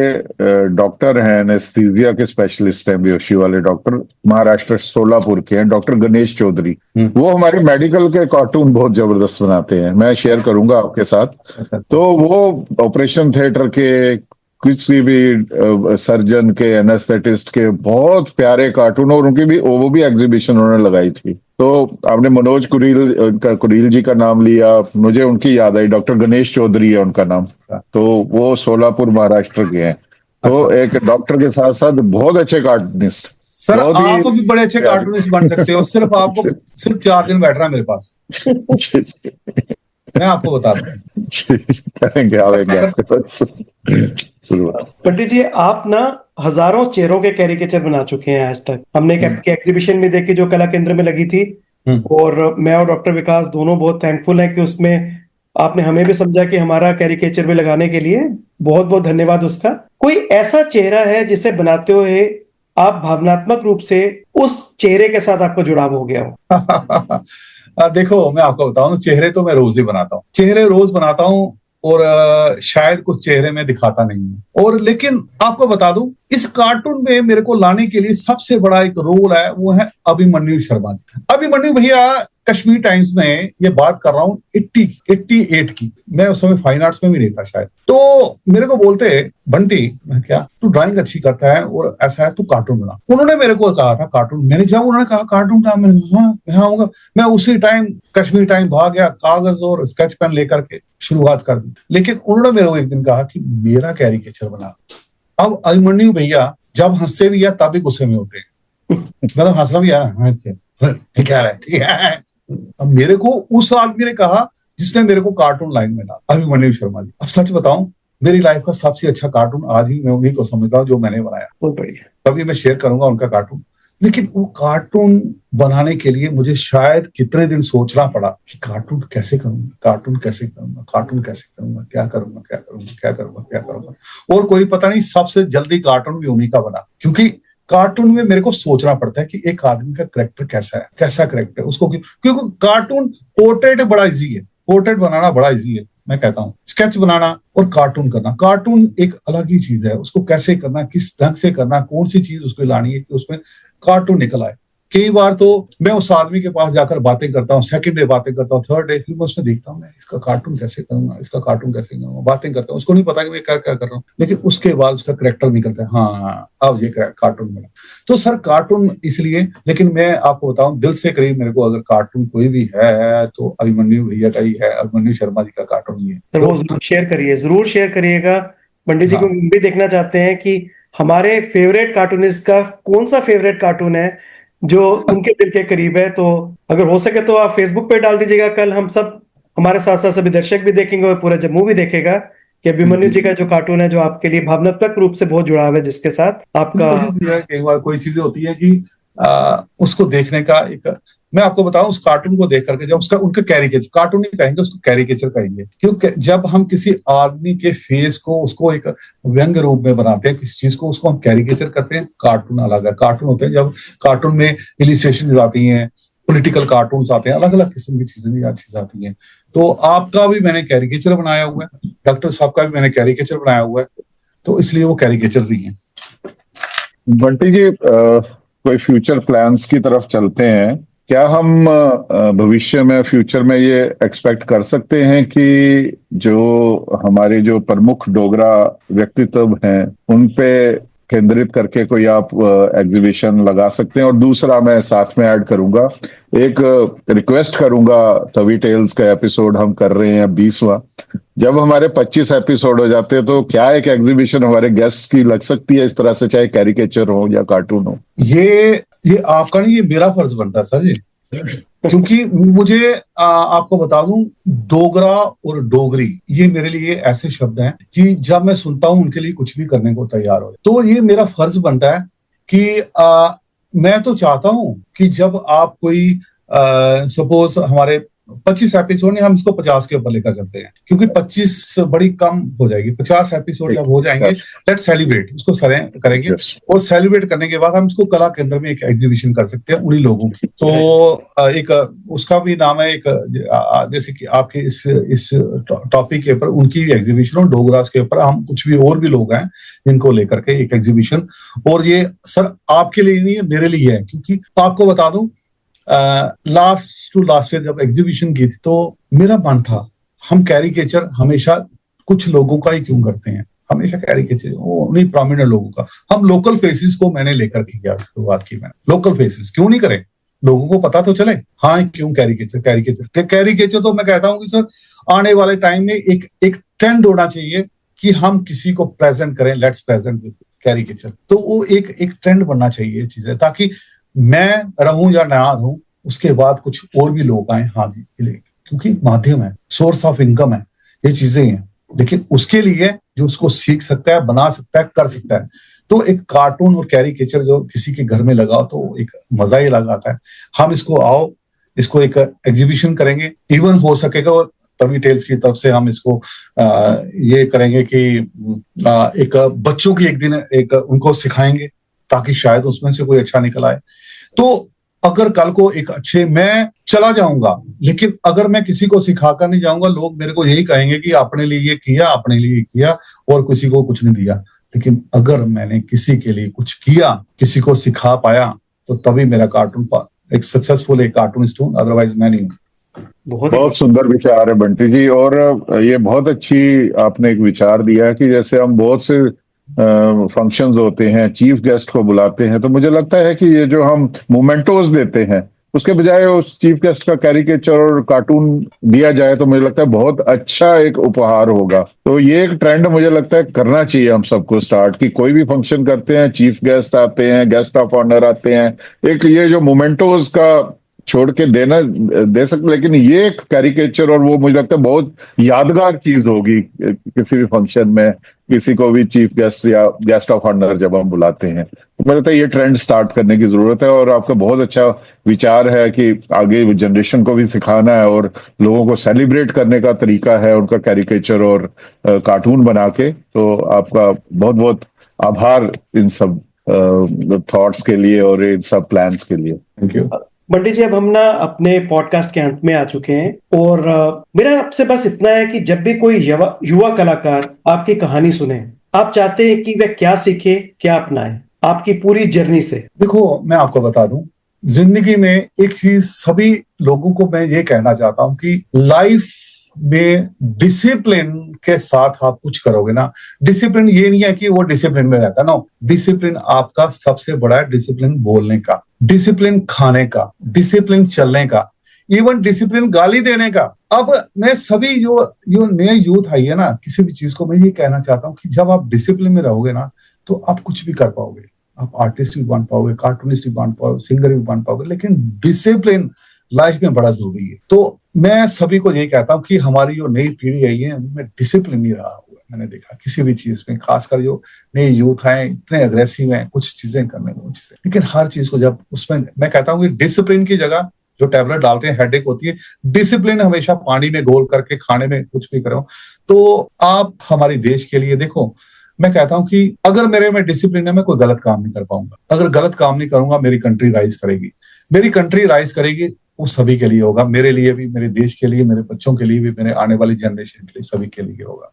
डॉक्टर हैं, एनेस्थीसिया के स्पेशलिस्ट हैं, बेहोशी वाले डॉक्टर, महाराष्ट्र सोलापुर के हैं, डॉक्टर गणेश चौधरी। वो हमारे मेडिकल के कार्टून बहुत जबरदस्त बनाते हैं, मैं शेयर करूंगा आपके साथ। अच्छा। तो वो ऑपरेशन थिएटर के, किसी भी सर्जन के, एनेस्थेटिस्ट के बहुत प्यारे कार्टून, और उनकी भी वो भी एग्जीबिशन उन्होंने लगाई थी। तो आपने मनोज कुरील जी का नाम लिया, मुझे उनकी याद आई, डॉक्टर गणेश चौधरी है उनका नाम। तो वो सोलापुर महाराष्ट्र के हैं। तो एक डॉक्टर के साथ साथ बहुत अच्छे कार्टूनिस्ट। सर आप भी बड़े अच्छे कार्टूनिस्ट बन सकते हो, सिर्फ आपको सिर्फ 4 दिन बैठना मेरे पास, मैं आपको बता दूं। करेंगे पंडित जी, आप ना हजारों चेहरों के कैरिकेचर बना चुके हैं आज तक। हमने एक एग्जीबिशन में देखी जो कला केंद्र में लगी थी, और मैं और डॉक्टर विकास दोनों बहुत थैंकफुल हैं कि उसमें आपने हमें भी समझा कि हमारा कैरिकेचर में लगाने के लिए। बहुत बहुत धन्यवाद उसका। कोई ऐसा चेहरा है जिसे बनाते हुए आप भावनात्मक रूप से उस चेहरे के साथ आपको जुड़ाव हो गया हो? देखो मैं आपको बताऊं, चेहरे तो मैं रोज ही बनाता हूँ, चेहरे रोज बनाता हूँ, और शायद कुछ चेहरे में दिखाता नहीं है। और लेकिन आपको बता दूं, इस कार्टून में मेरे को लाने के लिए सबसे बड़ा एक रोल है, वो है अभिमन्यु शर्मा जी। अभिमन्यु भैया कश्मीर टाइम्स में ये बात कर रहा हूँ 88 की, मैं उस समय फाइन आर्ट्स में भी नहीं था शायद। तो मेरे को बोलते, बंटी मैं क्या, तू ड्राइंग अच्छी करता है और ऐसा है, तू कार्टून बना। उन्होंने मेरे को कहा था कार्टून, मैंने जब उन्होंने कहा कार्टून का, मैं आऊंगा। मैं उसी टाइम कश्मीर टाइम भाग गया, कागज और स्केच पेन लेकर के शुरुआत कर दी। लेकिन उन्होंने मेरे को एक दिन कहा कि मेरा कैरिकेचर बना। अब अभिमन्यु भैया जब हंसते भी है तब भी गुस्से में होते हैं, मतलब हंसना भी है क्या है, ठीक है। अब मेरे को उस आदमी ने कहा जिसने मेरे को कार्टून लाइन में डाला, अभिमन्यु शर्मा जी। अब सच बताऊं, मेरी लाइफ का सबसे अच्छा कार्टून आज भी मैं उन्हीं को समझता हूँ जो मैंने बनाया। बहुत बढ़िया। कभी मैं शेयर करूंगा उनका कार्टून। लेकिन वो कार्टून बनाने के लिए मुझे शायद कितने दिन सोचना पड़ा कि कार्टून कैसे करूंगा, कार्टून कैसे करूंगा, कार्टून कैसे करूंगा, क्या करूंगा, क्या करूंगा, क्या करूंगा, क्या करूंगा। और कोई पता नहीं, सबसे जल्दी कार्टून भी उन्हीं का बना, क्योंकि कार्टून में मेरे को सोचना पड़ता है कि एक आदमी का करेक्टर कैसा है, कैसा करेक्टर उसको, क्योंकि कार्टून पोर्ट्रेट बड़ा इजी है, पोर्ट्रेट बनाना बड़ा इजी है। मैं कहता हूँ स्केच बनाना और कार्टून करना, कार्टून एक अलग ही चीज है। उसको कैसे करना, किस ढंग से करना, कौन सी चीज उसको लानी है कि उसमें कार्टून निकल आए। कई बार तो मैं उस आदमी के पास जाकर बातें करता हूँ, सेकंड डे बातें करता हूँ, थर्ड डे फिर मैं उसमें देखता हूँ मैं इसका कार्टून कैसे करूंगा, इसका कार्टून कैसे करूंगा, बातें करता हूँ। उसको नहीं पता कि मैं क्या क्या कर रहा हूँ, लेकिन उसके बाद उसका करेक्टर निकलता है, हाँ अब ये कार्टून बना। तो सर कार्टून इसलिए, लेकिन मैं आपको बताऊं दिल से करीब मेरे को अगर कार्टून कोई भी है तो अभिमन्यु भैया का ही है, अभिमन्यु शर्मा जी का कार्टून ही है। तो वो जरूर शेयर करिएगा पंडित जी को। हम भी देखना चाहते हैं कि हमारे फेवरेट कार्टूनिस्ट का कौन सा फेवरेट कार्टून है जो उनके दिल के करीब है। तो अगर हो सके तो आप फेसबुक पे डाल दीजिएगा, कल हम सब, हमारे साथ साथ सभी दर्शक भी देखेंगे और पूरा जम्मू भी देखेगा कि अभिमन्यु जी का जो कार्टून है जो आपके लिए भावनात्मक रूप से बहुत जुड़ाव है, जिसके साथ आपका। कई बार कोई चीजें होती है कि उसको देखने का एक, मैं आपको बताऊं उस कार्टून को देख करके, जब उसका उनका कैरिकेचर, कार्टून नहीं कहेंगे उसको, कैरिकेचर कहेंगे, क्योंकि जब हम किसी आदमी के फेस को उसको एक व्यंग रूप में बनाते हैं, किसी चीज को उसको हम कैरिकेचर करते हैं। कार्टून अलग है, कार्टून होते हैं जब कार्टून में इलिस्ट्रेशन आती हैं, पॉलिटिकल कार्टून आते हैं, अलग अलग किस्म की चीजें आती हैं। तो आपका भी मैंने कैरिकेचर बनाया हुआ है, डॉक्टर साहब का भी मैंने कैरिकेचर बनाया हुआ है, तो इसलिए वो कैरिकेचर्स ही हैं। बंटी जी, कोई फ्यूचर प्लान्स की तरफ चलते हैं क्या? हम भविष्य में, फ्यूचर में ये एक्सपेक्ट कर सकते हैं कि जो हमारे जो प्रमुख डोगरा व्यक्तित्व हैं उन पे केंद्रित करके कोई आप एग्जीबिशन लगा सकते हैं? और दूसरा मैं साथ में ऐड करूंगा, एक रिक्वेस्ट करूंगा, तवी टेल्स का एपिसोड हम कर रहे हैं 20वां, जब हमारे 25 एपिसोड हो जाते हैं तो क्या एक एग्जीबिशन हमारे गेस्ट की लग सकती है इस तरह से, चाहे कैरिकेचर हो या कार्टून हो? ये आपका नहीं, ये मेरा फर्ज बनता है सर जी। क्योंकि मुझे आपको बता दूं, डोगरा और डोगरी ये मेरे लिए ऐसे शब्द हैं कि जब मैं सुनता हूं उनके लिए कुछ भी करने को तैयार हो। तो ये मेरा फर्ज बनता है कि मैं तो चाहता हूं कि जब आप कोई सपोज हमारे 25 एपिसोड नहीं, हम इसको 50 के ऊपर लेकर चलते हैं, क्योंकि 25 बड़ी कम हो जाएगी। 50 एपिसोड जब हो जाएंगे, लेट्स सेलिब्रेट, इसको करेंगे। और सेलिब्रेट करने के बाद हम इसको कला के अंदर में एक एग्जीबिशन कर सकते हैं उन्हीं लोगों की। तो एक उसका भी नाम है, एक जैसे कि आपके इस टॉपिक के ऊपर उनकी एग्जीबिशन, और डोगरास के ऊपर हम कुछ भी और भी लोग हैं जिनको लेकर के एक एग्जीबिशन। और ये सर आपके लिए नहीं है, मेरे लिए है, क्योंकि आपको बता दूं लास्ट ईयर जब एग्जीबिशन की थी तो मेरा मन था, हम कैरिकेचर हमेशा कुछ लोगों का ही क्यों करते हैं, हमेशा कैरिकेचर उन्हीं प्रोमिनेंट लोगों का। हम लोकल फेसेस को मैंने लेकर के किया, शुरुआत की मैंने। लोकल फेसेस क्यों नहीं करें, लोगों को पता तो चले। हाँ, क्यों कैरिकेचर तो मैं कहता हूं कि सर आने वाले टाइम में एक ट्रेंड होना चाहिए कि हम किसी को प्रेजेंट करें, लेट्स प्रेजेंट विद कैरिकेचर। तो वो एक ट्रेंड बनना चाहिए चीजें, ताकि मैं रहूं या ना रहूं, उसके बाद कुछ और भी लोग आए। हाँ जी, क्योंकि माध्यम है, सोर्स ऑफ इनकम है, ये चीजें हैं। लेकिन उसके लिए जो उसको सीख सकता है, बना सकता है, कर सकता है। तो एक कार्टून और कैरिकेचर जो किसी के घर में लगाओ तो एक मजा ही अलग आता है। हम इसको एक एग्जीबिशन करेंगे, इवन हो सकेगा तभी टेल्स की तरफ से हम इसको ये करेंगे कि एक बच्चों की एक दिन उनको सिखाएंगे, ताकि शायद उसमें से कोई अच्छा निकल आए। तो अगर कल को एक अच्छे, मैं चला जाऊंगा, लेकिन अगर मैं किसी को सिखाकर नहीं जाऊंगा, लोग मेरे को यही कहेंगे कि अपने लिए ये किया, अपने लिए किया और किसी को कुछ नहीं दिया। लेकिन अगर मैंने किसी के लिए कुछ किया, किसी को सिखा पाया, तो तभी मेरा कार्टून एक सक्सेसफुल एक कार्टूनिस्ट हूं, अदरवाइज मैं नहीं हूं। बहुत सुंदर विचार है बंटी जी, और ये बहुत अच्छी आपने एक विचार दिया है कि जैसे हम बहुत से फंक्शंस होते हैं, चीफ गेस्ट को बुलाते हैं, तो मुझे लगता है कि ये जो हम मोमेंटोज देते हैं, उसके बजाय उस चीफ गेस्ट का कैरिकेचर और कार्टून दिया जाए तो मुझे लगता है बहुत अच्छा एक उपहार होगा। तो ये एक ट्रेंड मुझे लगता है करना चाहिए हम सबको स्टार्ट, कि कोई भी फंक्शन करते हैं, चीफ गेस्ट आते हैं, गेस्ट ऑफ ऑनर आते हैं, एक ये जो मोमेंटोज का छोड़ के दे सकते, लेकिन ये एक कैरिकेचर, और वो मुझे लगता है बहुत यादगार चीज होगी किसी भी फंक्शन में, किसी को भी चीफ गेस्ट या गेस्ट ऑफ ऑनर जब हम बुलाते हैं। तो मुझे लगता है ये ट्रेंड स्टार्ट करने की जरूरत है, और आपका बहुत अच्छा विचार है कि आगे जनरेशन को भी सिखाना है और लोगों को सेलिब्रेट करने का तरीका है उनका कैरिकेचर और कार्टून बना के। तो आपका बहुत बहुत आभार इन सब थॉट्स के लिए और इन सब प्लान्स के लिए। थैंक यू बंटी जी। अब हम ना अपने पॉडकास्ट के अंत में आ चुके हैं, और मेरा आपसे बस इतना है कि जब भी कोई युवा कलाकार आपकी कहानी सुने, आप चाहते हैं कि वह क्या सीखे, क्या अपनाए आपकी पूरी जर्नी से? देखो, मैं आपको बता दूं, जिंदगी में एक चीज सभी लोगों को मैं ये कहना चाहता हूं कि लाइफ में डिसिप्लिन के साथ आप कुछ करोगे ना। डिसिप्लिन ये नहीं है कि वो डिसिप्लिन में रहता ना, डिसिप्लिन आपका सबसे बड़ा है। डिसिप्लिन बोलने का, डिसिप्लिन खाने का, डिसिप्लिन चलने का, इवन डिसिप्लिन गाली देने का। अब मैं सभी जो नए यूथ आई है ना, किसी भी चीज को मैं ये कहना चाहता हूँ कि जब आप डिसिप्लिन में रहोगे ना, तो आप कुछ भी कर पाओगे। आप आर्टिस्ट भी बन पाओगे, कार्टूनिस्ट भी बन पाओगे, सिंगर भी बन पाओगे, लेकिन डिसिप्लिन लाइफ में बड़ा जरूरी है। तो मैं सभी को यही कहता हूँ कि हमारी जो नई पीढ़ी आई है, उनमें डिसिप्लिन नहीं रहा हुआ। मैंने देखा किसी भी चीज में, खासकर जो नए यूथ हैं, इतने अग्रेसिव हैं कुछ चीजें करने में, लेकिन हर चीज को जब उसमें, मैं कहता हूँ कि डिसिप्लिन की जगह जो टैबलेट डालते हैं हेडेक होती है, डिसिप्लिन हमेशा पानी में घोल करके खाने में कुछ भी करो। तो आप हमारे देश के लिए देखो, मैं कहता हूं कि अगर मेरे में डिसिप्लिन है, मैं कोई गलत काम नहीं कर पाऊंगा। अगर गलत काम नहीं करूंगा, मेरी कंट्री राइज करेगी। मेरी कंट्री राइज करेगी, वो सभी के लिए होगा, मेरे लिए भी, मेरे देश के लिए, मेरे बच्चों के लिए भी, मेरे आने वाली जनरेशन के लिए, सभी के लिए होगा।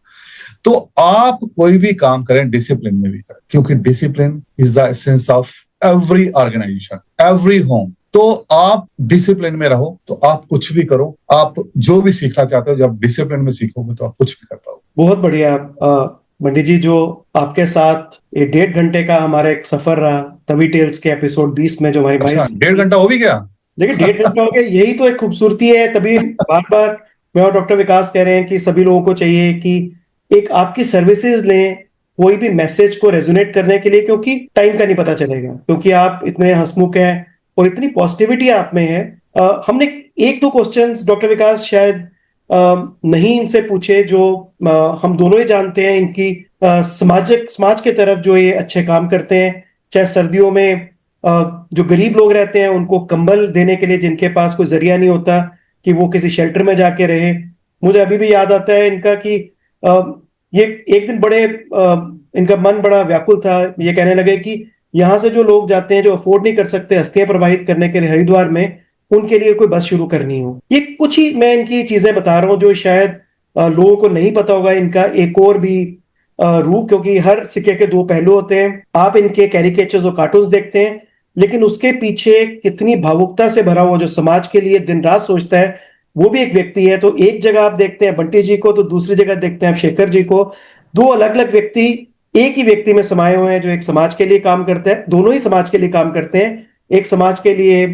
तो आप कोई भी काम करें, डिसिप्लिन में भी करें, क्योंकि discipline is the essence of every organisation, every home. तो आप डिसिप्लिन में रहो, तो आप कुछ भी करो। आप जो भी सीखना चाहते हो, जब डिसिप्लिन में सीखोगे तो आप कुछ भी कर पाओगे। बहुत बढ़िया बंटी जी, जो आपके साथ ये 1.5 घंटे का हमारा एक सफर रहा, तभी टेल्स के एपिसोड 20 में जो हमारी अच्छा, 1.5 घंटा हो भी गया? देखिए 1.5 घंटा हो गया, यही तो एक खूबसूरती है। तभी बार बार मैं और डॉक्टर विकास कह रहे हैं कि सभी लोगों को चाहिए कि एक आपकी सर्विसेज लें, कोई भी मैसेज को रेजोनेट करने के लिए, क्योंकि टाइम का नहीं पता चलेगा, क्योंकि आप इतने हंसमुख हैं और इतनी पॉजिटिविटी आप में है। हमने एक दो क्वेश्चंस डॉक्टर विकास शायद नहीं इनसे पूछे, जो हम दोनों ही जानते हैं इनकी समाज के तरफ जो ये अच्छे काम करते हैं, चाहे सर्दियों में जो गरीब लोग रहते हैं उनको कंबल देने के लिए जिनके पास कोई जरिया नहीं होता कि वो किसी शेल्टर में जाके रहे। मुझे अभी भी याद आता है इनका कि ये एक दिन बड़े इनका मन बड़ा व्याकुल था, ये कहने लगे कि यहाँ से जो लोग जाते हैं जो अफोर्ड नहीं कर सकते अस्थियां प्रवाहित करने के लिए हरिद्वार में, उनके लिए कोई बस शुरू करनी हो। ये कुछ ही मैं इनकी चीजें बता रहा हूँ जो शायद लोगों को नहीं पता होगा इनका एक और भी रूप, क्योंकि हर सिक्के के दो पहलू होते हैं। आप इनके कैरिकेचर्स और कार्टून्स देखते हैं, लेकिन उसके पीछे कितनी भावुकता से भरा हुआ जो समाज के लिए दिन रात सोचता है वो भी एक व्यक्ति है। तो एक जगह आप देखते हैं बंटी जी को, तो दूसरी जगह देखते हैं आप शेखर जी को। दो अलग अलग व्यक्ति एक ही व्यक्ति में समाये हुए हैं जो एक समाज के लिए काम करते हैं, दोनों ही समाज के लिए काम करते हैं। एक समाज के लिए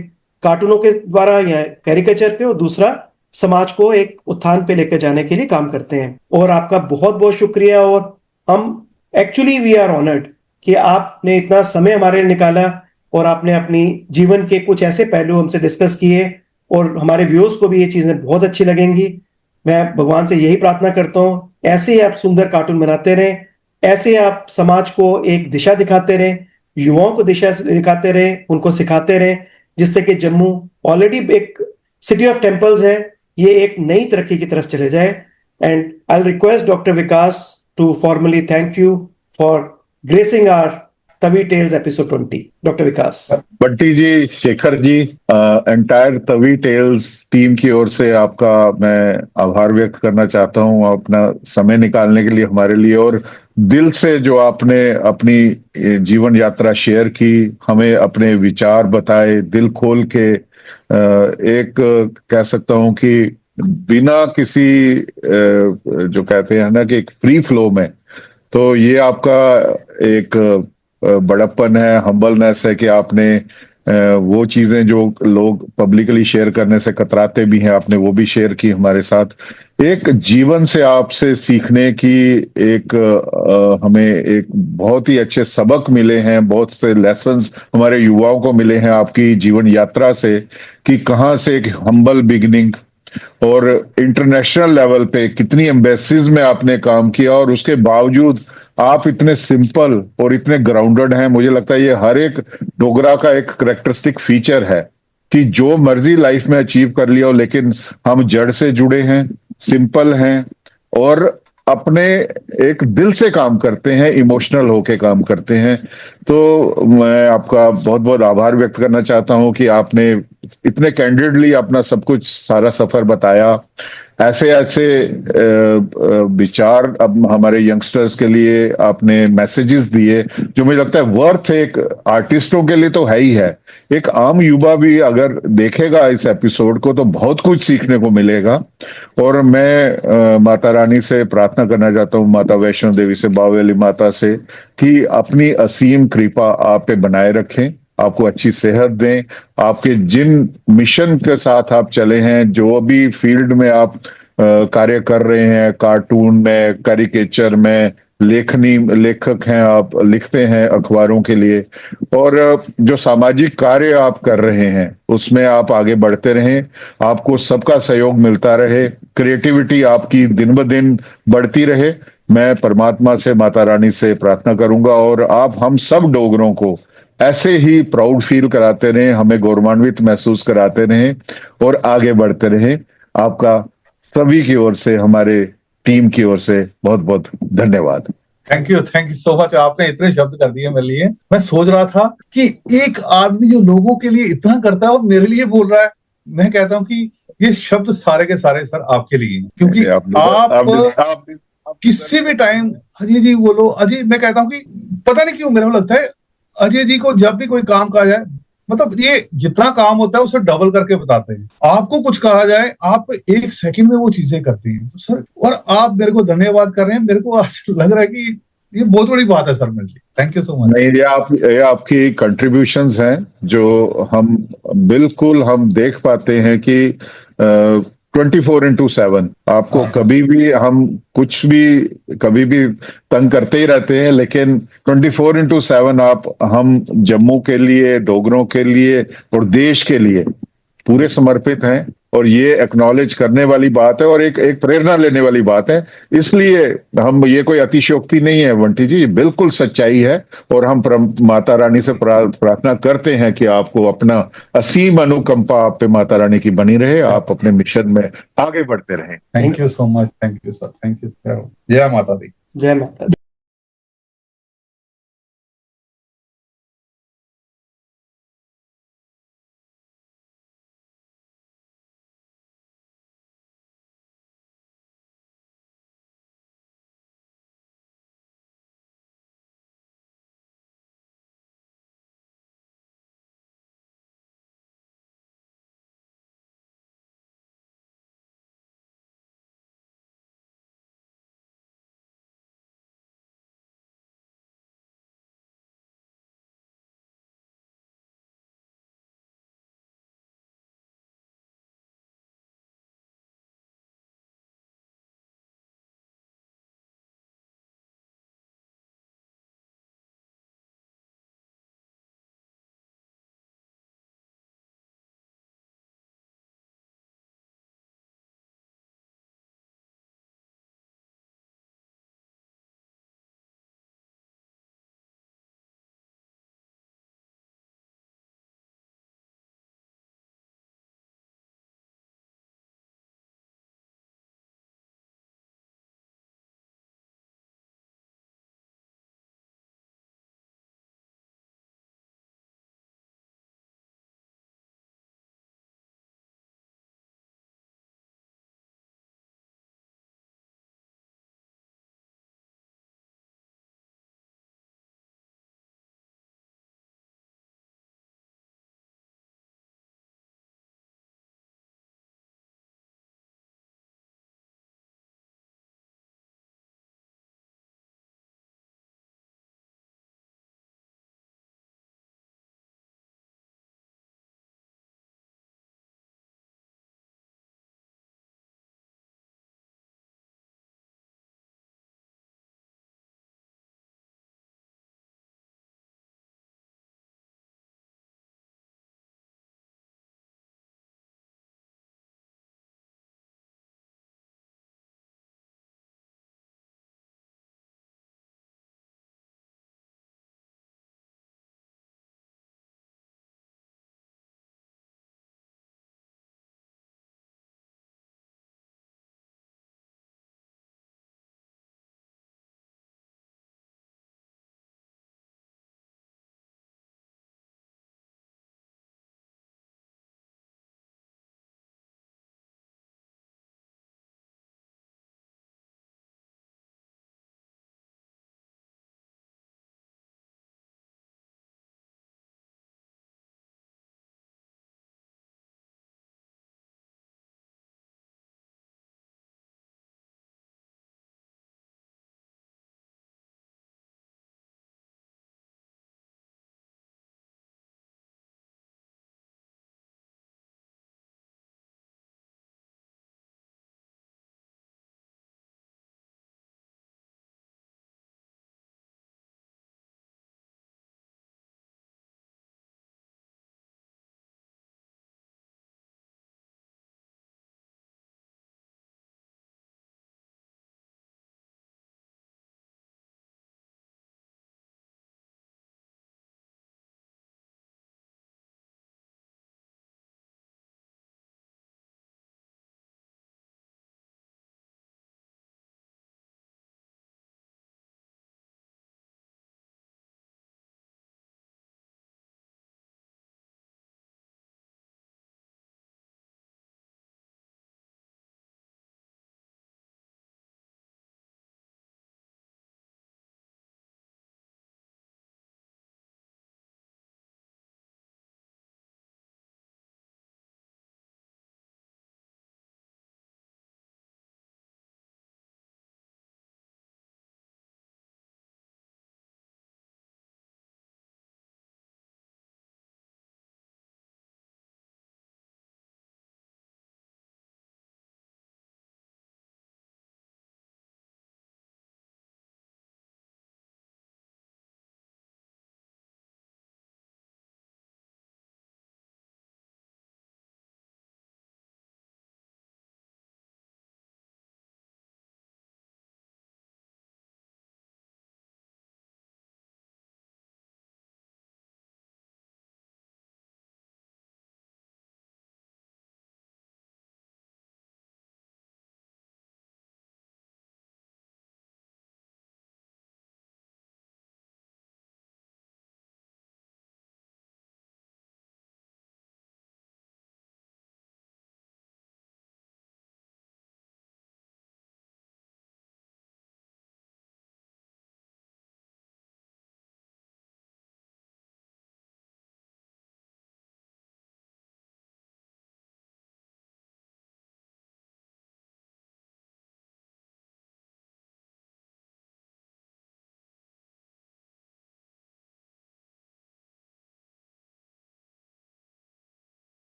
कार्टूनों के द्वारा या कैरिकेचर के, और दूसरा समाज को एक उत्थान पे लेकर जाने के लिए काम करते हैं। और आपका बहुत बहुत शुक्रिया, और हम एक्चुअली वी आर ऑनर्ड कि आपने इतना समय हमारे लिए निकाला और आपने अपनी जीवन के कुछ ऐसे पहलू हमसे डिस्कस किए, और हमारे व्यूअर्स को भी ये चीजें बहुत अच्छी लगेंगी। मैं भगवान से यही प्रार्थना करता हूँ ऐसे ही आप सुंदर कार्टून बनाते रहें, ऐसे आप समाज को एक दिशा दिखाते रहें, युवाओं को दिशा दिखाते रहें, उनको सिखाते रहें, जिससे कि जम्मू ऑलरेडी एक सिटी ऑफ टेम्पल्स है, ये एक नई तरक्की की तरफ चले जाए। And I request doctor Vikas to formally thank you for gracing our Tawi tales episode 20। Doctor Vikas. Bunty ji, Shekhar ji, entire Tawi tales team की ओर से आपका मैं आभार व्यक्त करना चाहता हूं, अपना समय निकालने के लिए हमारे लिए, और दिल से जो आपने अपनी जीवन यात्रा शेयर की, हमें अपने विचार बताए दिल खोल के। एक कह सकता हूं कि बिना किसी जो कहते हैं ना कि एक फ्री फ्लो में, तो ये आपका एक बड़प्पन है, हम्बलनेस है कि आपने वो चीजें जो लोग पब्लिकली शेयर करने से कतराते भी हैं, आपने वो भी शेयर की हमारे साथ। एक जीवन से आपसे सीखने की एक हमें एक बहुत ही अच्छे सबक मिले हैं, बहुत से लेसन्स हमारे युवाओं को मिले हैं आपकी जीवन यात्रा से, कि कहाँ से एक हम्बल बिगिनिंग और इंटरनेशनल लेवल पे कितनी एम्बेसीज में आपने काम किया, और उसके बावजूद आप इतने सिंपल और इतने ग्राउंडेड हैं। मुझे लगता है ये हर एक डोगरा का एक करेक्टरिस्टिक फीचर है कि जो मर्जी लाइफ में अचीव कर लिया हो, लेकिन हम जड़ से जुड़े हैं, सिंपल हैं, और अपने एक दिल से काम करते हैं, इमोशनल होके काम करते हैं। तो मैं आपका बहुत बहुत आभार व्यक्त करना चाहता हूं कि आपने इतने कैंडिडली अपना सब कुछ सारा सफर बताया। ऐसे ऐसे विचार अब हमारे यंगस्टर्स के लिए आपने मैसेजेस दिए, जो मुझे लगता है वर्थ एक आर्टिस्टों के लिए तो है ही है, एक आम युवा भी अगर देखेगा इस एपिसोड को तो बहुत कुछ सीखने को मिलेगा। और मैं माता रानी से प्रार्थना करना चाहता हूँ, माता वैष्णो देवी से, बावेली माता से, कि अपनी असीम कृपा आप पे बनाए रखें, आपको अच्छी सेहत दें, आपके जिन मिशन के साथ आप चले हैं, जो भी फील्ड में आप कार्य कर रहे हैं, कार्टून में, कैरिकेचर में, लेखक हैं आप, लिखते हैं अखबारों के लिए, और जो सामाजिक कार्य आप कर रहे हैं उसमें आप आगे बढ़ते रहें, आपको सबका सहयोग मिलता रहे, क्रिएटिविटी आपकी दिन ब दिन बढ़ती रहे। मैं परमात्मा से, माता रानी से प्रार्थना करूंगा, और आप हम सब डोगरों को ऐसे ही प्राउड फील कराते रहें, हमें गौरवान्वित महसूस कराते रहें और आगे बढ़ते रहें। आपका सभी की ओर से, हमारे टीम की ओर से बहुत बहुत धन्यवाद। Thank you so much. आपने इतने शब्द कर दिए मेरे लिए। मैं सोच रहा था कि एक आदमी जो लोगों के लिए इतना करता है और मेरे लिए बोल रहा है, मैं कहता हूं कि ये शब्द सारे के सारे सर आपके लिए हैं, क्योंकि आप किसी भी टाइम अजय जी बोलो, अजय, मैं कहता हूं कि पता नहीं क्यों मेरे को लगता है अजय जी को जब भी कोई काम कहा जाए, मतलब ये जितना काम होता है उसे डबल करके बताते हैं। आपको कुछ कहा जाए, आप एक सेकंड में वो चीजें करते हैं। तो सर, और आप मेरे को धन्यवाद कर रहे हैं, मेरे को आज लग रहा है कि ये बहुत बड़ी बात है सर मेरे लिए। Thank you so much. नहीं, ये आपकी कंट्रीब्यूशंस हैं जो हम बिल्कुल हम देख पाते हैं कि 24/7 आपको कभी भी हम कुछ भी कभी भी तंग करते ही रहते हैं, लेकिन 24/7 आप हम जम्मू के लिए, डोगरों के लिए और देश के लिए पूरे समर्पित हैं, और ये एक्नॉलेज करने वाली बात है और एक एक प्रेरणा लेने वाली बात है। इसलिए हम, ये कोई अतिशयोक्ति नहीं है बंटी जी, ये बिल्कुल सच्चाई है। और हम माता रानी से प्रार्थना करते हैं कि आपको अपना असीम अनुकंपा आप पे माता रानी की बनी रहे, आप अपने मिशन में आगे बढ़ते रहें। Thank you so much, thank you sir, thank you. जय माता दी। जय माता दी।